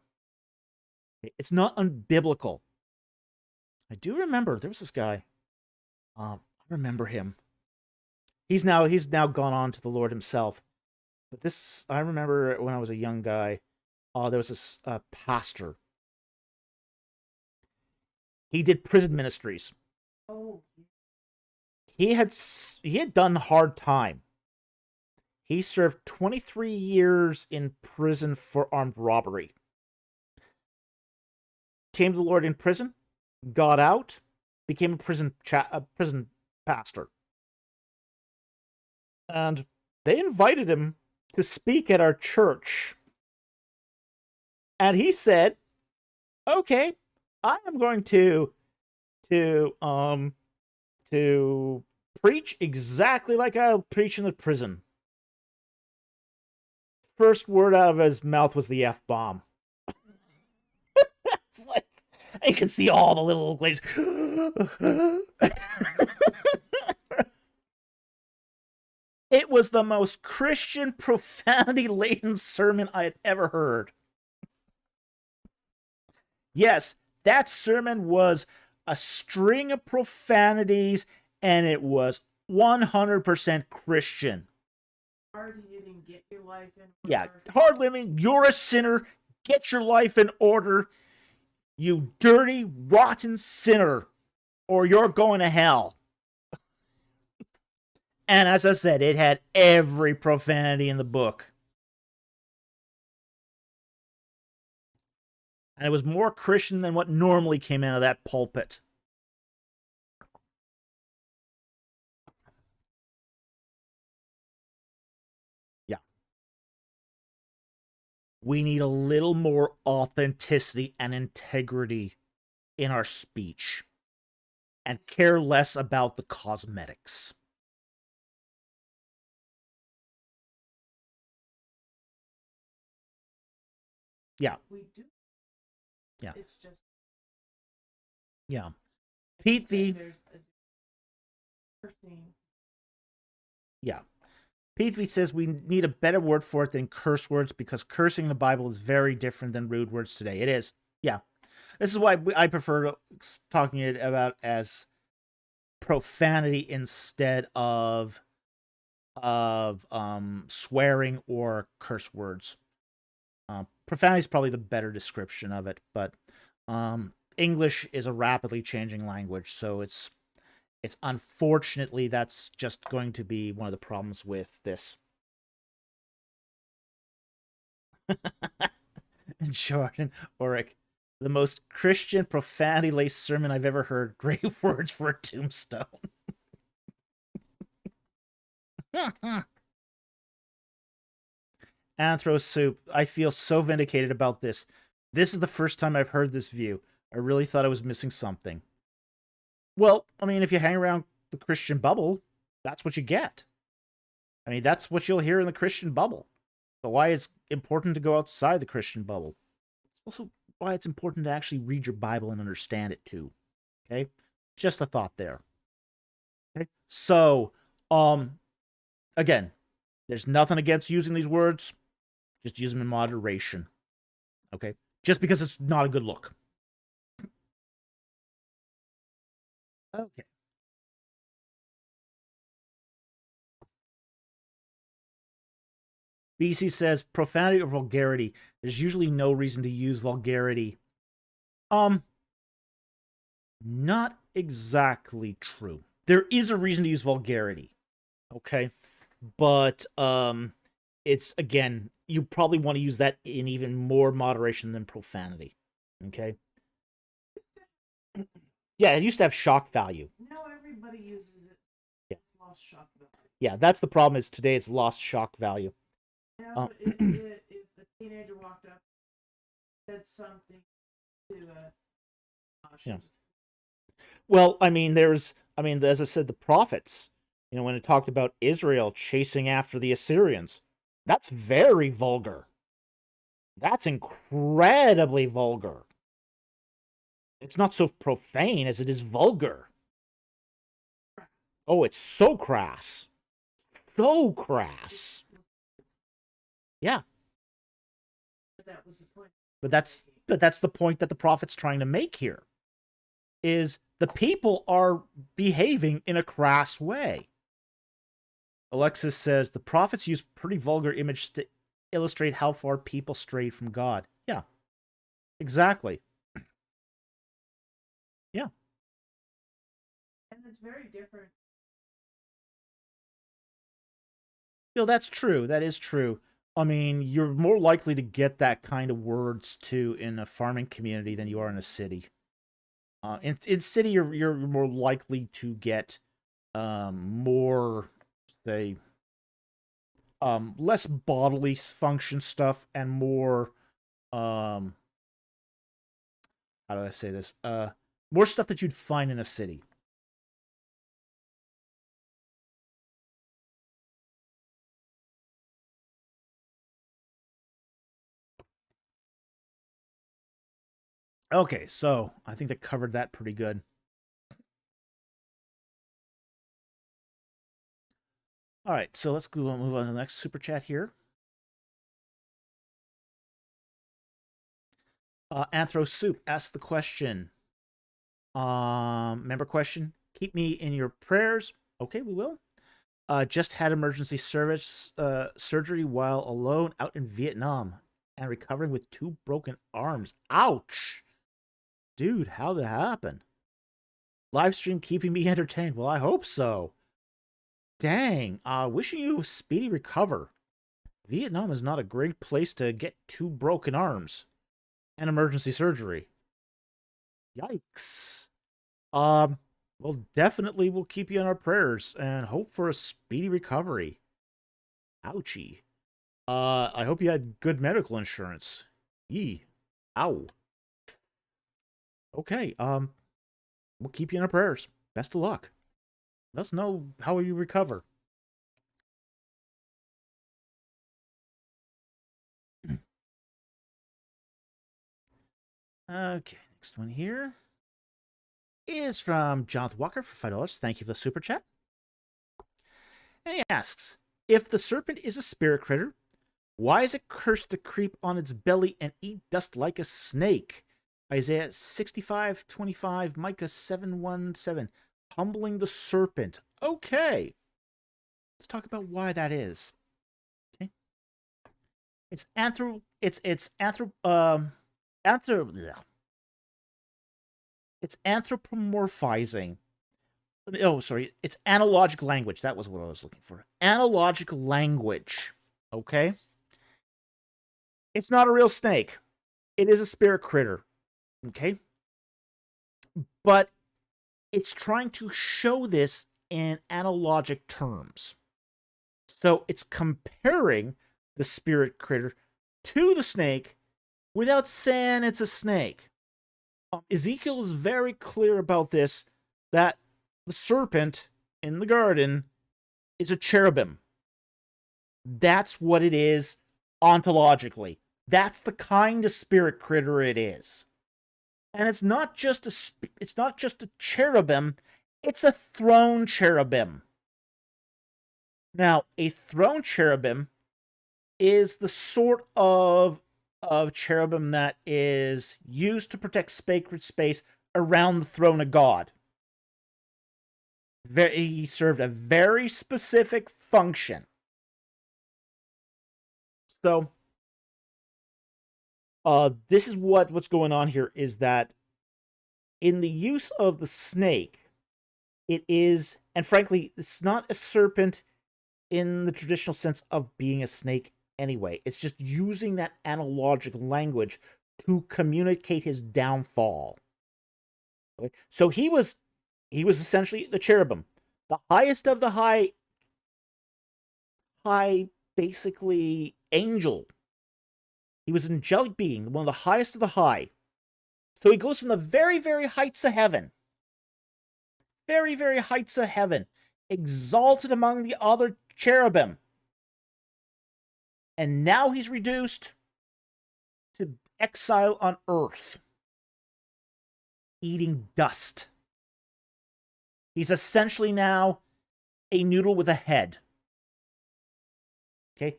It's not unbiblical. I do remember there was this guy. I remember him. He's now gone on to the Lord himself. But this, I remember when I was a young guy. There was this pastor. He did prison ministries. Oh. He had done hard time. He served 23 years in prison for armed robbery. Came to the Lord in prison, got out, became a prison pastor. And they invited him to speak at our church. And he said, "Okay, I am going to preach exactly like I'll preach in the prison." First word out of his mouth was the F-bomb. It's like, you can see all the little glaze. It was the most Christian profanity-laden sermon I had ever heard. Yes, that sermon was a string of profanities, and it was 100% Christian. Hard hitting, get your life in order. Yeah, hard living, you're a sinner, get your life in order, you dirty, rotten sinner, or you're going to hell. And as I said, it had every profanity in the book. And it was more Christian than what normally came out of that pulpit. Yeah. We need a little more authenticity and integrity in our speech. And care less about the cosmetics. Yeah. We do. Yeah. It's just. Yeah. Pete V. There's a cursing. Yeah. Pete V says we need a better word for it than curse words because cursing in the Bible is very different than rude words today. It is. Yeah. This is why I prefer talking it about as profanity instead of swearing or curse words. Profanity is probably the better description of it, but English is a rapidly changing language, so it's unfortunately that's just going to be one of the problems with this. Jordan Oric, the most Christian profanity-laced sermon I've ever heard. Great words for a tombstone. Anthro Soup, I feel so vindicated about this. This is the first time I've heard this view. I really thought I was missing something. Well, I mean, if you hang around the Christian bubble, that's what you get. I mean, that's what you'll hear in the Christian bubble. But why it's important to go outside the Christian bubble. Also, why it's important to actually read your Bible and understand it too. Okay? Just a thought there. Okay? So, again, there's nothing against using these words. Just use them in moderation. Okay? Just because it's not a good look. Okay. BC says profanity or vulgarity. There's usually no reason to use vulgarity. Not exactly true. There is a reason to use vulgarity. Okay? But it's again, you probably want to use that in even more moderation than profanity. Okay? Yeah, it used to have shock value. Now everybody uses it. Yeah. It's lost shock value. Yeah, that's the problem is today it's lost shock value. Now, if a teenager walked up, said something to yeah. Well, I mean, as I said, the prophets, when it talked about Israel chasing after the Assyrians, that's very vulgar. That's incredibly vulgar. It's not so profane as it is vulgar. Oh, it's so crass. So crass. Yeah. That was the point. But that's the point that the prophet's trying to make here. Is the people are behaving in a crass way. Alexis says the prophets use pretty vulgar images to illustrate how far people strayed from God. Yeah. Exactly. Yeah. And it's very different. That's true. That is true. I mean, you're more likely to get that kind of words too in a farming community than you are in a city. In city, you're more likely to get more, say, less bodily function stuff and more how do I say this? More stuff that you'd find in a city. Okay, so I think that covered that pretty good. All right, so let's move on to the next super chat here. Anthro Soup asked the question. Member question. Keep me in your prayers. Okay, we will. Just had emergency service surgery while alone out in Vietnam and recovering with 2 broken arms. Ouch! Dude, how'd that happen? Live stream keeping me entertained. Well, I hope so. Dang. Wishing you a speedy recover. Vietnam is not a great place to get 2 broken arms and emergency surgery. Yikes. Well, definitely we'll keep you in our prayers and hope for a speedy recovery. Ouchie. I hope you had good medical insurance. Yee. Ow. Okay, we'll keep you in our prayers. Best of luck. Let us know how you recover. Okay, next one here is from Jonathan Walker for $5. Thank you for the super chat. And he asks, if the serpent is a spirit critter, why is it cursed to creep on its belly and eat dust like a snake? Isaiah 65:25, Micah 7:17. Humbling the serpent. Okay. Let's talk about why that is. Okay. It's anthropomorphizing. Oh, sorry. It's analogic language. That was what I was looking for. Analogic language. Okay. It's not a real snake. It is a spirit critter. Okay. But it's trying to show this in analogic terms. So it's comparing the spirit critter to the snake without saying it's a snake. Ezekiel is very clear about this, that the serpent in the garden is a cherubim. That's what it is ontologically. That's the kind of spirit critter it is. And it's not just a cherubim, it's a throne cherubim. Now, a throne cherubim is the sort of cherubim that is used to protect sacred space around the throne of God. He served a very specific function. So, this is what's going on here, is that in the use of the snake, it is, and frankly, it's not a serpent in the traditional sense of being a snake anyway. It's just using that analogic language to communicate his downfall. Okay? So he was essentially the cherubim, the highest of the high basically angel. He was an angelic being, one of the highest of the high. So he goes from the very, very heights of heaven, very, very heights of heaven, exalted among the other cherubim. And now he's reduced to exile on earth, eating dust. He's essentially now a noodle with a head. Okay?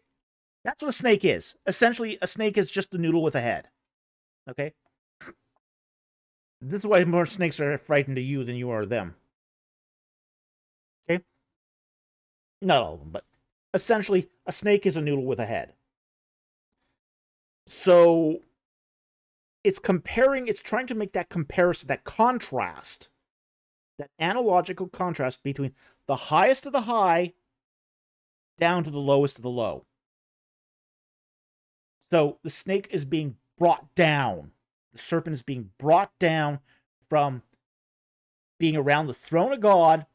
That's what a snake is. Essentially, a snake is just a noodle with a head. Okay? This is why more snakes are frightened of you than you are them. Okay? Not all of them, but essentially, a snake is a noodle with a head. So, it's trying to make that comparison, that contrast, that analogical contrast between the highest of the high down to the lowest of the low. So, the snake is being brought down. The serpent is being brought down from being around the throne of God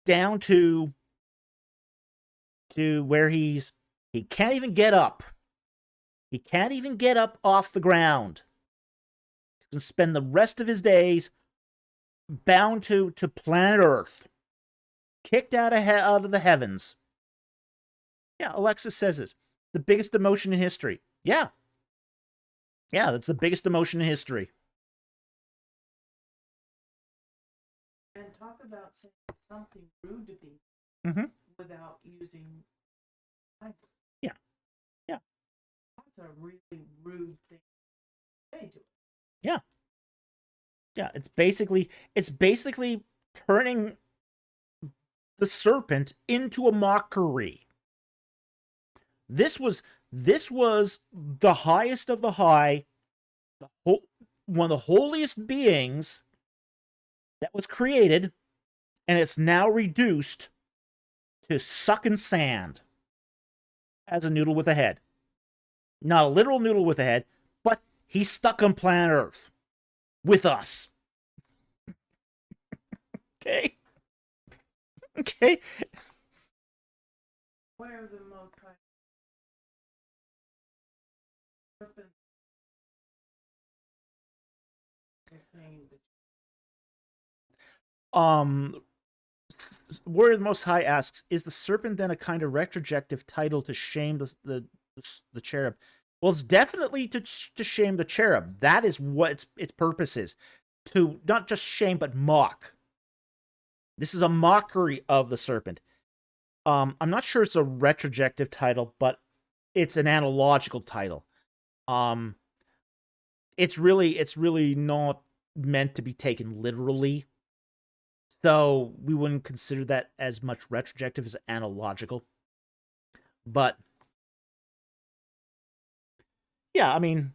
down to where he can't even get up. He can't even get up off the ground. He's going to spend the rest of his days bound to planet Earth, kicked out of the heavens. Yeah, Alexis says this. The biggest demotion in history. Yeah. Yeah, that's the biggest demotion in history. And talk about saying something rude to people without using language. Yeah. Yeah. That's a really rude thing to say to it. Yeah. Yeah, it's basically turning the serpent into a mockery. This was the highest of the high, one of the holiest beings that was created, and it's now reduced to sucking sand as a noodle with a head. Not a literal noodle with a head, but he's stuck on planet Earth with us. Okay? Okay? Where the most high serpent Where the Most High asks, is the serpent then a kind of retrojective title to shame the cherub? Well, it's definitely to shame the cherub. That is what its purpose is. To not just shame, but mock. This is a mockery of the serpent. I'm not sure it's a retrojective title, but it's an analogical title. It's really not meant to be taken literally. So we wouldn't consider that as much retrojective as analogical. But yeah, I mean,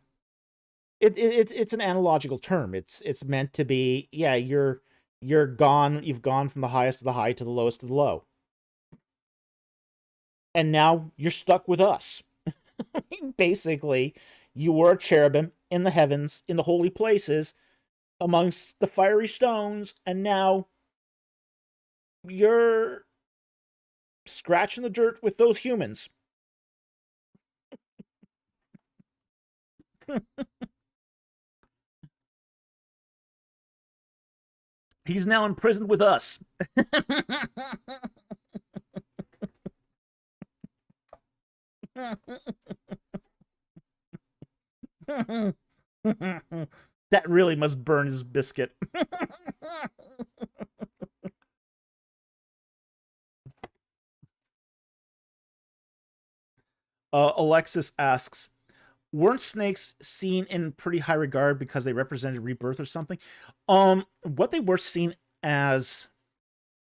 it's an analogical term. It's meant to be, yeah, you've gone from the highest of the high to the lowest of the low. And now you're stuck with us. Basically, you were a cherubim in the heavens, in the holy places, amongst the fiery stones, and now you're scratching the dirt with those humans. He's now imprisoned with us. That really must burn his biscuit. Alexis asks, weren't snakes seen in pretty high regard because they represented rebirth or something? What they were seen as,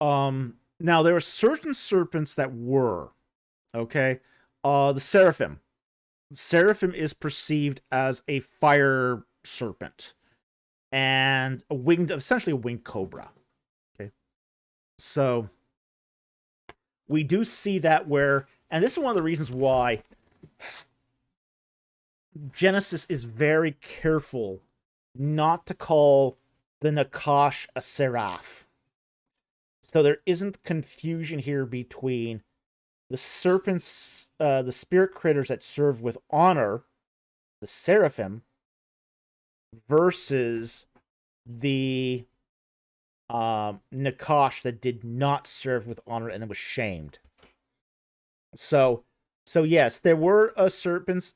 now there are certain serpents that were, okay? The seraphim. Seraphim is perceived as a fire serpent and essentially a winged cobra. Okay. So we do see that and this is one of the reasons why Genesis is very careful not to call the Nakash a seraph. So there isn't confusion here between the serpents, the spirit critters that serve with honor, the seraphim, versus the Nakash that did not serve with honor and then was shamed. So yes, there were serpents.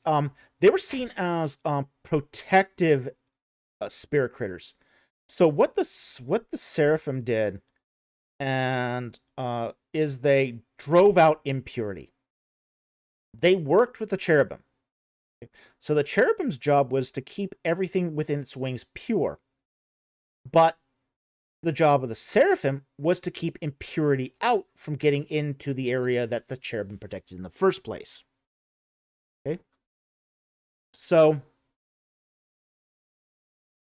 They were seen as protective spirit critters. So what the seraphim did, and is they drove out impurity. They worked with the cherubim. So the cherubim's job was to keep everything within its wings pure. But the job of the seraphim was to keep impurity out from getting into the area that the cherubim protected in the first place. Okay? So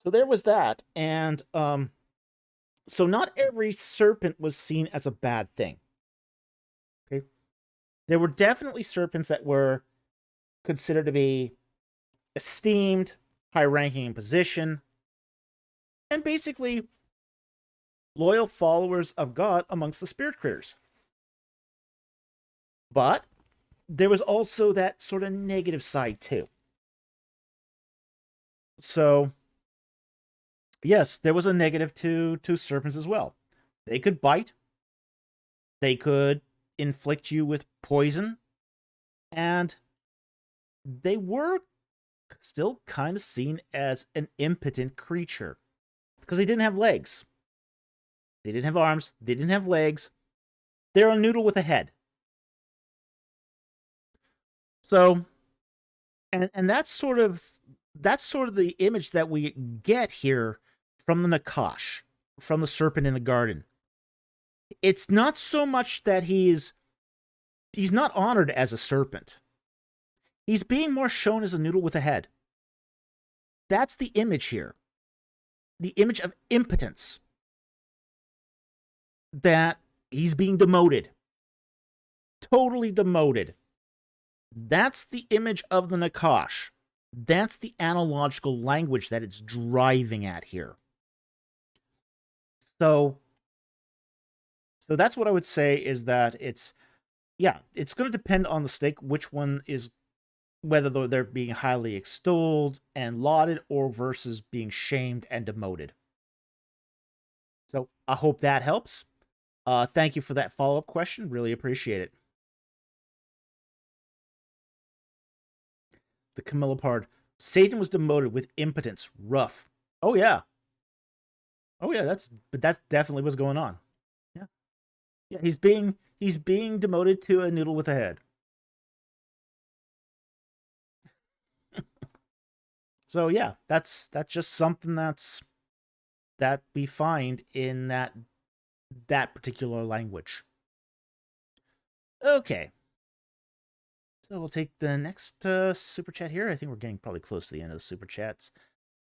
there was that. And so not every serpent was seen as a bad thing. Okay? There were definitely serpents that were considered to be esteemed, high-ranking in position, and basically loyal followers of God amongst the spirit critters. But there was also that sort of negative side too. So yes, there was a negative to serpents as well. They could bite. They could inflict you with poison. And they were still kind of seen as an impotent creature. Because they didn't have legs. They didn't have arms. They didn't have legs. They're a noodle with a head. So, and that's sort of the image that we get here from the Nakash, from the serpent in the garden. It's not so much that he's not honored as a serpent. He's being more shown as a noodle with a head. That's the image here. The image of impotence. That he's being demoted. Totally demoted. That's the image of the Nakash. That's the analogical language that it's driving at here. So that's what I would say, is that it's going to depend on the snake which one is, whether they're being highly extolled and lauded or versus being shamed and demoted. So I hope that helps. Thank you for that follow-up question. Really appreciate it. the Camilla part. Satan was demoted with impotence. Rough. Oh yeah. Oh yeah, that's definitely what's going on. Yeah. Yeah, he's being demoted to a noodle with a head. So yeah, that's just something that we find in that particular language. Okay. So we'll take the next super chat here. I think we're getting probably close to the end of the super chats.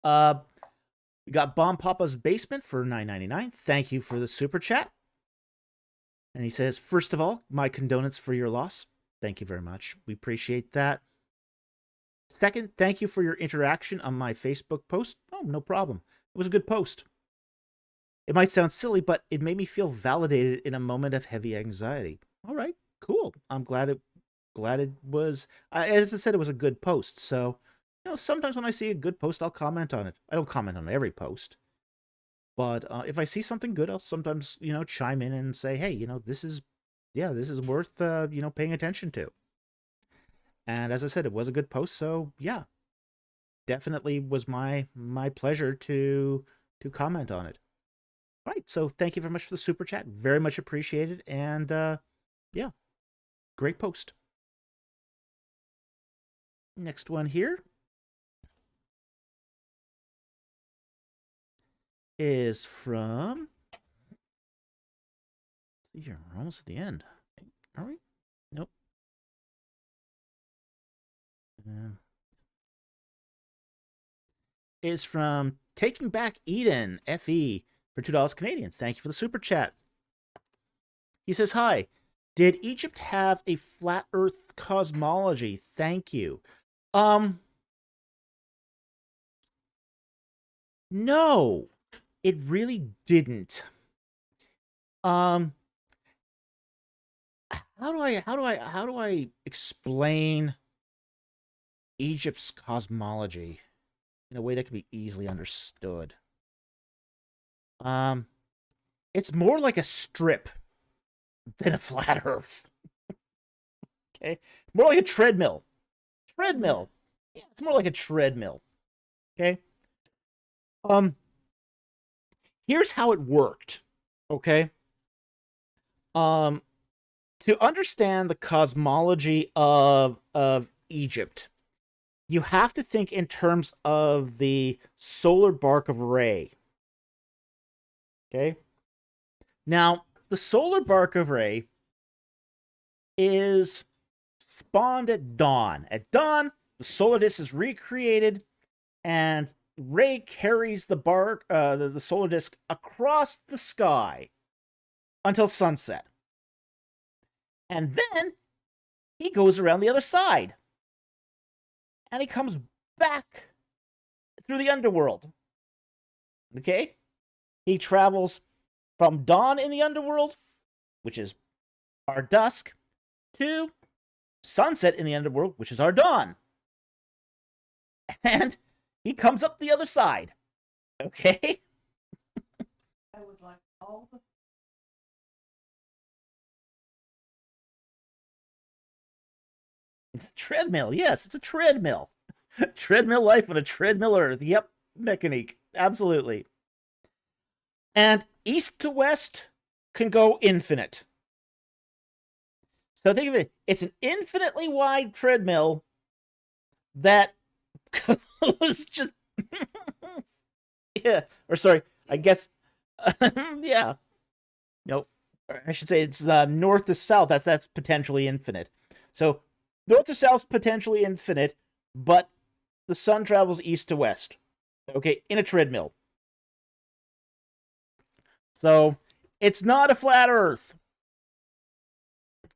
We got Bomb Papa's Basement for $9.99. Thank you for the super chat. And he says, first of all, my condolences for your loss. Thank you very much. We appreciate that. Second, thank you for your interaction on my Facebook post. Oh, no problem. It was a good post. It might sound silly, but it made me feel validated in a moment of heavy anxiety. All right, cool. I'm glad it was, as I said, it was a good post. So, sometimes when I see a good post, I'll comment on it. I don't comment on every post. But if I see something good, I'll sometimes, chime in and say, hey, this is worth, paying attention to. And as I said, it was a good post. So yeah, definitely was my pleasure to comment on it. All right. So thank you very much for the super chat. Very much appreciated. And yeah, great post. Next one here is from, let's see here, we're almost at the end. Are we? Nope. Is from Taking Back Eden, FE, for $2 Canadian. Thank you for the super chat. He says, hi, did Egypt have a flat earth cosmology? Thank you. No, it really didn't. How do I explain Egypt's cosmology in a way that can be easily understood? It's more like a strip than a flat earth. Okay? More like a treadmill. Treadmill. Yeah, it's more like a treadmill. Okay? Here's how it worked. Okay? To understand the cosmology of Egypt, you have to think in terms of the solar bark of Re. Okay? Now, the solar bark of Re is spawned at dawn. At dawn, the solar disk is recreated, and Re carries the bark, the solar disk across the sky until sunset. And then he goes around the other side. And he comes back through the underworld. Okay? He travels from dawn in the underworld, which is our dusk, to sunset in the underworld, which is our dawn. And he comes up the other side. Okay? I would like all the It's a treadmill. Yes, it's a treadmill. Treadmill life on a treadmill earth. Yep, mechanique. Absolutely. And east to west can go infinite. So think of it. It's an infinitely wide treadmill that goes just... yeah. Or sorry, I guess... yeah. Nope. I should say it's north to south. That's potentially infinite. So north to south is potentially infinite, but the sun travels east to west. Okay, in a treadmill. So it's not a flat Earth.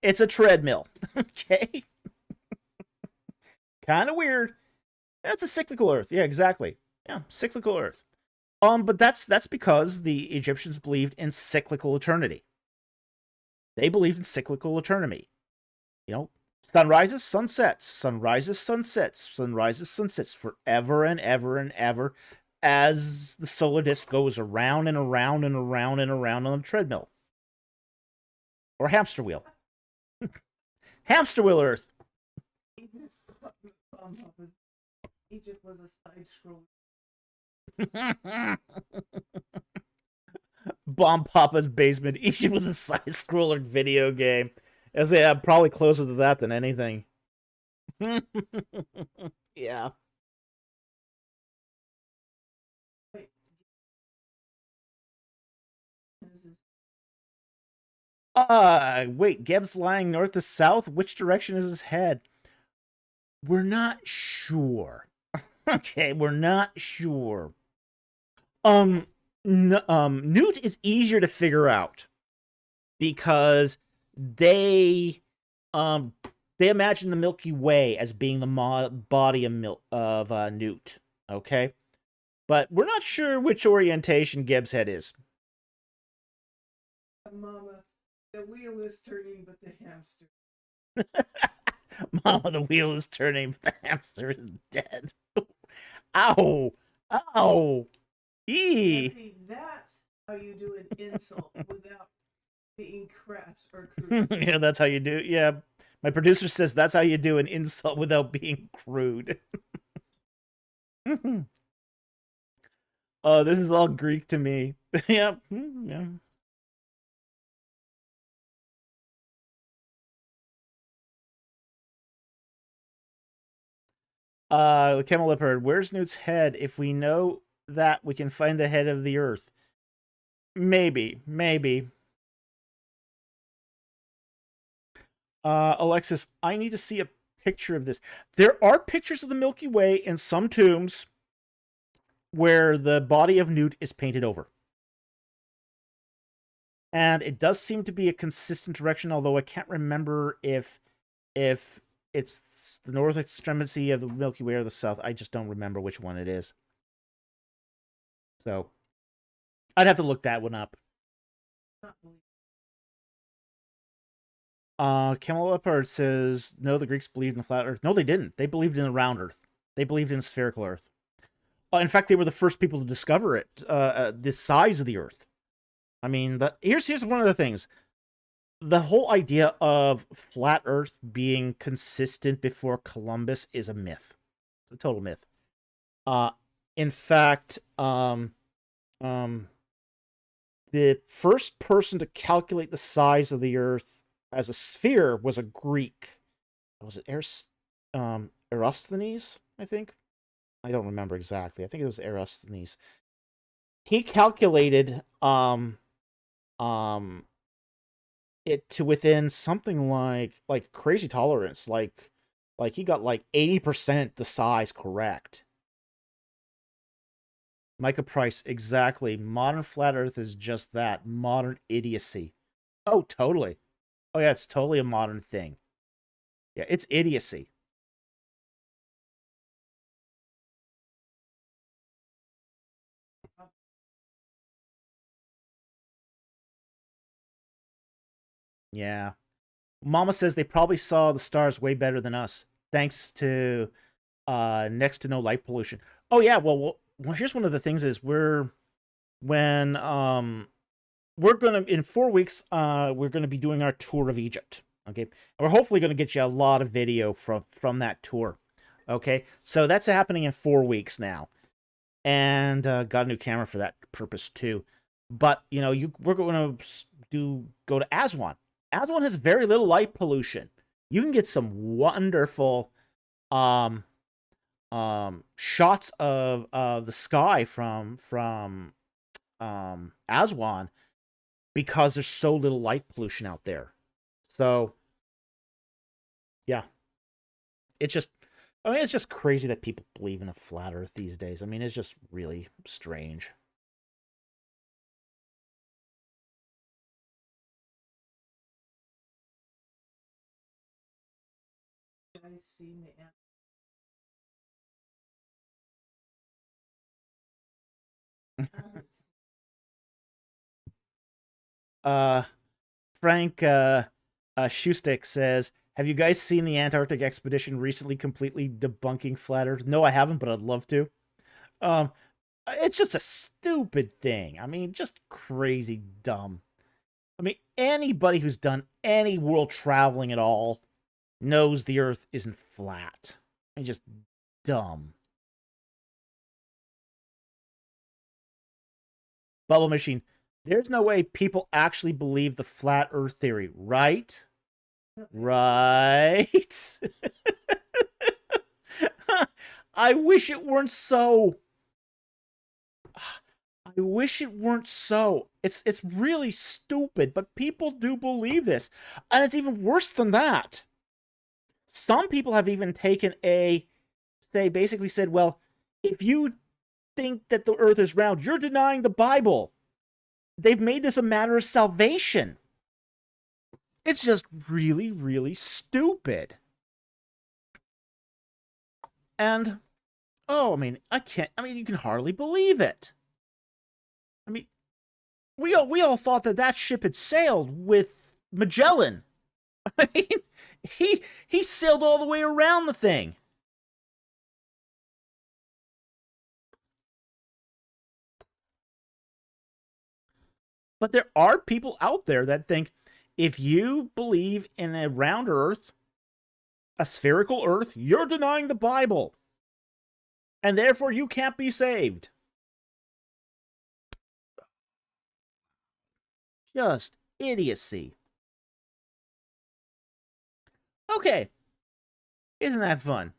It's a treadmill. Okay. Kind of weird. That's a cyclical Earth. Yeah, exactly. Yeah, cyclical Earth. But that's because the Egyptians believed in cyclical eternity. They believed in cyclical eternity. Sun rises, sun sets, sun rises, sun sets, sun rises, sun sets, forever and ever and ever, as the solar disk goes around and around and around and around on a treadmill. Or a hamster wheel. Hamster wheel Earth. Egypt was a side scroll. Bomb Papa's Basement. Egypt was a side-scroller video game. As yeah, probably closer to that than anything. Yeah. Wait, this is Wait, Geb's lying north to south? Which direction is his head? We're not sure. Okay, we're not sure. Newt is easier to figure out because they um they imagine the Milky Way as being the body of Newt. Okay, but we're not sure which orientation Geb's head is. Mama. The wheel is turning, but the hamster. Mama, the wheel is turning, but the hamster is dead. Ow! Ow! Eee! See, that's how you do an insult without being crass or crude. Yeah, that's how you do. Yeah, my producer says that's how you do an insult without being crude. Oh, this is all Greek to me. Yeah, yeah. Camel Leopard, where's Newt's head? If we know that, we can find the head of the Earth. Maybe, maybe. Alexis, I need to see a picture of this. There are pictures of the Milky Way in some tombs where the body of Newt is painted over. And it does seem to be a consistent direction, although I can't remember if it's the north extremity of the Milky Way or the south. I just don't remember which one it is. So I'd have to look that one up. Camel Leopard says, no, the Greeks believed in flat Earth. No, they didn't. They believed in a round Earth. They believed in spherical Earth. In fact, they were the first people to discover it, the size of the Earth. I mean, here's one of the things. The whole idea of flat Earth being consistent before Columbus is a myth. It's a total myth. In fact, the first person to calculate the size of the Earth as a sphere was a Greek. Was it Eratosthenes, I think? I don't remember exactly. I think it was Eratosthenes. He calculated it to within something like crazy tolerance. Like he got like 80% the size correct. Micah Price, exactly. Modern flat Earth is just that. Modern idiocy. Oh, totally. Oh, yeah, it's totally a modern thing. Yeah, it's idiocy. Yeah. Mama says they probably saw the stars way better than us, thanks to next to no light pollution. Oh, yeah, well, here's one of the things is we're gonna in 4 weeks we're gonna be doing our tour of Egypt. Okay, and we're hopefully gonna get you a lot of video from that tour. Okay, so that's happening in 4 weeks now, and got a new camera for that purpose too. But you know, we're gonna go to Aswan. Aswan has very little light pollution. You can get some wonderful shots of the sky from Aswan because there's so little light pollution out there. So yeah, it's just it's just crazy that people believe in a flat Earth these days. I mean, it's just really strange. I see me. Frank Shoestick says, have you guys seen the Antarctic expedition recently completely debunking flat Earth? No, I haven't, but I'd love to. It's just a stupid thing. I mean, just crazy dumb. I mean, anybody who's done any world traveling at all knows the Earth isn't flat. It's just dumb. Bubble machine. There's no way people actually believe the flat Earth theory, right? Right? I wish it weren't so. I wish it weren't so. It's really stupid, but people do believe this. And it's even worse than that. Some people have even taken basically said, well, if you think that the earth is round, you're denying the Bible. They've made this a matter of salvation. It's just really, really stupid. And, oh, you can hardly believe it. I mean, we all thought that ship had sailed with Magellan. I mean, he sailed all the way around the thing. But there are people out there that think if you believe in a round earth, a spherical earth, you're denying the Bible. And therefore you can't be saved. Just idiocy. Okay. Isn't that fun?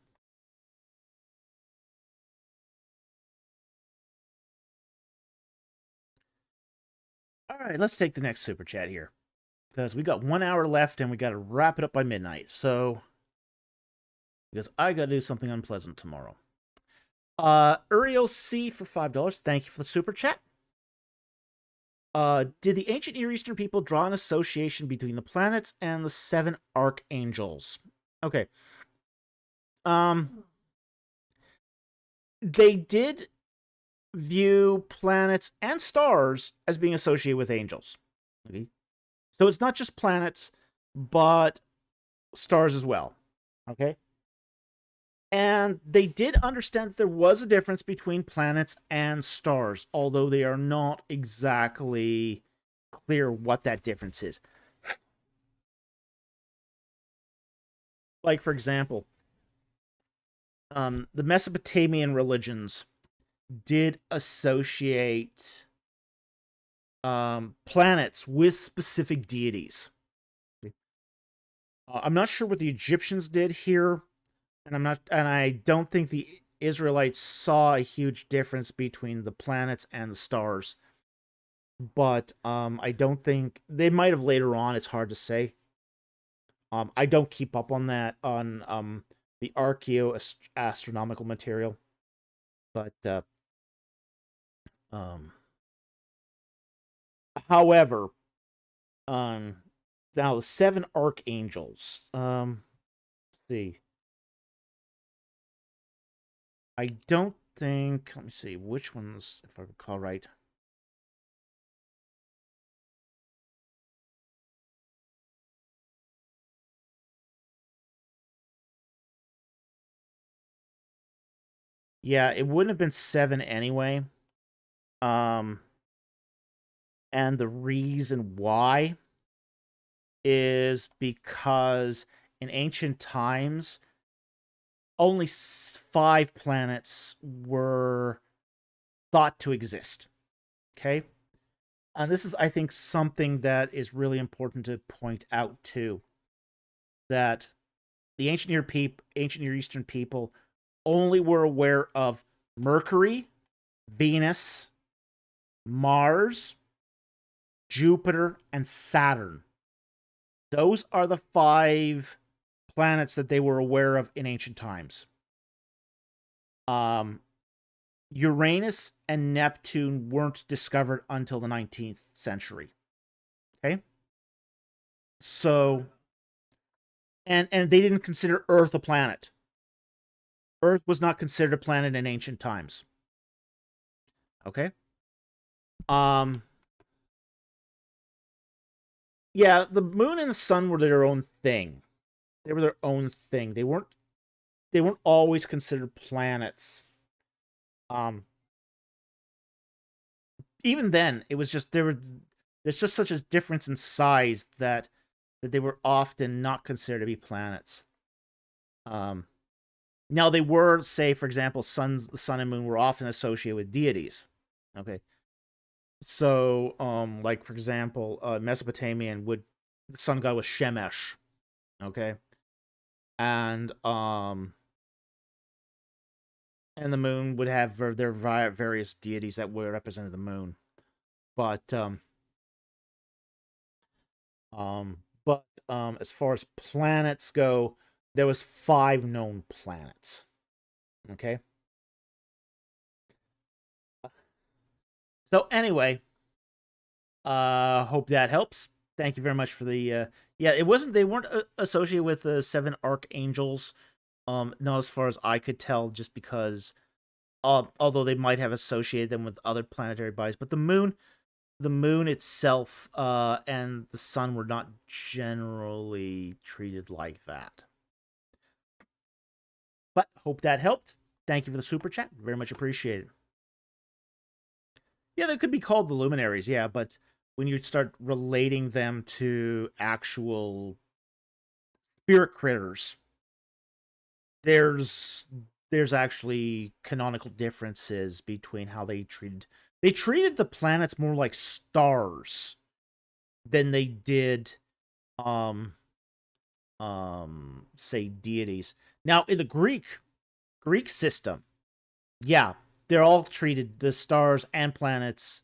All right, let's take the next super chat here. Because we got 1 hour left and we got to wrap it up by midnight. So, because I got to do something unpleasant tomorrow. Uriel C for $5. Thank you for the super chat. Did the ancient Near Eastern people draw an association between the planets and the 7 archangels? Okay. They did view planets and stars as being associated with angels. Okay. So it's not just planets, but stars as well. Okay. And they did understand that there was a difference between planets and stars, although they are not exactly clear what that difference is. Like, for example, the Mesopotamian religions did associate planets with specific deities. I'm not sure what the Egyptians did here, and I don't think the Israelites saw a huge difference between the planets and the stars. But I don't think they might have later on. It's hard to say. I don't keep up on that on the astronomical material, but however, now the 7 archangels. Let's see. I don't think. Let me see which ones, if I recall right. Yeah, it wouldn't have been 7 anyway. And the reason why is because in ancient times, only 5 planets were thought to exist. Okay? And this is, I think, something that is really important to point out, too. That the ancient Near Eastern people only were aware of Mercury, Venus, Mars, Jupiter, and Saturn. Those are the 5 planets that they were aware of in ancient times. Uranus and Neptune weren't discovered until the 19th century. Okay? So, and they didn't consider Earth a planet. Earth was not considered a planet in ancient times. Okay? Yeah, the moon and the sun were their own thing. They were their own thing. They weren't always considered planets. Even then, it was just there's just such a difference in size that they were often not considered to be planets. Now they were, say, for example, the sun and moon were often associated with deities. Okay. So, like for example, Mesopotamian would the sun god was Shemesh, okay, and and the moon would have their various deities that were represented the moon, but as far as planets go, there was 5 known planets. Okay. So anyway, hope that helps. Thank you very much for the yeah, it wasn't they weren't associated with the 7 archangels, not as far as I could tell, just because although they might have associated them with other planetary bodies, but the moon itself and the sun were not generally treated like that. But hope that helped. Thank you for the super chat. Very much appreciated. Yeah, they could be called the luminaries, yeah, but when you start relating them to actual spirit critters, there's actually canonical differences between how they treated the planets more like stars than they did say deities. Now in the Greek system, yeah, they're all treated, the stars and planets,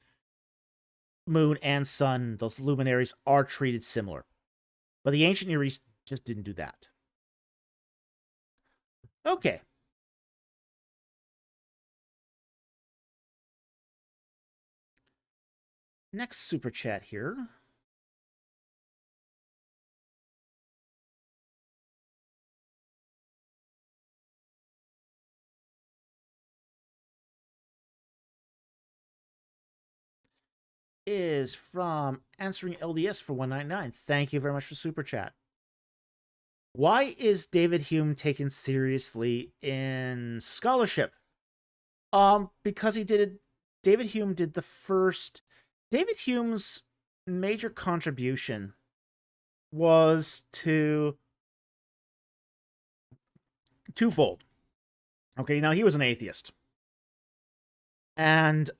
moon and sun, the luminaries are treated similar. But the ancient Near East just didn't do that. Okay. Next super chat here. Is from Answering LDS for 199. Thank you very much for super chat. Why is David Hume taken seriously in scholarship? Because he did David Hume did the first. David Hume's major contribution was to twofold. Okay, now he was an atheist, and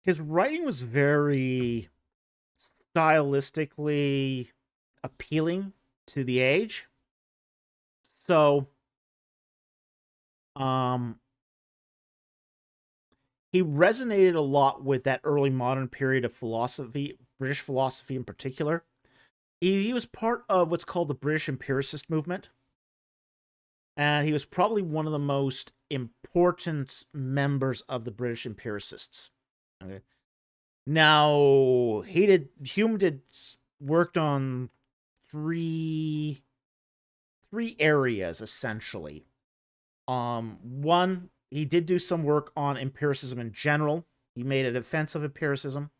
his writing was very stylistically appealing to the age. So, he resonated a lot with that early modern period of philosophy, British philosophy in particular. He was part of what's called the British empiricist movement, and he was probably one of the most important members of the British empiricists. Okay. Now, Hume worked on three areas essentially. One, he did do some work on empiricism in general. He made a defense of empiricism.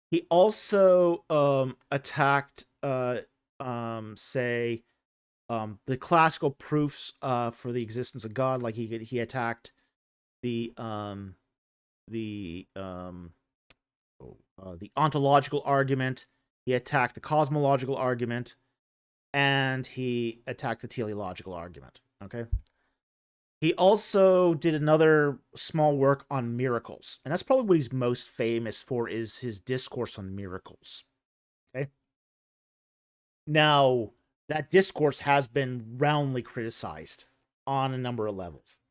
He also attacked, say, the classical proofs for the existence of God. Like he attacked the ontological argument. He attacked the cosmological argument, and he attacked the teleological argument. Okay. He also did another small work on miracles, and that's probably what he's most famous for, is his discourse on miracles. Okay. Now, that discourse has been roundly criticized on a number of levels,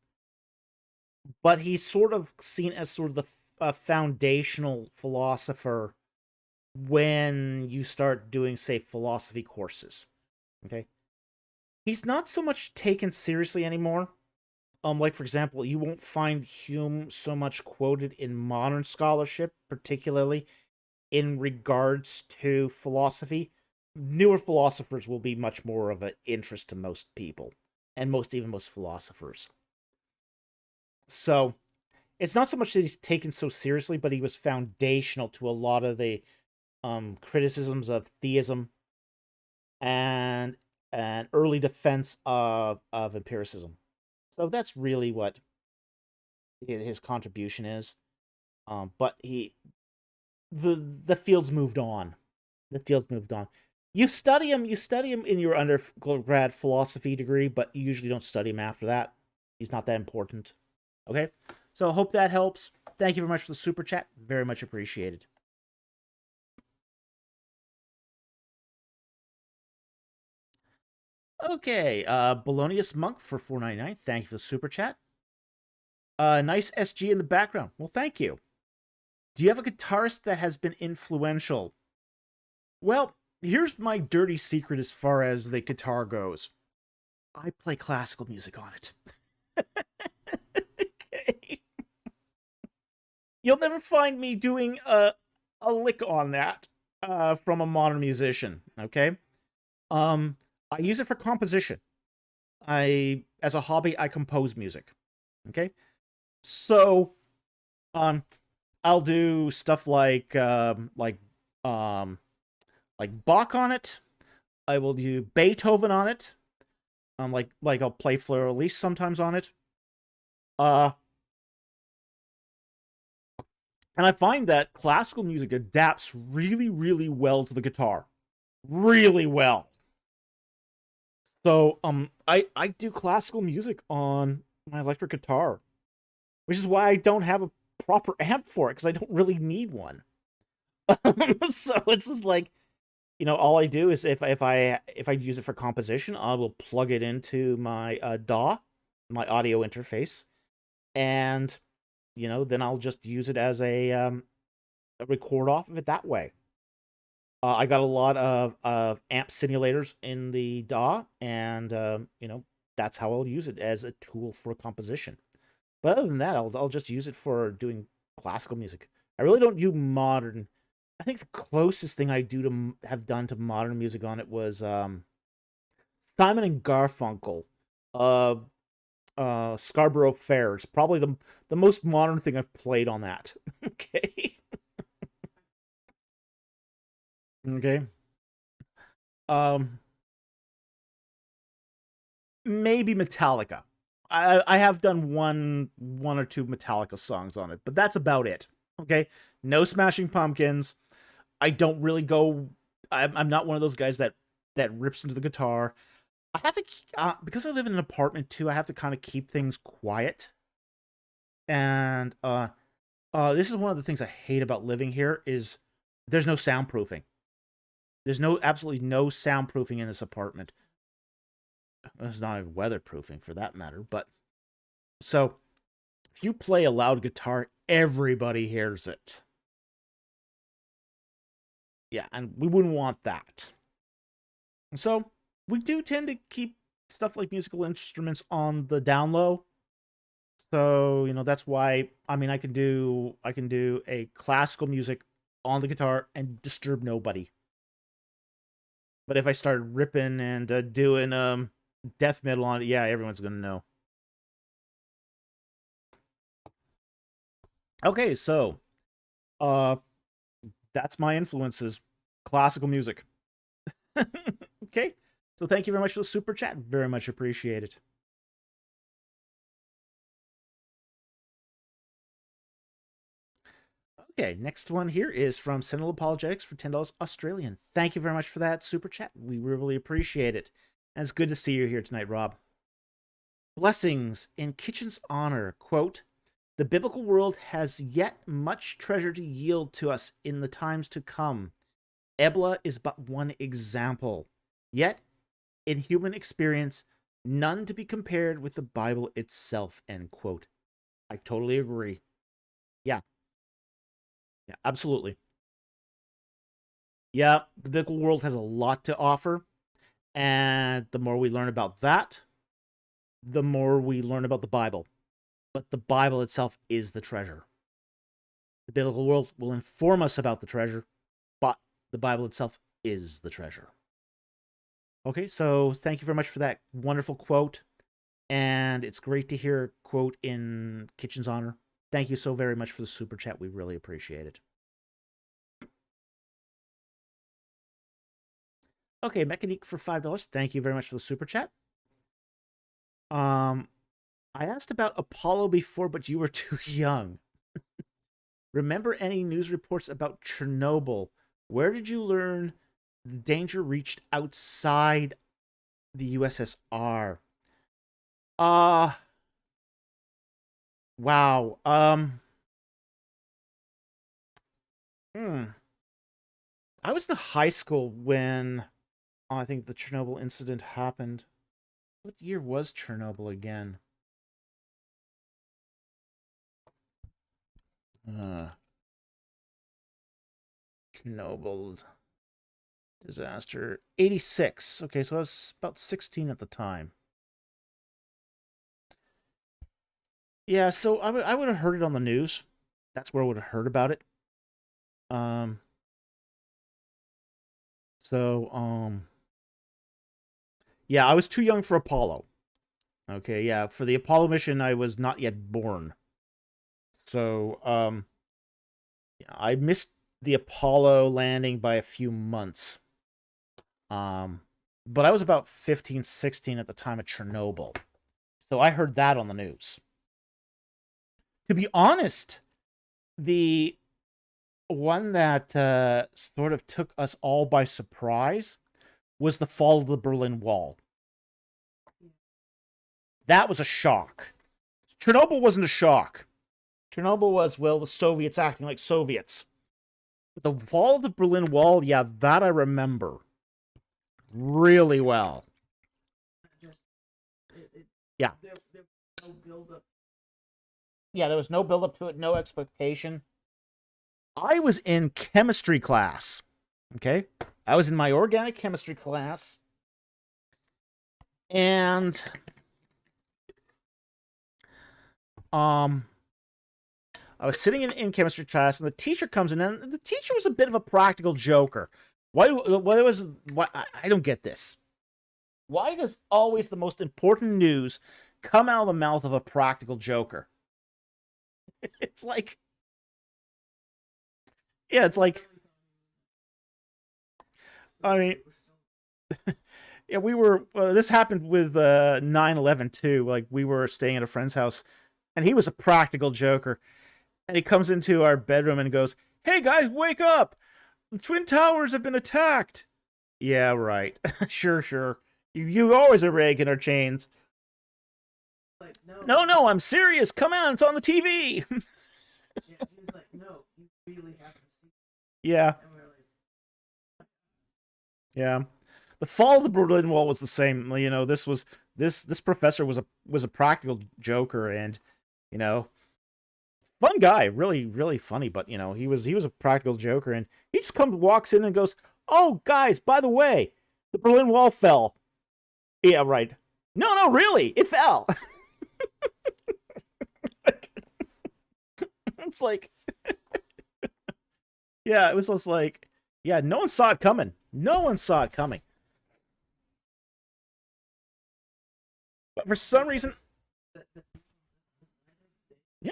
but he's sort of seen as sort of the foundational philosopher when you start doing, say, philosophy courses. Okay. He's not so much taken seriously anymore. Like for example, you won't find Hume so much quoted in modern scholarship, particularly in regards to philosophy. Newer philosophers will be much more of an interest to most people, and most philosophers. So it's not so much that he's taken so seriously, but he was foundational to a lot of the criticisms of theism and an early defense of empiricism. So that's really what his contribution is. But the field's moved on. The field's moved on. You study him in your undergrad philosophy degree, but you usually don't study him after that. He's not that important. Okay? So I hope that helps. Thank you very much for the super chat. Very much appreciated. Okay, Bolognius Monk for $4.99. Thank you for the super chat. Nice SG in the background. Well, thank you. Do you have a guitarist that has been influential? Well, here's my dirty secret as far as the guitar goes. I play classical music on it. Okay. You'll never find me doing a lick on that from a modern musician, okay? I use it for composition. As a hobby, I compose music. Okay? So, I'll do stuff like Bach on it. I will do Beethoven on it. Like I'll play Fleur Elise sometimes on it. And I find that classical music adapts really, really well to the guitar. Really well. So, I do classical music on my electric guitar, which is why I don't have a proper amp for it, because I don't really need one. So it's just like, all I do is if I use it for composition, I will plug it into my DAW, my audio interface, and then I'll just use it as a record off of it that way. I got a lot of amp simulators in the DAW, and that's how I'll use it as a tool for composition. But other than that, I'll just use it for doing classical music. I really don't do modern. I think the closest thing I have done to modern music on it was Simon and Garfunkel, Scarborough Fair. It's probably the most modern thing I've played on that. Okay. Okay. Maybe Metallica. I have done one or two Metallica songs on it, but that's about it. Okay, no Smashing Pumpkins. I don't really go. I'm not one of those guys that rips into the guitar. I have to because I live in an apartment too. I have to kind of keep things quiet. And this is one of the things I hate about living here is there's no soundproofing. There's absolutely no soundproofing in this apartment. It's not even weatherproofing for that matter. But so if you play a loud guitar, everybody hears it. Yeah, and we wouldn't want that. So we do tend to keep stuff like musical instruments on the down low. So, that's why, I can do a classical music on the guitar and disturb nobody. But if I started ripping and doing death metal on it, yeah, everyone's gonna know. Okay, so that's my influences. Classical music. Okay. So thank you very much for the super chat. Very much appreciate it. Okay, next one here is from Sentinel Apologetics for $10 Australian. Thank you very much for that super chat. We really appreciate it. And it's good to see you here tonight, Rob. Blessings in Kitchen's honor. Quote, the biblical world has yet much treasure to yield to us in the times to come. Ebla is but one example. Yet, in human experience, none to be compared with the Bible itself, end quote. I totally agree. Yeah. Yeah, absolutely. Yeah, the biblical world has a lot to offer. And the more we learn about that, the more we learn about the Bible. But the Bible itself is the treasure. The biblical world will inform us about the treasure, but the Bible itself is the treasure. Okay, so thank you very much for that wonderful quote. And it's great to hear a quote in Kitchen's honor. Thank you so very much for the super chat. We really appreciate it. Okay, Mechanique for $5. Thank you very much for the super chat. I asked about Apollo before, but you were too young. Remember any news reports about Chernobyl? Where did you learn the danger reached outside the USSR? Wow. Hmm. I was in high school when I think the Chernobyl incident happened. What year was Chernobyl again? Uh, Chernobyl disaster. 86. Okay, so I was about 16 at the time. Yeah, so I would have heard it on the news. That's where I would have heard about it. Um, so yeah, I was too young for Apollo. Okay, yeah, for the Apollo mission, I was not yet born. So yeah, I missed the Apollo landing by a few months. Um, but I was about 15, 16 at the time of Chernobyl. So I heard that on the news. To be honest, the one that sort of took us all by surprise was the fall of the Berlin Wall. That was a shock. Chernobyl wasn't a shock. Chernobyl was, well, the Soviets acting like Soviets. But the fall of the Berlin Wall, yeah, that I remember really well. Just Yeah. there was no build up. Yeah, there was no build up to it, no expectation. I was in chemistry class. Okay? I was in my organic chemistry class. And I was sitting in chemistry class, and the teacher comes in, and the teacher was a bit of a practical joker. Why I don't get this. Why does always the most important news come out of the mouth of a practical joker? It's like, yeah, it's like, I mean, yeah, we were, this happened with 9/11 too. Like, we were staying at a friend's house, and he was a practical joker. And he comes into our bedroom and goes, "Hey guys, wake up! The Twin Towers have been attacked." Yeah, right. Sure, sure. You always are raking our chains. Like, No, no, I'm serious. Come on, it's on the TV. Yeah, he was like, no, you really have to see. Yeah, And we're like, yeah. The fall of the Berlin Wall was the same. You know, this professor was a practical joker, and you know, fun guy, really really funny. But you know, he was a practical joker, and he just walks in and goes, "Oh, guys, by the way, the Berlin Wall fell." Yeah, right. No, no, really, it fell. It's like, yeah, it was just like, yeah, no one saw it coming. No one saw it coming. But for some reason, yeah,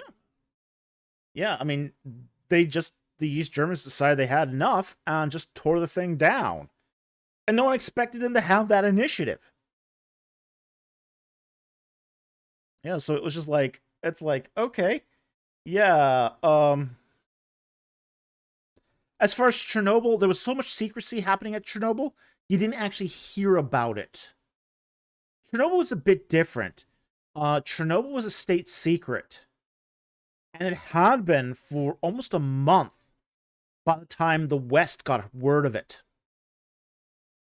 yeah. I mean, the East Germans decided they had enough and just tore the thing down, and no one expected them to have that initiative. Yeah, so it was just like, it's like, okay, yeah. As far as Chernobyl, there was so much secrecy happening at Chernobyl, you didn't actually hear about it. Chernobyl was a bit different. Chernobyl was a state secret, and it had been for almost a month by the time the West got word of it.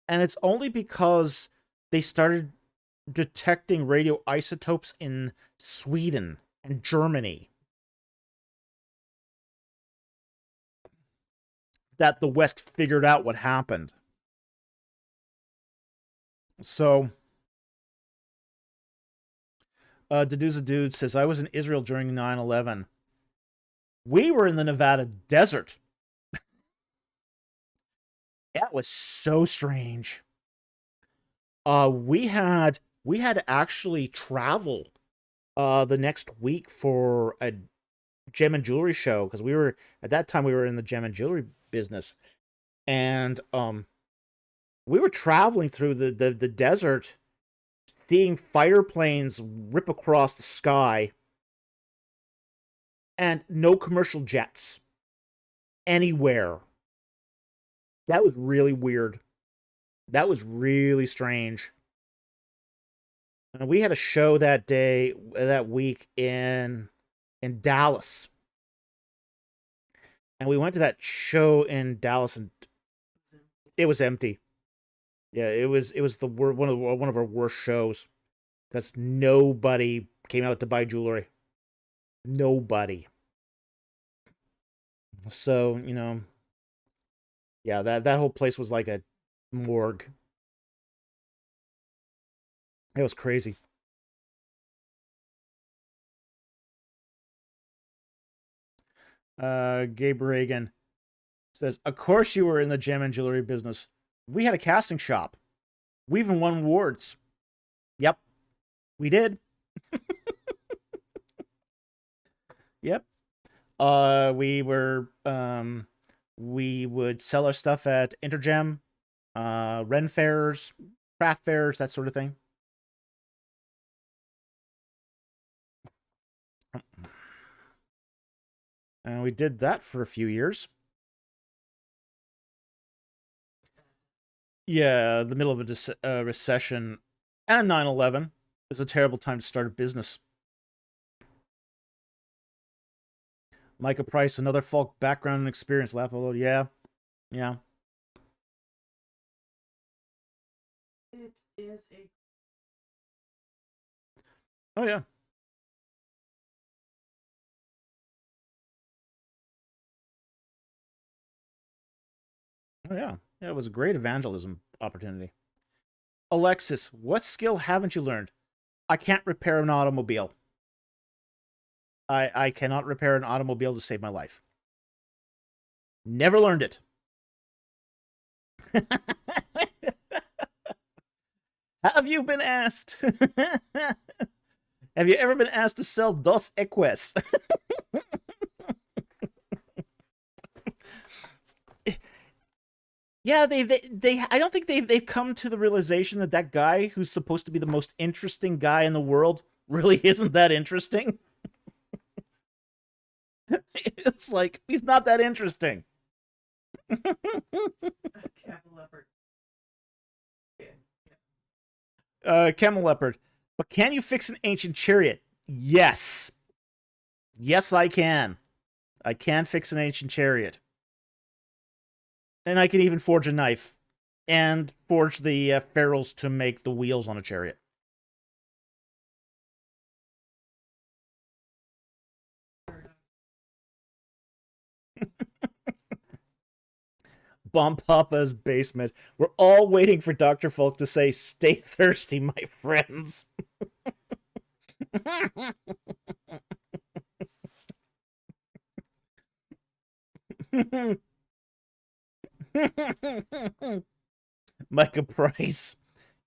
And it's only because they started detecting radioisotopes in Sweden and Germany that the West figured out what happened. So, Deduza Dude says, I was in Israel during 9/11. We were in the Nevada desert. That was so strange. We had to actually travel the next week for a gem and jewelry show, because we were at that time we were in the gem and jewelry business, and we were traveling through the desert, seeing fighter planes rip across the sky, and no commercial jets anywhere. That was really weird. That was really strange. And we had a show that week in Dallas. And we went to that show in Dallas, and it was empty. Yeah, it was one of our worst shows because nobody came out to buy jewelry. Nobody. So yeah, that whole place was like a morgue. It was crazy. Gabe Reagan says, "Of course you were in the gem and jewelry business. We had a casting shop. We even won awards." Yep, we did. Yep. We would sell our stuff at Intergem, Ren fairs, craft fairs, that sort of thing. And we did that for a few years. Yeah, the middle of a recession and 9/11 is a terrible time to start a business. Micah Price, another folk background and experience. Laugh a little. Yeah, yeah. It is a. Oh yeah. Oh yeah. Yeah, it was a great evangelism opportunity. Alexis, what skill haven't you learned? I can't repair an automobile. I cannot repair an automobile to save my life. Never learned it. Have you been asked? Have you ever been asked to sell Dos Equis? Yeah, they I don't think they've come to the realization that that guy who's supposed to be the most interesting guy in the world really isn't that interesting. It's like he's not that interesting. Camel leopard. Camel leopard. But can you fix an ancient chariot? Yes. Yes, I can. I can fix an ancient chariot. And I can even forge a knife. And forge the ferrules to make the wheels on a chariot. Bomb Papa's basement. We're all waiting for Dr. Folk to say, "Stay thirsty, my friends." Micah Price.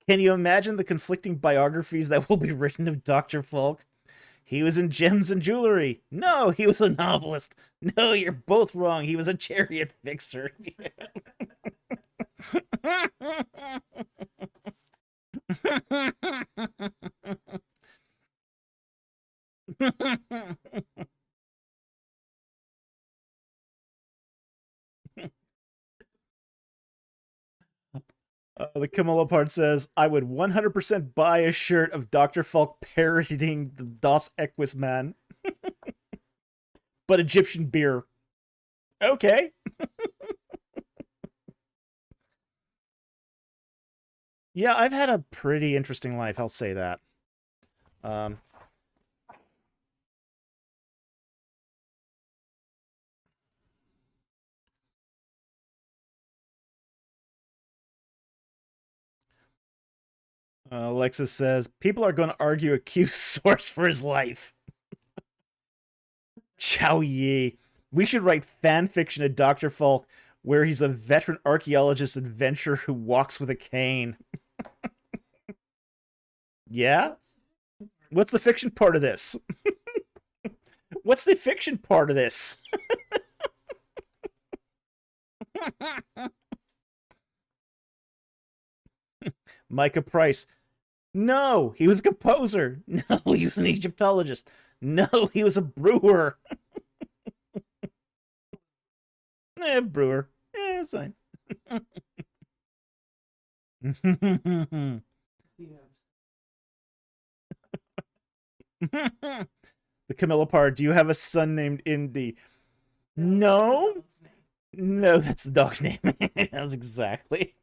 Can you imagine the conflicting biographies that will be written of Dr. Folk? He was in Gems and Jewelry. No, he was a novelist. No, you're both wrong. He was a chariot fixer. The Camilla part says, "I would 100% buy a shirt of Dr. Falk parodying the Dos Equis man." But Egyptian beer. Okay. Yeah, I've had a pretty interesting life, I'll say that. Um, Alexis says, "People are going to argue a Q source for his life." Chow Yi. We should write fan fiction of Dr. Falk where he's a veteran archaeologist adventurer who walks with a cane. Yeah? What's the fiction part of this? What's the fiction part of this? Micah Price. No, he was a composer. No, he was an Egyptologist. No, he was a brewer. Brewer. It's fine. The Camilla part. Do you have a son named Indy? No, Dog's name. no, that's the dog's name. That's exactly.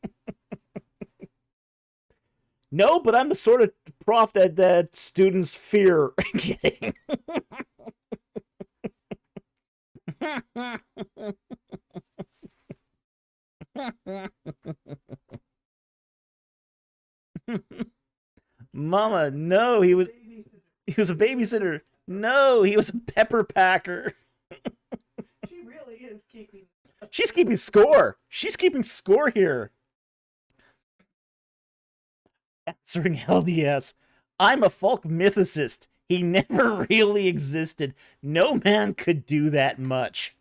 No, but I'm the sort of prof that students fear getting. Mama, no, he was a babysitter. No, he was a pepper packer. She really is keeping. She's keeping score. She's keeping score here. Answering LDS. I'm a folk mythicist. He never really existed. No man could do that much.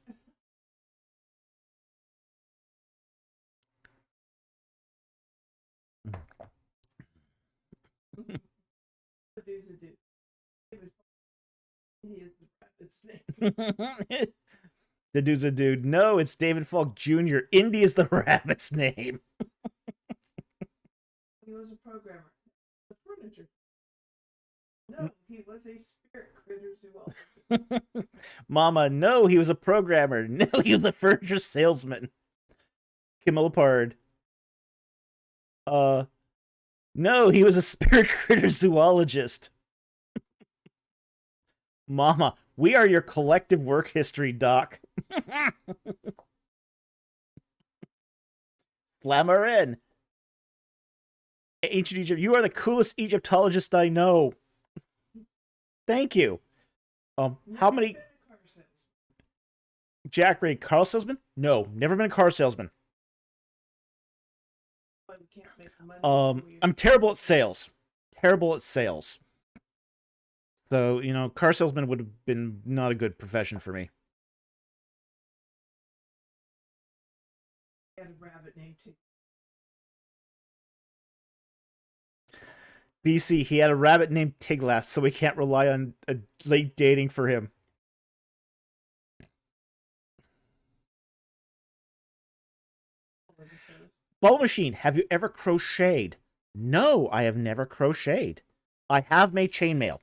He is the rabbit's name. The dude's a dude. No, it's David Falk Jr. Indy is the rabbit's name. He was a programmer. The furniture. No, he was a spirit critter zoologist. Mama, no, he was a programmer. No, he was a furniture salesman. Camilla Pard. No, he was a spirit critter zoologist. Mama, we are your collective work history, Doc. Slam her in. Ancient Egypt, you are the coolest Egyptologist I know. Thank you. How many... Jack Ray, car salesman? No, never been a car salesman. I'm terrible at sales. Terrible at sales. So, you know, car salesman would have been not a good profession for me. He had a rabbit named too. BC, he had a rabbit named Tiglath, so we can't rely on a late dating for him. Bubble Machine, have you ever crocheted? No, I have never crocheted. I have made chainmail.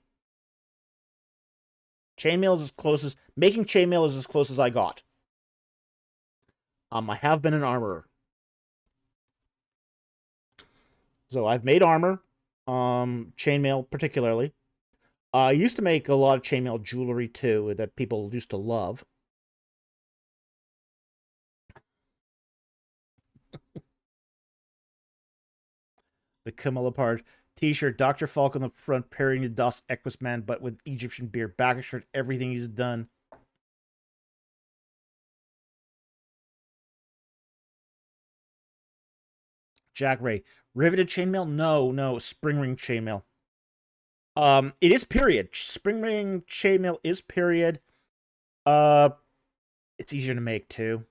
Chainmail is as close as... Making chainmail is as close as I got. I have been an armorer. So I've made armor. Chainmail particularly. I used to make a lot of chainmail jewelry too that people used to love. The Camilla Pard t-shirt, Dr. Falk on the front, parrying the Das Equus man, but with Egyptian beer, back shirt, everything he's done. Jack Ray, riveted chainmail? No, spring ring chainmail. It is period. Spring ring chainmail is period. It's easier to make too,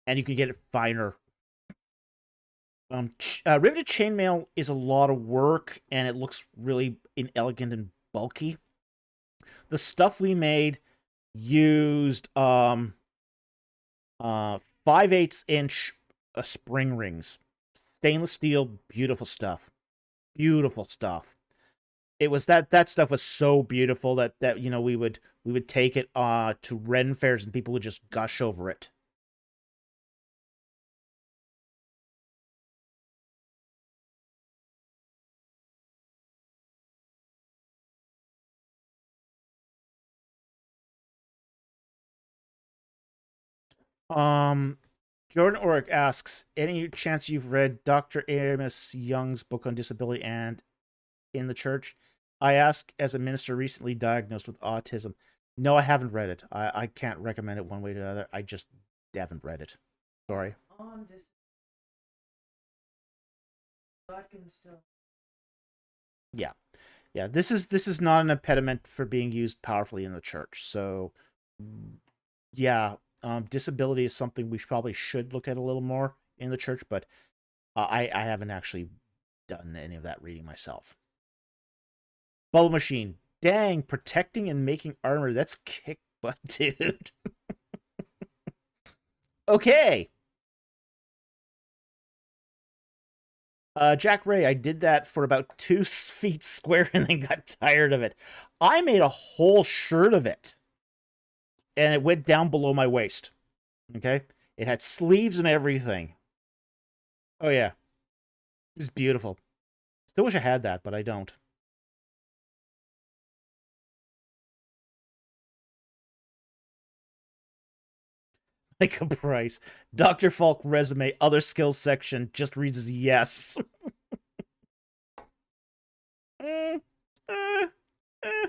and you can get it finer. Riveted chainmail is a lot of work, and it looks really inelegant and bulky. The stuff we made used 5/8 inch spring rings, stainless steel, beautiful stuff. Beautiful stuff. It was that stuff was so beautiful that you know we would take it to Ren fairs and people would just gush over it. Jordan Oric asks, any chance you've read Dr. Amos Young's book on disability and in the church? I ask as a minister recently diagnosed with autism. No, I haven't read it. I can't recommend it one way or the other. I just haven't read it. Sorry. On this, God can still. Yeah. This is not an impediment for being used powerfully in the church. So, yeah. Disability is something we probably should look at a little more in the church, but I haven't actually done any of that reading myself. Bubble Machine. Dang, protecting and making armor. That's kick butt, dude. Okay. Jack Ray, I did that for about 2 feet square and then got tired of it. I made a whole shirt of it. And it went down below my waist. Okay, it had sleeves and everything. Oh yeah, it's beautiful. Still wish I had that, but I don't. Like a price. Dr. Falk resume, other skills section just reads as yes. Mm, eh, eh.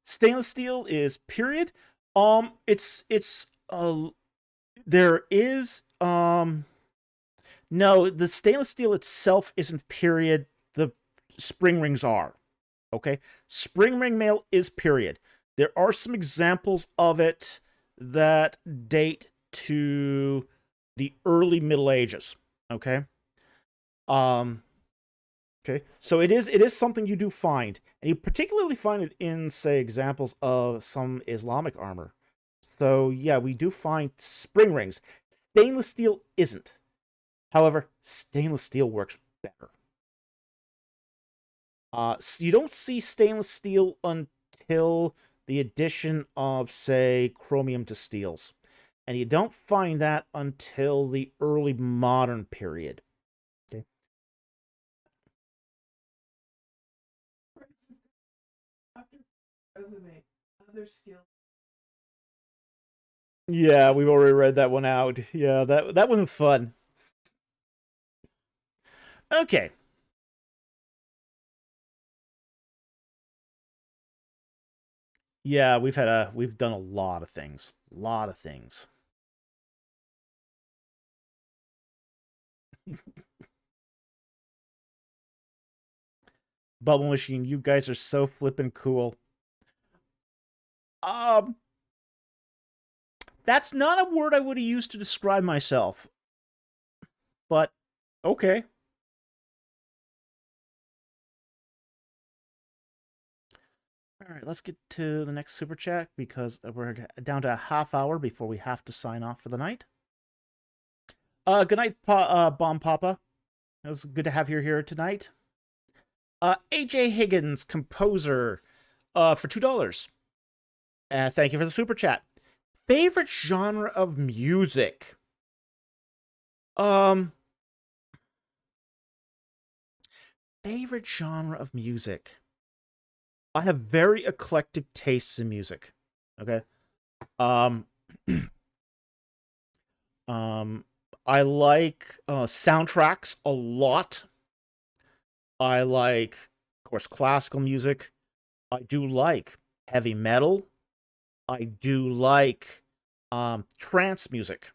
Stainless steel is period. It's there is no, the stainless steel itself isn't period. The spring rings are. Okay? Spring ring mail is period. There are some examples of it that date to the early Middle Ages. Okay? Um okay. So it is something you do find. And you particularly find it in, say, examples of some Islamic armor. So yeah, we do find spring rings. Stainless steel isn't. However, stainless steel works better. So you don't see stainless steel until the addition of, say, chromium to steels. And you don't find that until the early modern period. Okay. For instance, Dr. Resume, other skills. Yeah, we've already read that one out. Yeah, that one's fun. Okay. Yeah, we've done a lot of things. A lot of things. Bubble Machine, you guys are so flippin' cool. Um, that's not a word I would have used to describe myself. But okay. All right, let's get to the next super chat because we're down to a half hour before we have to sign off for the night. Good night, Bomb Papa. It was good to have you here tonight. AJ Higgins, composer, for $2. Thank you for the super chat. Favorite genre of music? Favorite genre of music? I have very eclectic tastes in music. Okay. Um, I like soundtracks a lot. I like, of course, classical music. I do like heavy metal. I do like trance music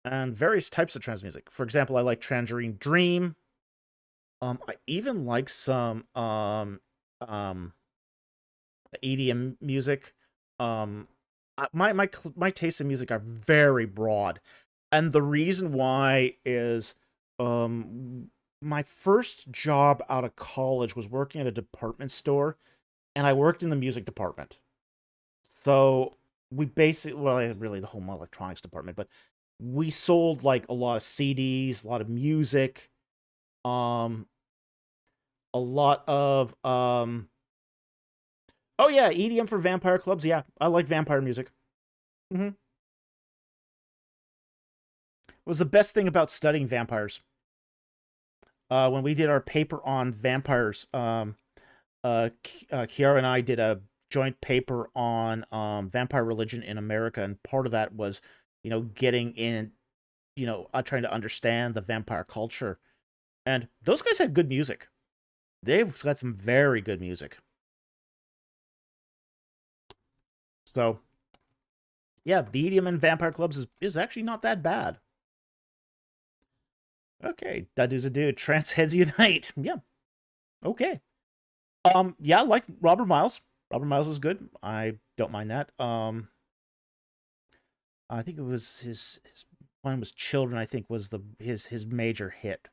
and various types of trance music. For example, I like Tangerine Dream. I even like some um EDM music. My tastes in music are very broad, and the reason why is my first job out of college was working at a department store, and I worked in the music department. So we basically, well, really the whole electronics department, but we sold like a lot of CDs, a lot of music, um, a lot of oh yeah, EDM for vampire clubs. Yeah, I like vampire music. It was the best thing about studying vampires. When we did our paper on vampires, Kiara and I did a joint paper on vampire religion in America, and part of that was, getting in, trying to understand the vampire culture. And those guys had good music. They've got some very good music. So, yeah, BDM and vampire clubs is actually not that bad. Okay, that is a dude. Trans heads unite. Yeah. Okay. Yeah, I like Robert Miles. Robert Miles is good. I don't mind that. I think it was his one was Children, I think was his major hit.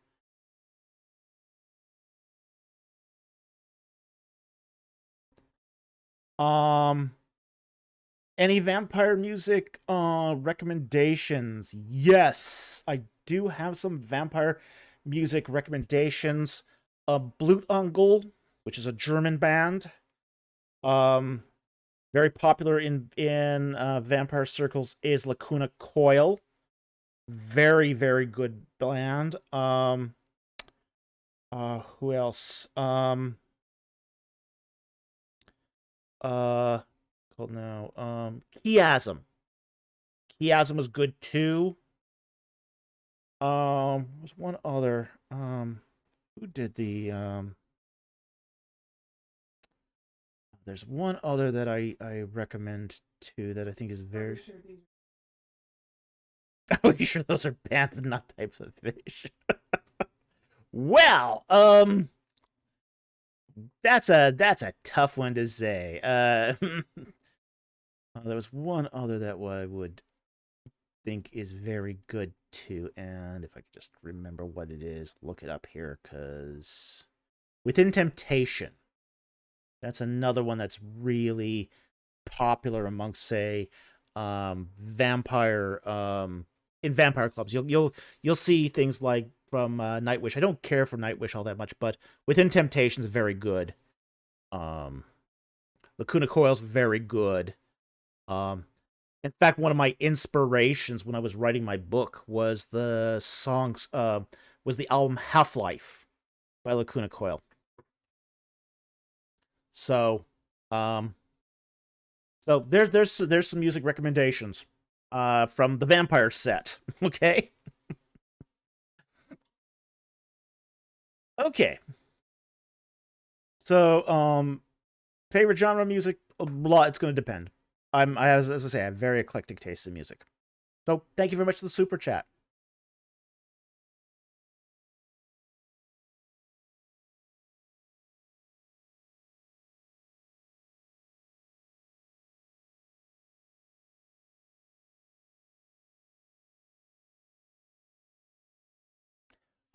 Um any vampire music recommendations? Yes, I do have some vampire music recommendations. Blutungle, which is a German band. Um Very popular in vampire circles is Lacuna Coil. Very, very good band. Who else? Called now. Chiasm. Chiasm was good too. Was one other. Who did the There's one other that I recommend too that I think is very. Are you sure those are bands and not types of fish? Well, that's a tough one to say. There was one other that I would think is very good too, and if I could just remember what it is, look it up here, because Within Temptation. That's another one that's really popular amongst, say, vampire in vampire clubs. You'll see things like from Nightwish. I don't care for Nightwish all that much, but Within Temptation is very good. Lacuna Coil's very good. In fact, one of my inspirations when I was writing my book was the album Half Life by Lacuna Coil. So, there's some music recommendations from the vampire set. Okay. Okay. So, favorite genre of music? A lot. It's going to depend. As I say, I have very eclectic taste in music. So, thank you very much for the super chat.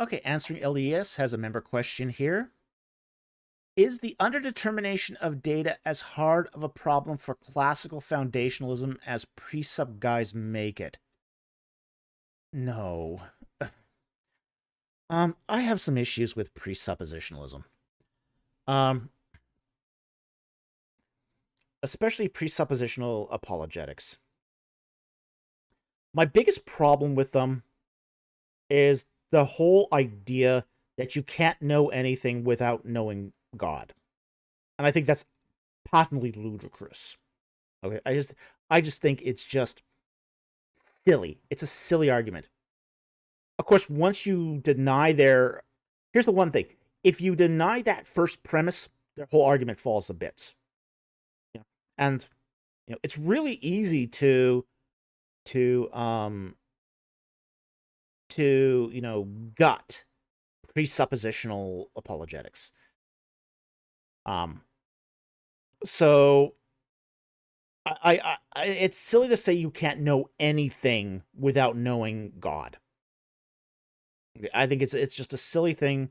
Okay, answering LES has a member question here. Is the underdetermination of data as hard of a problem for classical foundationalism as precept guys make it? No. I have some issues with presuppositionalism. Especially presuppositional apologetics. My biggest problem with them is the whole idea that you can't know anything without knowing God. And I think that's patently ludicrous. Okay, I just think it's just silly. It's a silly argument. Of course, once you deny here's the one thing. If you deny that first premise, their whole argument falls to bits. Yeah. And it's really easy to gut presuppositional apologetics. So I it's silly to say you can't know anything without knowing God. I think it's just a silly thing.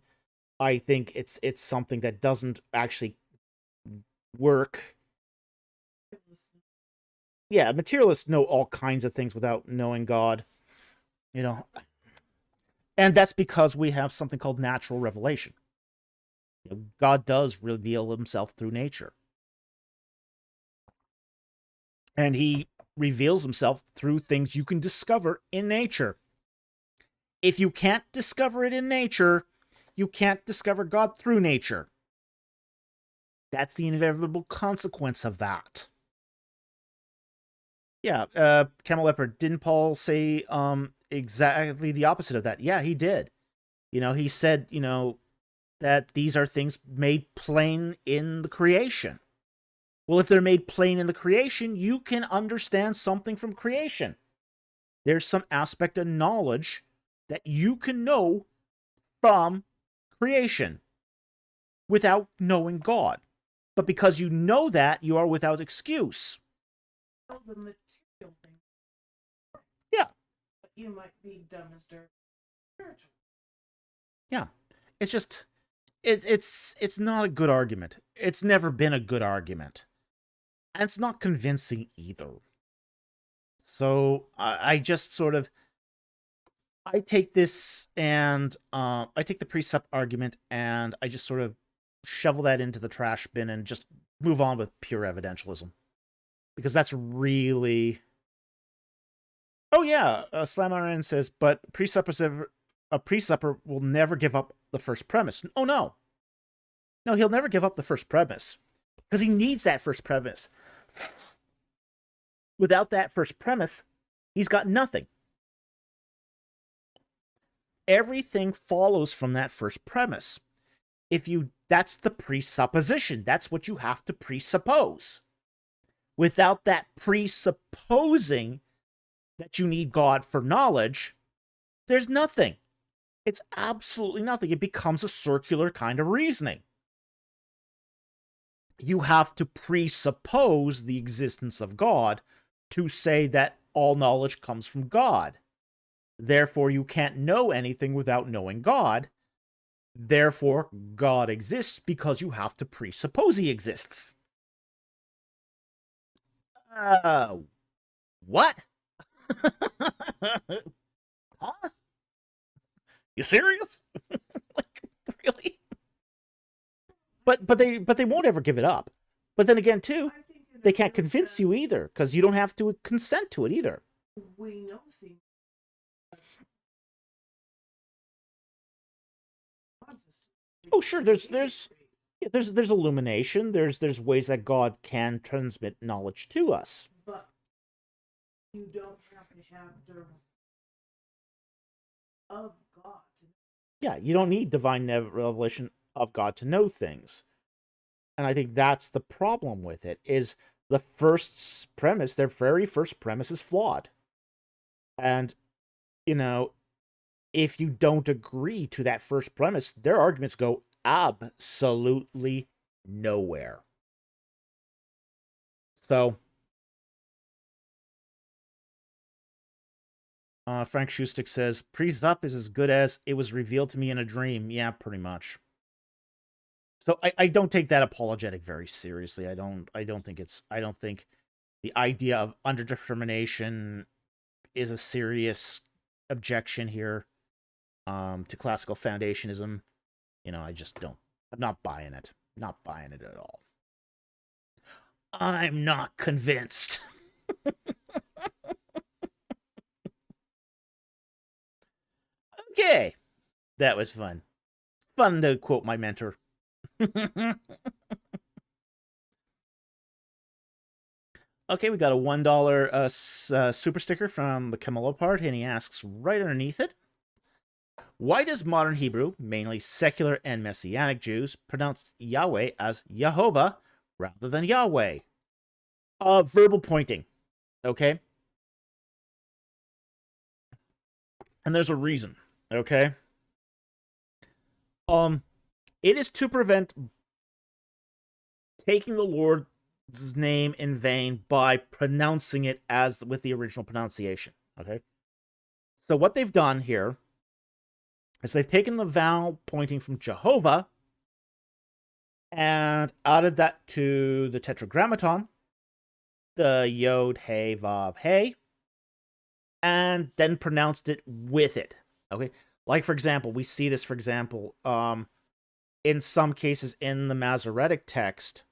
I think it's something that doesn't actually work. Yeah, materialists know all kinds of things without knowing God. And that's because we have something called natural revelation. God does reveal himself through nature. And he reveals himself through things you can discover in nature. If you can't discover it in nature, you can't discover God through nature. That's the inevitable consequence of that. Yeah, Camel Leopard, didn't Paul say exactly the opposite of that? Yeah, he did. He said, that these are things made plain in the creation. Well, if they're made plain in the creation, you can understand something from creation. There's some aspect of knowledge that you can know from creation without knowing God. But because you know that, you are without excuse. Well, the material thing. Yeah. But you might be dumb as dirt. Spiritual. Yeah. It's just it's not a good argument. It's never been a good argument. And it's not convincing either. So I just sort of I take this and I take the precept argument and I just sort of shovel that into the trash bin and just move on with pure evidentialism. because that's really... Oh yeah, Slam says, but a presupper will never give up the first premise. Oh no. No, he'll never give up the first premise. Because he needs that first premise. Without that first premise, he's got nothing. Everything follows from that first premise. That's the presupposition. That's what you have to presuppose. Without that presupposing that you need God for knowledge, there's nothing. It's absolutely nothing. It becomes a circular kind of reasoning. You have to presuppose the existence of God to say that all knowledge comes from God. Therefore, you can't know anything without knowing God. Therefore, God exists because you have to presuppose he exists. What? Huh? You serious? Like, really? But they won't ever give it up. But then again, too, they can't convince you either, because you don't have to consent to it either. We know things. Oh, sure. There's illumination. There's ways that God can transmit knowledge to us. But you don't have to have the of God. Yeah, you don't need divine revelation of God to know things. And I think that's the problem with it, is the first premise, their very first premise, is flawed. And, if you don't agree to that first premise, their arguments go absolutely nowhere. So, Frank Schustick says, Presup is as good as it was revealed to me in a dream. Yeah, pretty much. So I don't take that apologetic very seriously. I don't think the idea of underdetermination is a serious objection here to classical foundationism. I just don't. I'm not buying it. Not buying it at all. I'm not convinced. Okay. That was fun. It's fun to quote my mentor. Okay, we got a $1 super sticker from the Camilla part, and he asks right underneath it, why does modern Hebrew, mainly secular and Messianic Jews, pronounce Yahweh as Yehovah rather than Yahweh? Verbal pointing, okay? And there's a reason, okay? It is to prevent taking the Lord's name in vain by pronouncing it as with the original pronunciation, okay? So what they've done here is they've taken the vowel pointing from Jehovah and added that to the Tetragrammaton, the Yod, He, Vav, He, and then pronounced it with it, okay? Like, for example, we see this, for example, in some cases in the Masoretic text,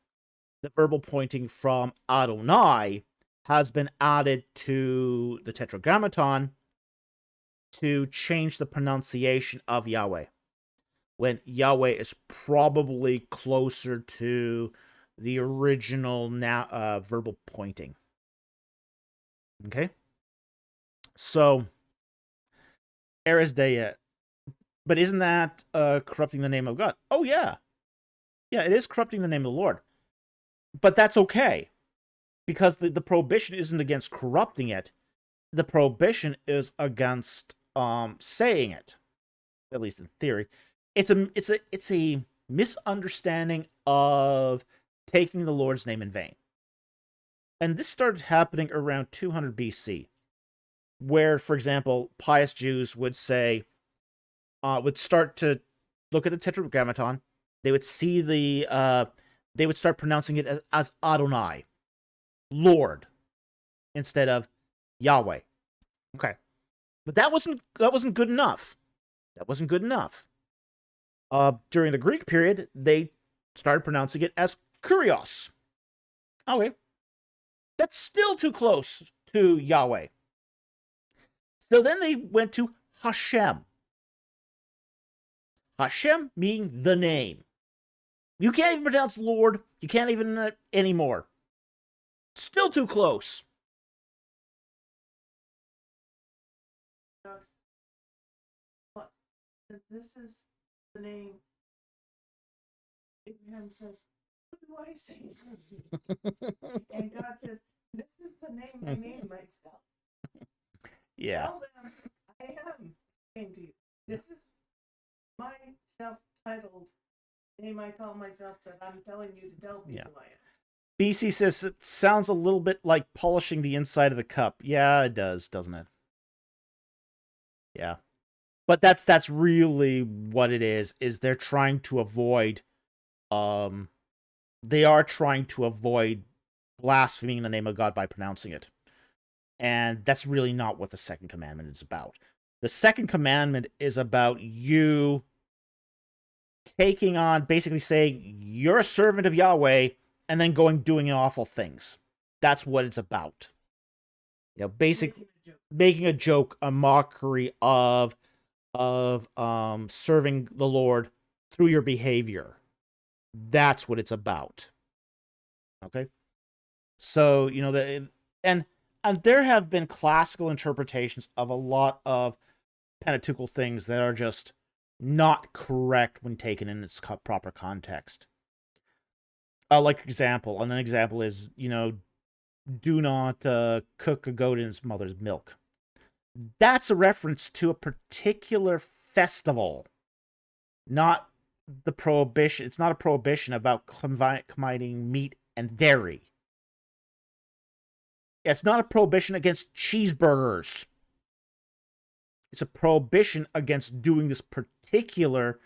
the verbal pointing from Adonai has been added to the Tetragrammaton to change the pronunciation of Yahweh, when Yahweh is probably closer to the original verbal pointing. Okay? So, Eres Dea. But isn't that corrupting the name of God? Oh, yeah. Yeah, it is corrupting the name of the Lord. But that's okay, because the prohibition isn't against corrupting it. The prohibition is against saying it, at least in theory. It's a misunderstanding of taking the Lord's name in vain. And this started happening around 200 BC, where, for example, pious Jews would say, would start to look at the Tetragrammaton. They would see they would start pronouncing it as Adonai, Lord, instead of Yahweh. Okay, but that wasn't good enough. That wasn't good enough. During the Greek period, they started pronouncing it as Kurios. Okay, That's still too close to Yahweh. So then they went to Hashem. Hashem meaning the name. You can't even pronounce Lord. You can't even anymore. Still too close. This is the name. Abraham says, "What do I say?" And God says, "This is the name I named myself." Yeah. Tell them I am came to you. This is my self-titled name I call myself that I'm telling you to tell people I am. BC says it sounds a little bit like polishing the inside of the cup. Yeah, it does, doesn't it? Yeah. But that's really what it is they're trying to avoid they are trying to avoid blaspheming the name of God by pronouncing it. And that's really not what the second commandment is about. The second commandment is about you taking on, basically saying, you're a servant of Yahweh, and then doing awful things. That's what it's about. You know, basically making a joke, a mockery of serving the Lord through your behavior. That's what it's about. Okay? So, you know, and there have been classical interpretations of a lot of Pentateuchal things that are just not correct when taken in its proper context. Like example, and an example is, you know, do not cook a goat in its mother's milk. That's a reference to a particular festival, not the prohibition. It's not a prohibition about combining meat and dairy. It's not a prohibition against cheeseburgers. It's a prohibition against doing this particular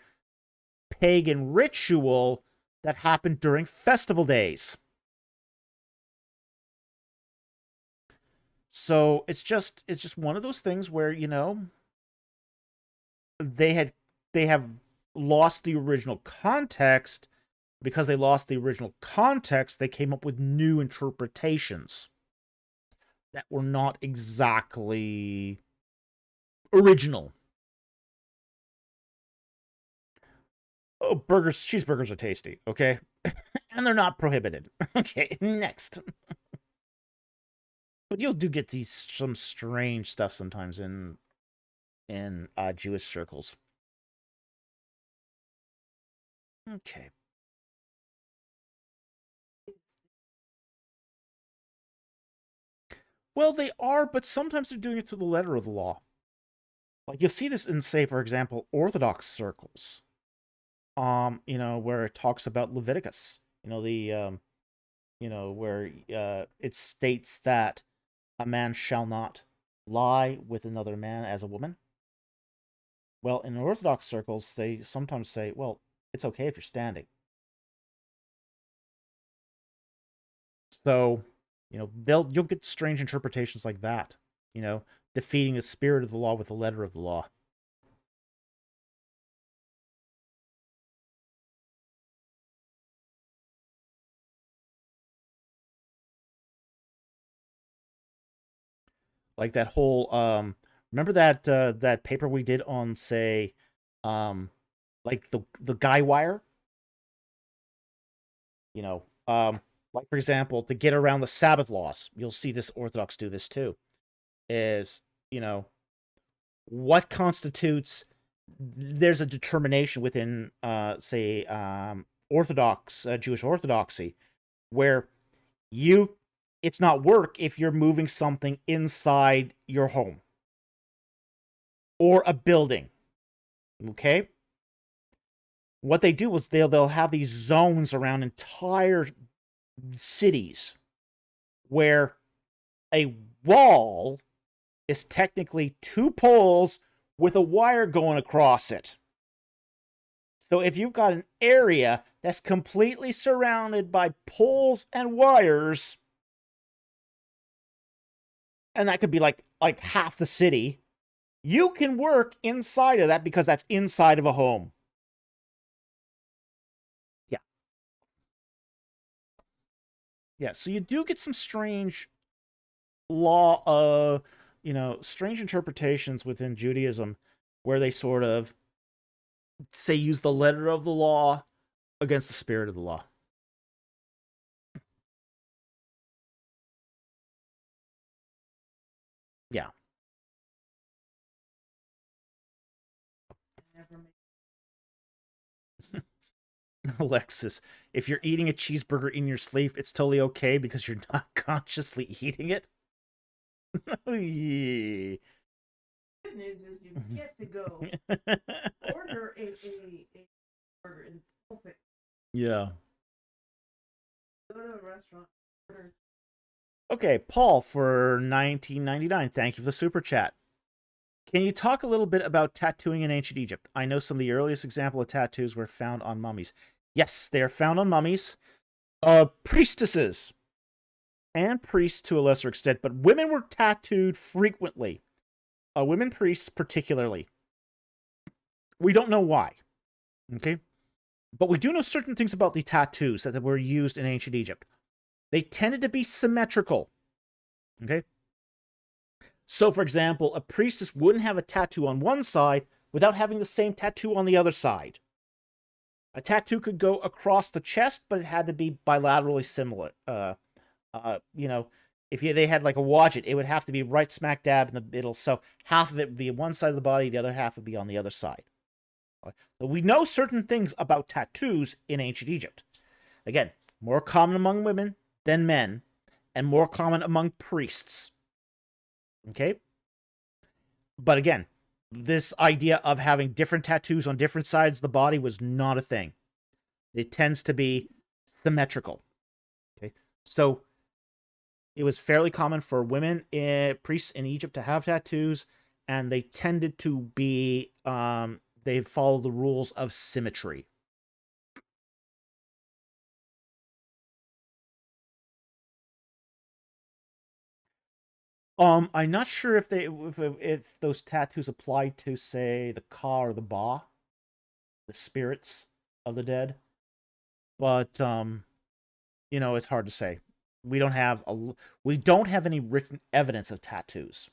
pagan ritual that happened during festival days. So it's just one of those things where, you know, they have lost the original context. Because they lost the original context, they came up with new interpretations that were not exactly original. Oh, cheeseburgers are tasty, okay? And they're not prohibited. Okay, next. But you do get some strange stuff sometimes in Jewish circles. Okay. Well, they are, but sometimes they're doing it to the letter of the law. Like, you'll see this in, say, for example, Orthodox circles. You know, where it talks about Leviticus. You know, you know, where it states that a man shall not lie with another man as a woman. Well, in Orthodox circles, they sometimes say, well, it's okay if you're standing. So, you know, you'll get strange interpretations like that. You know, defeating the spirit of the law with the letter of the law. Like that whole remember that that paper we did on, say, like the guy wire? You know, like, for example, to get around the Sabbath laws, you'll see this Orthodox do this too, is, you know, what constitutes, there's a determination within, say, Orthodox, Jewish Orthodoxy, where it's not work if you're moving something inside your home or a building, okay? What they do is they'll have these zones around entire cities where a wall is technically two poles with a wire going across it. So if you've got an area that's completely surrounded by poles and wires, and that could be like half the city, you can work inside of that because that's inside of a home. Yeah. Yeah, so you do get some strange law, strange interpretations within Judaism where they sort of say use the letter of the law against the spirit of the law. Yeah. Never make Alexis, if you're eating a cheeseburger in your sleep, it's totally okay because you're not consciously eating it. Yeah. good news is you get to go order a burger in full fit. Yeah. Go to a restaurant, order. Okay, Paul for 1999. Thank you for the super chat. Can you talk a little bit about tattooing in ancient Egypt? I know some of the earliest example of tattoos were found on mummies. Yes, they are found on mummies. Priestesses and priests to a lesser extent, but women were tattooed frequently. Women priests particularly. We don't know why. Okay? But we do know certain things about the tattoos that were used in ancient Egypt. They tended to be symmetrical. Okay? So, for example, a priestess wouldn't have a tattoo on one side without having the same tattoo on the other side. A tattoo could go across the chest, but it had to be bilaterally similar. If they had like a wadjet, it would have to be right smack dab in the middle. So half of it would be on one side of the body, the other half would be on the other side. So we know certain things about tattoos in ancient Egypt. Again, more common among women than men, and more common among priests. Okay? But again, this idea of having different tattoos on different sides of the body was not a thing. It tends to be symmetrical. Okay? So it was fairly common for women, priests in Egypt to have tattoos, and they tended to be, they follow the rules of symmetry. I'm not sure if those tattoos apply to, say, the Ka or the Ba, the spirits of the dead, but it's hard to say. We don't have any written evidence of tattoos.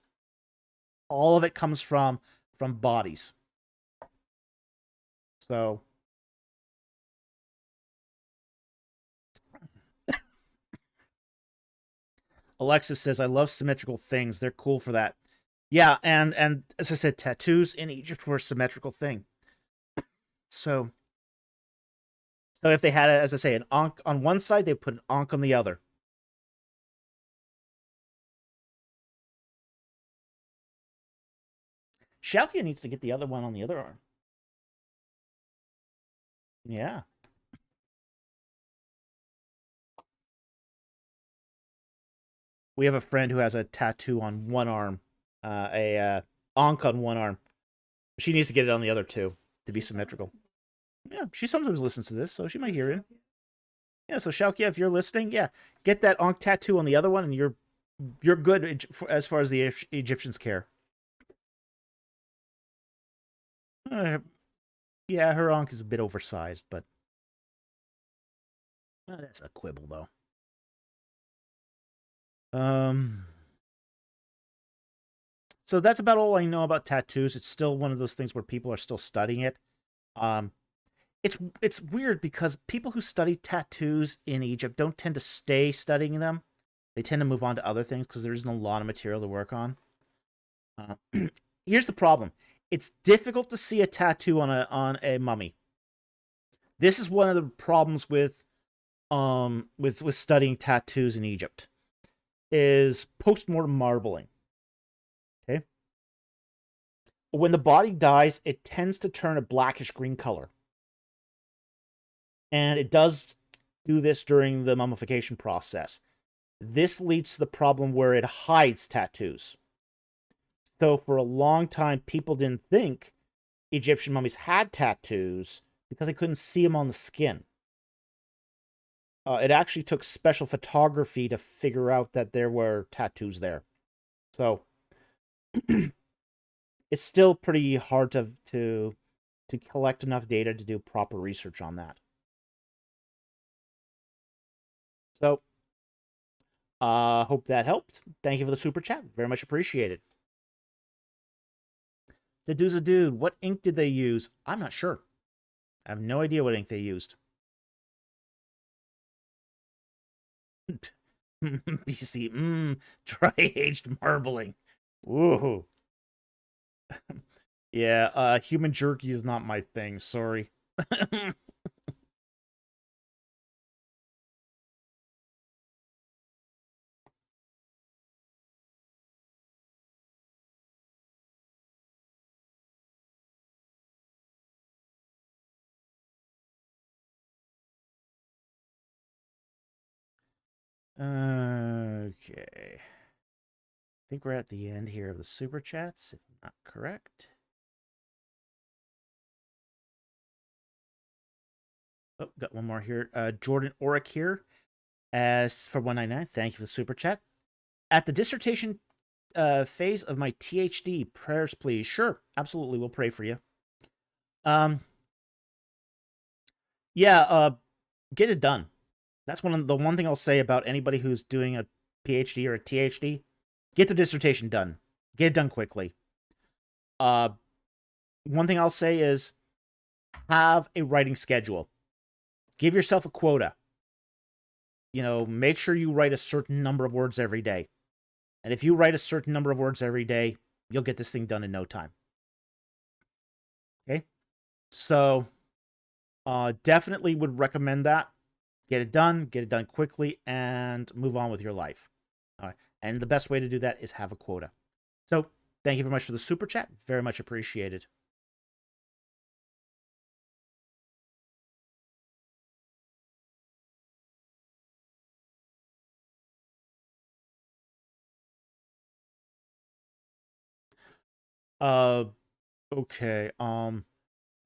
All of it comes from bodies. So Alexis says, "I love symmetrical things. They're cool for that." Yeah, and as I said, tattoos in Egypt were a symmetrical thing. So if they had, as I say, an ankh on one side, they put an ankh on the other. Shalkia needs to get the other one on the other arm. Yeah. We have a friend who has a tattoo on one arm, a ankh on one arm. She needs to get it on the other two to be symmetrical. Yeah, she sometimes listens to this, so she might hear it. Yeah, so Shalkia, if you're listening, yeah, get that ankh tattoo on the other one, and you're good as far as the Egyptians care. Yeah, her ankh is a bit oversized, but that's a quibble, though. So that's about all I know about tattoos. It's still one of those things where people are still studying it. Um, it's weird because people who study tattoos in Egypt don't tend to stay studying them. They tend to move on to other things because there isn't a lot of material to work on. Here's the problem: it's difficult to see a tattoo on a mummy. This is one of the problems with studying tattoos in Egypt is post-mortem marbling. Okay, when the body dies, it tends to turn a blackish green color, and it does do this during the mummification process. This leads to the problem where it hides tattoos. So for a long time, people didn't think Egyptian mummies had tattoos because they couldn't see them on the skin. It actually took special photography to figure out that there were tattoos there. So it's still pretty hard to collect enough data to do proper research on that. So Hope that helped. Thank you for the super chat. Very much appreciated. The dude's a dude. What ink did they use? I'm not sure. I have no idea what ink they used. BC, dry-aged marbling. Woohoo. Yeah, human jerky is not my thing, sorry. Okay. I think we're at the end here of the super chats, if I'm not correct. Oh, got one more here. Jordan Oric here. As for 199, thank you for the super chat. At the dissertation phase of my THD, prayers please. Sure, absolutely, we'll pray for you. Yeah, get it done. That's the one thing I'll say about anybody who's doing a PhD or a THD. Get the dissertation done. Get it done quickly. One thing I'll say is have a writing schedule. Give yourself a quota. Make sure you write a certain number of words every day. And if you write a certain number of words every day, you'll get this thing done in no time. Okay? So, definitely would recommend that. Get it done quickly, and move on with your life. All right. And the best way to do that is have a quota. So, thank you very much for the super chat. Very much appreciated. Okay.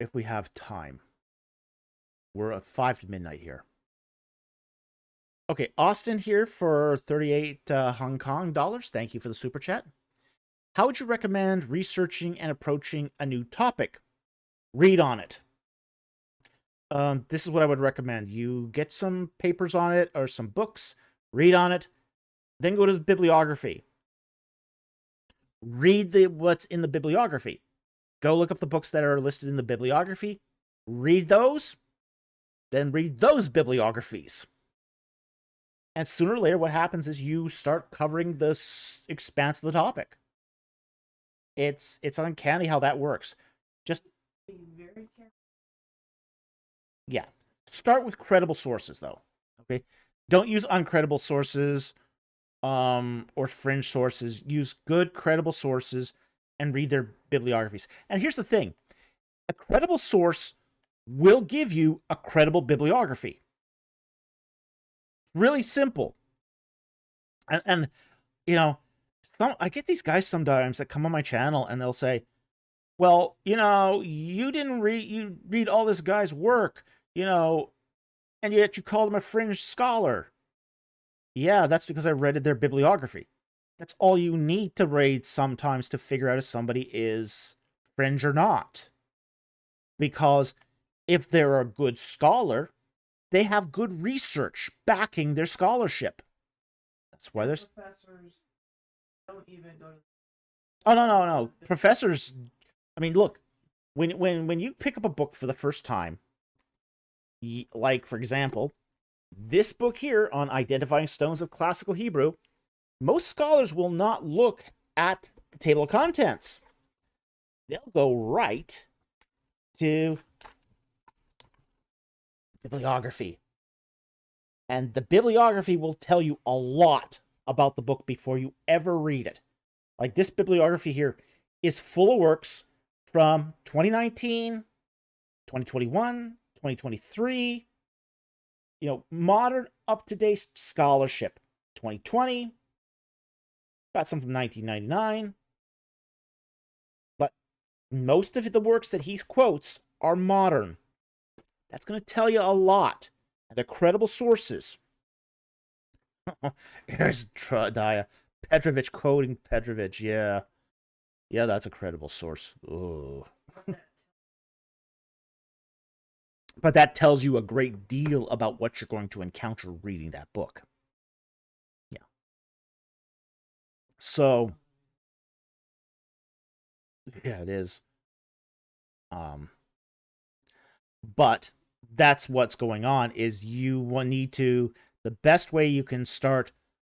If we have time. We're at 5 to midnight here. Okay, Austin here for 38 Hong Kong dollars. Thank you for the super chat. How would you recommend researching and approaching a new topic? Read on it. This is what I would recommend. You get some papers on it or some books, read on it, then go to the bibliography. Read what's in the bibliography. Go look up the books that are listed in the bibliography. Read those, then read those bibliographies. And sooner or later, what happens is you start covering the expanse of the topic. It's uncanny how that works. Just Be very careful. Yeah. Start with credible sources, though. Okay? Don't use uncredible sources or fringe sources. Use good, credible sources and read their bibliographies. And here's the thing. A credible source will give you a credible bibliography. Really simple. And I get these guys sometimes that come on my channel and they'll say, well, you didn't read all this guy's work, and yet you called him a fringe scholar. Yeah, that's because I read their bibliography. That's all you need to read sometimes to figure out if somebody is fringe or not. Because if they're a good scholar, they have good research backing their scholarship. That's why there's professors don't even go to. Oh no. Professors, I mean, look, when you pick up a book for the first time, like for example, this book here on identifying stones of classical Hebrew, most scholars will not look at the table of contents. They'll go right to bibliography. And the bibliography will tell you a lot about the book before you ever read it. Like this bibliography here is full of works from 2019, 2021, 2023, modern up-to-date scholarship. 2020, got some from 1999. But most of the works that he quotes are modern. That's going to tell you a lot. The credible sources. Here's Daya. Petrovich quoting Petrovich. Yeah, that's a credible source. Ooh. But that tells you a great deal about what you're going to encounter reading that book. Yeah. So, yeah, it is. Um, but that's what's going on is you will need to, the best way you can start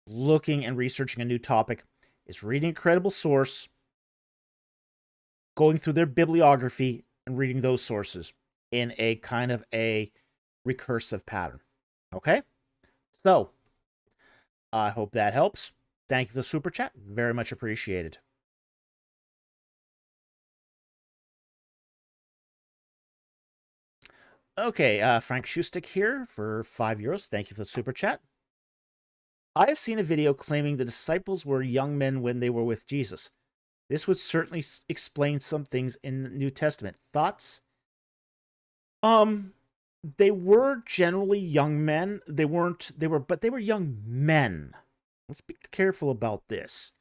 looking and researching a new topic is reading a credible source, going through their bibliography, and reading those sources in a kind of a recursive pattern. Okay? So, I hope that helps. Thank you for the super chat. Very much appreciated. Okay, Frank Schustic here for €5. Thank you for the super chat. I have seen a video claiming the disciples were young men when they were with Jesus. This would certainly explain some things in the New Testament. Thoughts? They were generally young men. They were young men. Let's be careful about this.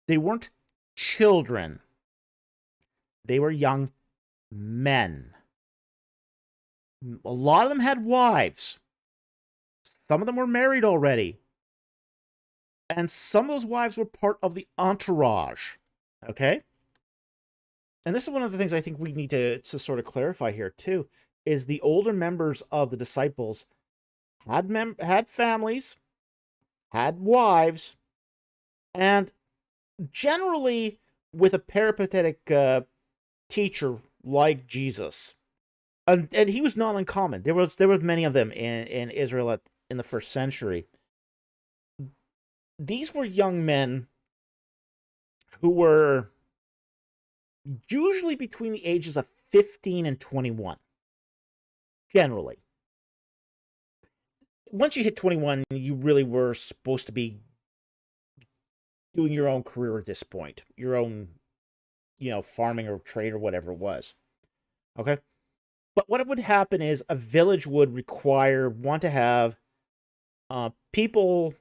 They weren't children. They were young men. A lot of them had wives. Some of them were married already. And some of those wives were part of the entourage. Okay? And this is one of the things I think we need to sort of clarify here, too, is the older members of the disciples had families, had wives, and generally with a peripatetic teacher like Jesus. And he was not uncommon. There were many of them in Israel in the first century. These were young men who were usually between the ages of 15 and 21, generally. Once you hit 21, you really were supposed to be doing your own career at this point, your own, farming or trade or whatever it was. Okay? But what would happen is a village would want to have people.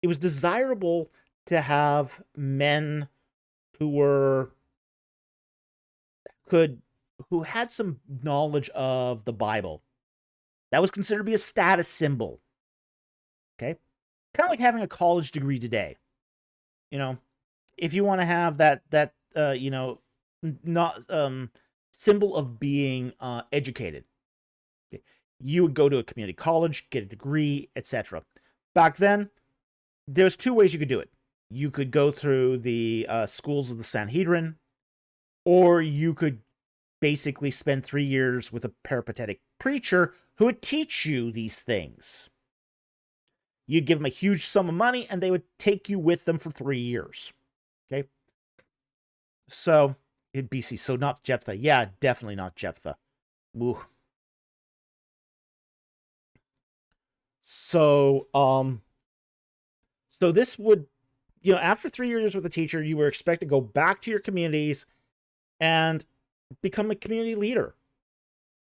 It was desirable to have men who had some knowledge of the Bible. That was considered to be a status symbol. Okay? Kind of like having a college degree today. If you want to have that not symbol of being educated. Okay? You would go to a community college, get a degree, etc. Back then, there's two ways you could do it. You could go through the schools of the Sanhedrin, or you could basically spend 3 years with a peripatetic preacher who would teach you these things. You'd give them a huge sum of money, and they would take you with them for 3 years. Okay? So, in BC, so not Jephthah. Yeah, definitely not Jephthah. Ooh. So this would, after 3 years with a teacher, you were expected to go back to your communities and become a community leader,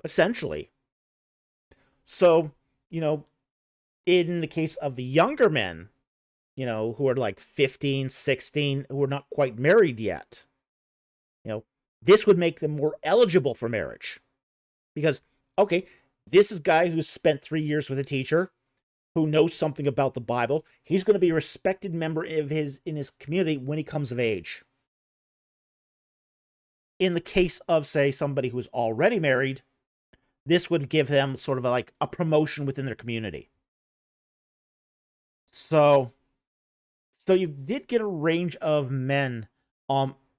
essentially. So, in the case of the younger men, who are like 15, 16, who are not quite married yet, this would make them more eligible for marriage. Because, okay, this is a guy who's spent 3 years with a teacher who knows something about the Bible. He's going to be a respected member in his community when he comes of age. In the case of, say, somebody who's already married, this would give them sort of a promotion within their community. So you did get a range of men,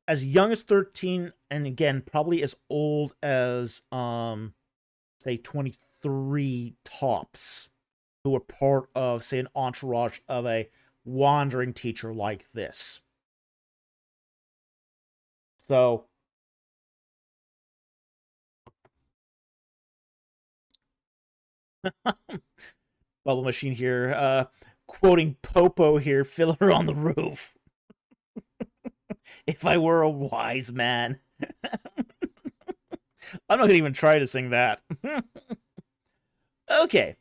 as young as 13, and again, probably as old as, say, 23 tops, who were part of, say, an entourage of a wandering teacher like this. So, Bubble Machine here, quoting Popo here, Fiddler on the Roof. If I were a wise man. I'm not going to even try to sing that. Okay.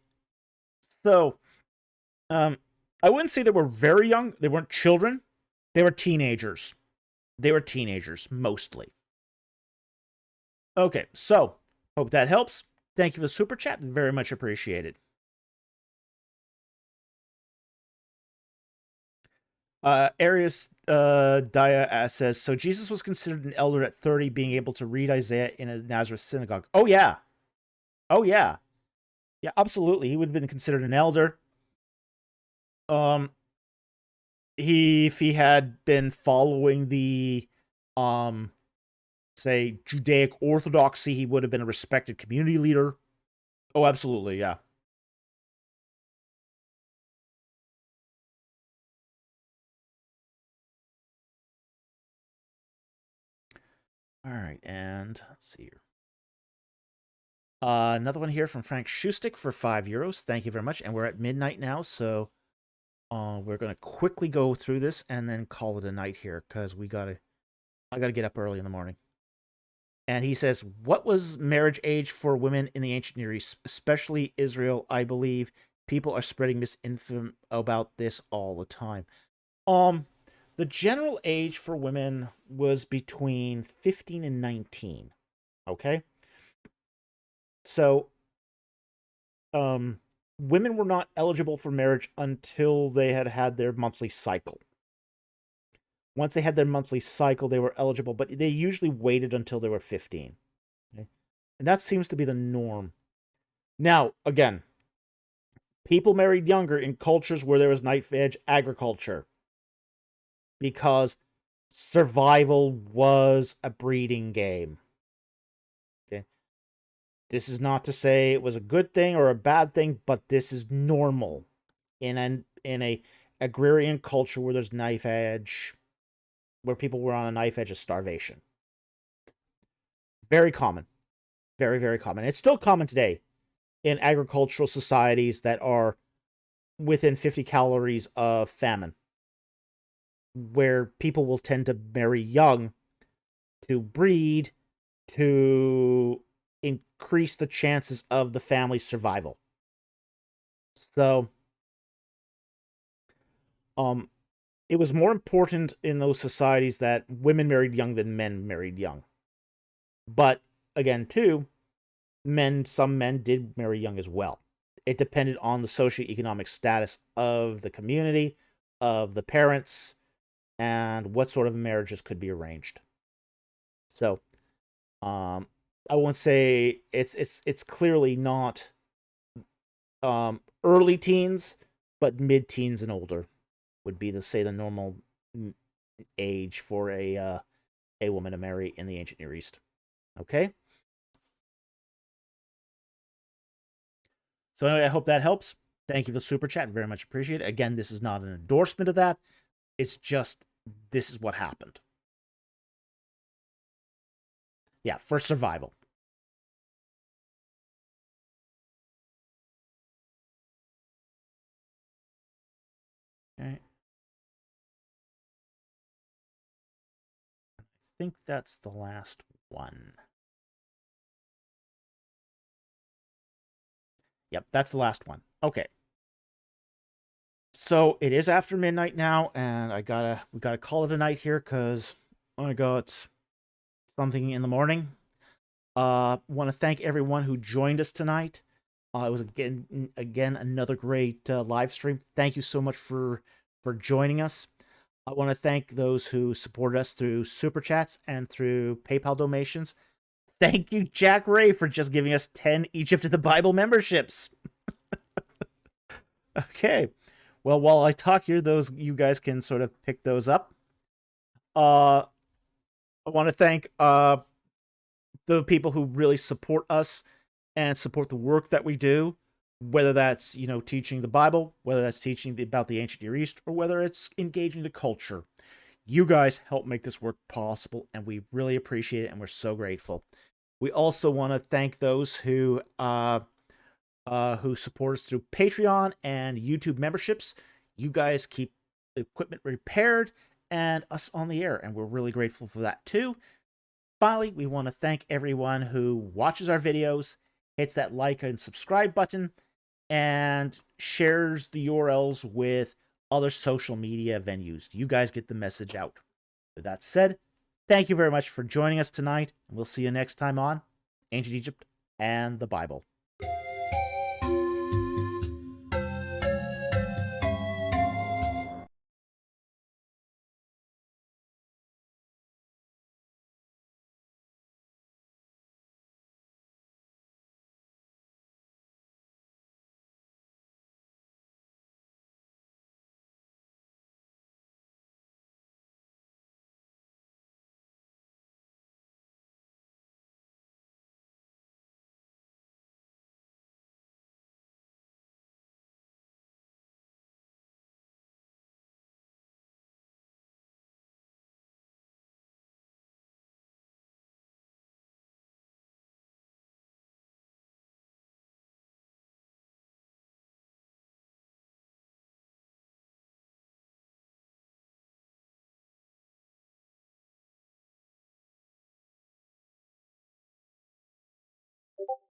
So, I wouldn't say they were very young. They weren't children. They were teenagers. Mostly. Okay, so, hope that helps. Thank you for the super chat. Very much appreciated. Arius Dia says, so Jesus was considered an elder at 30, being able to read Isaiah in a Nazareth synagogue. Oh, yeah. Oh, yeah. Yeah, absolutely. He would have been considered an elder. If he had been following the, say, Judaic orthodoxy, he would have been a respected community leader. Oh, absolutely, yeah. All right, and let's see here. Another one here from Frank Schustic for €5. Thank you very much. And we're at midnight now, so we're gonna quickly go through this and then call it a night here because I gotta get up early in the morning. And he says, what was marriage age for women in the ancient Near East, especially Israel? I believe people are spreading misinformation about this all the time. The general age for women was between 15 and 19. Okay? So, women were not eligible for marriage until they had had their monthly cycle. Once they had their monthly cycle, they were eligible, but they usually waited until they were 15. Okay? And that seems to be the norm. Now, again, people married younger in cultures where there was knife edge agriculture because survival was a breeding game. Okay? This is not to say it was a good thing or a bad thing, but this is normal in a agrarian culture where there's knife edge, where people were on a knife edge of starvation. Very common. Very, very common. It's still common today in agricultural societies that are within 50 calories of famine, where people will tend to marry young to breed, to increase the chances of the family's survival. So, it was more important in those societies that women married young than men married young. But again, too, some men did marry young as well. It depended on the socioeconomic status of the community, of the parents, and what sort of marriages could be arranged. So, I won't say it's clearly not early teens, but mid-teens and older would be the normal age for a woman to marry in the ancient Near East. Okay. So anyway, I hope that helps. Thank you for the super chat. Very much appreciate it. Again, this is not an endorsement of that. It's just, this is what happened. Yeah, for survival. Okay. I think that's the last one. Yep, that's the last one. Okay. So it is after midnight now, and we gotta call it a night here because I got something in the morning. Want to thank everyone who joined us tonight. It was again another great live stream. Thank you so much for joining us. I want to thank those who supported us through super chats and through PayPal donations. Thank you, Jack Ray, for just giving us 10 Egypt of the Bible memberships. Okay. Well, while I talk here, you guys can sort of pick those up. I want to thank the people who really support us and support the work that we do, whether that's, teaching the Bible, whether that's teaching about the ancient Near East, or whether it's engaging the culture. You guys help make this work possible, and we really appreciate it, and we're so grateful. We also want to thank those who support us through Patreon and YouTube memberships. You guys keep the equipment repaired and us on the air, and we're really grateful for that too. Finally, we want to thank everyone who watches our videos, hits that like and subscribe button, and shares the URLs with other social media venues. You guys get the message out. With that said, thank you very much for joining us tonight, and we'll see you next time on Ancient Egypt and the Bible.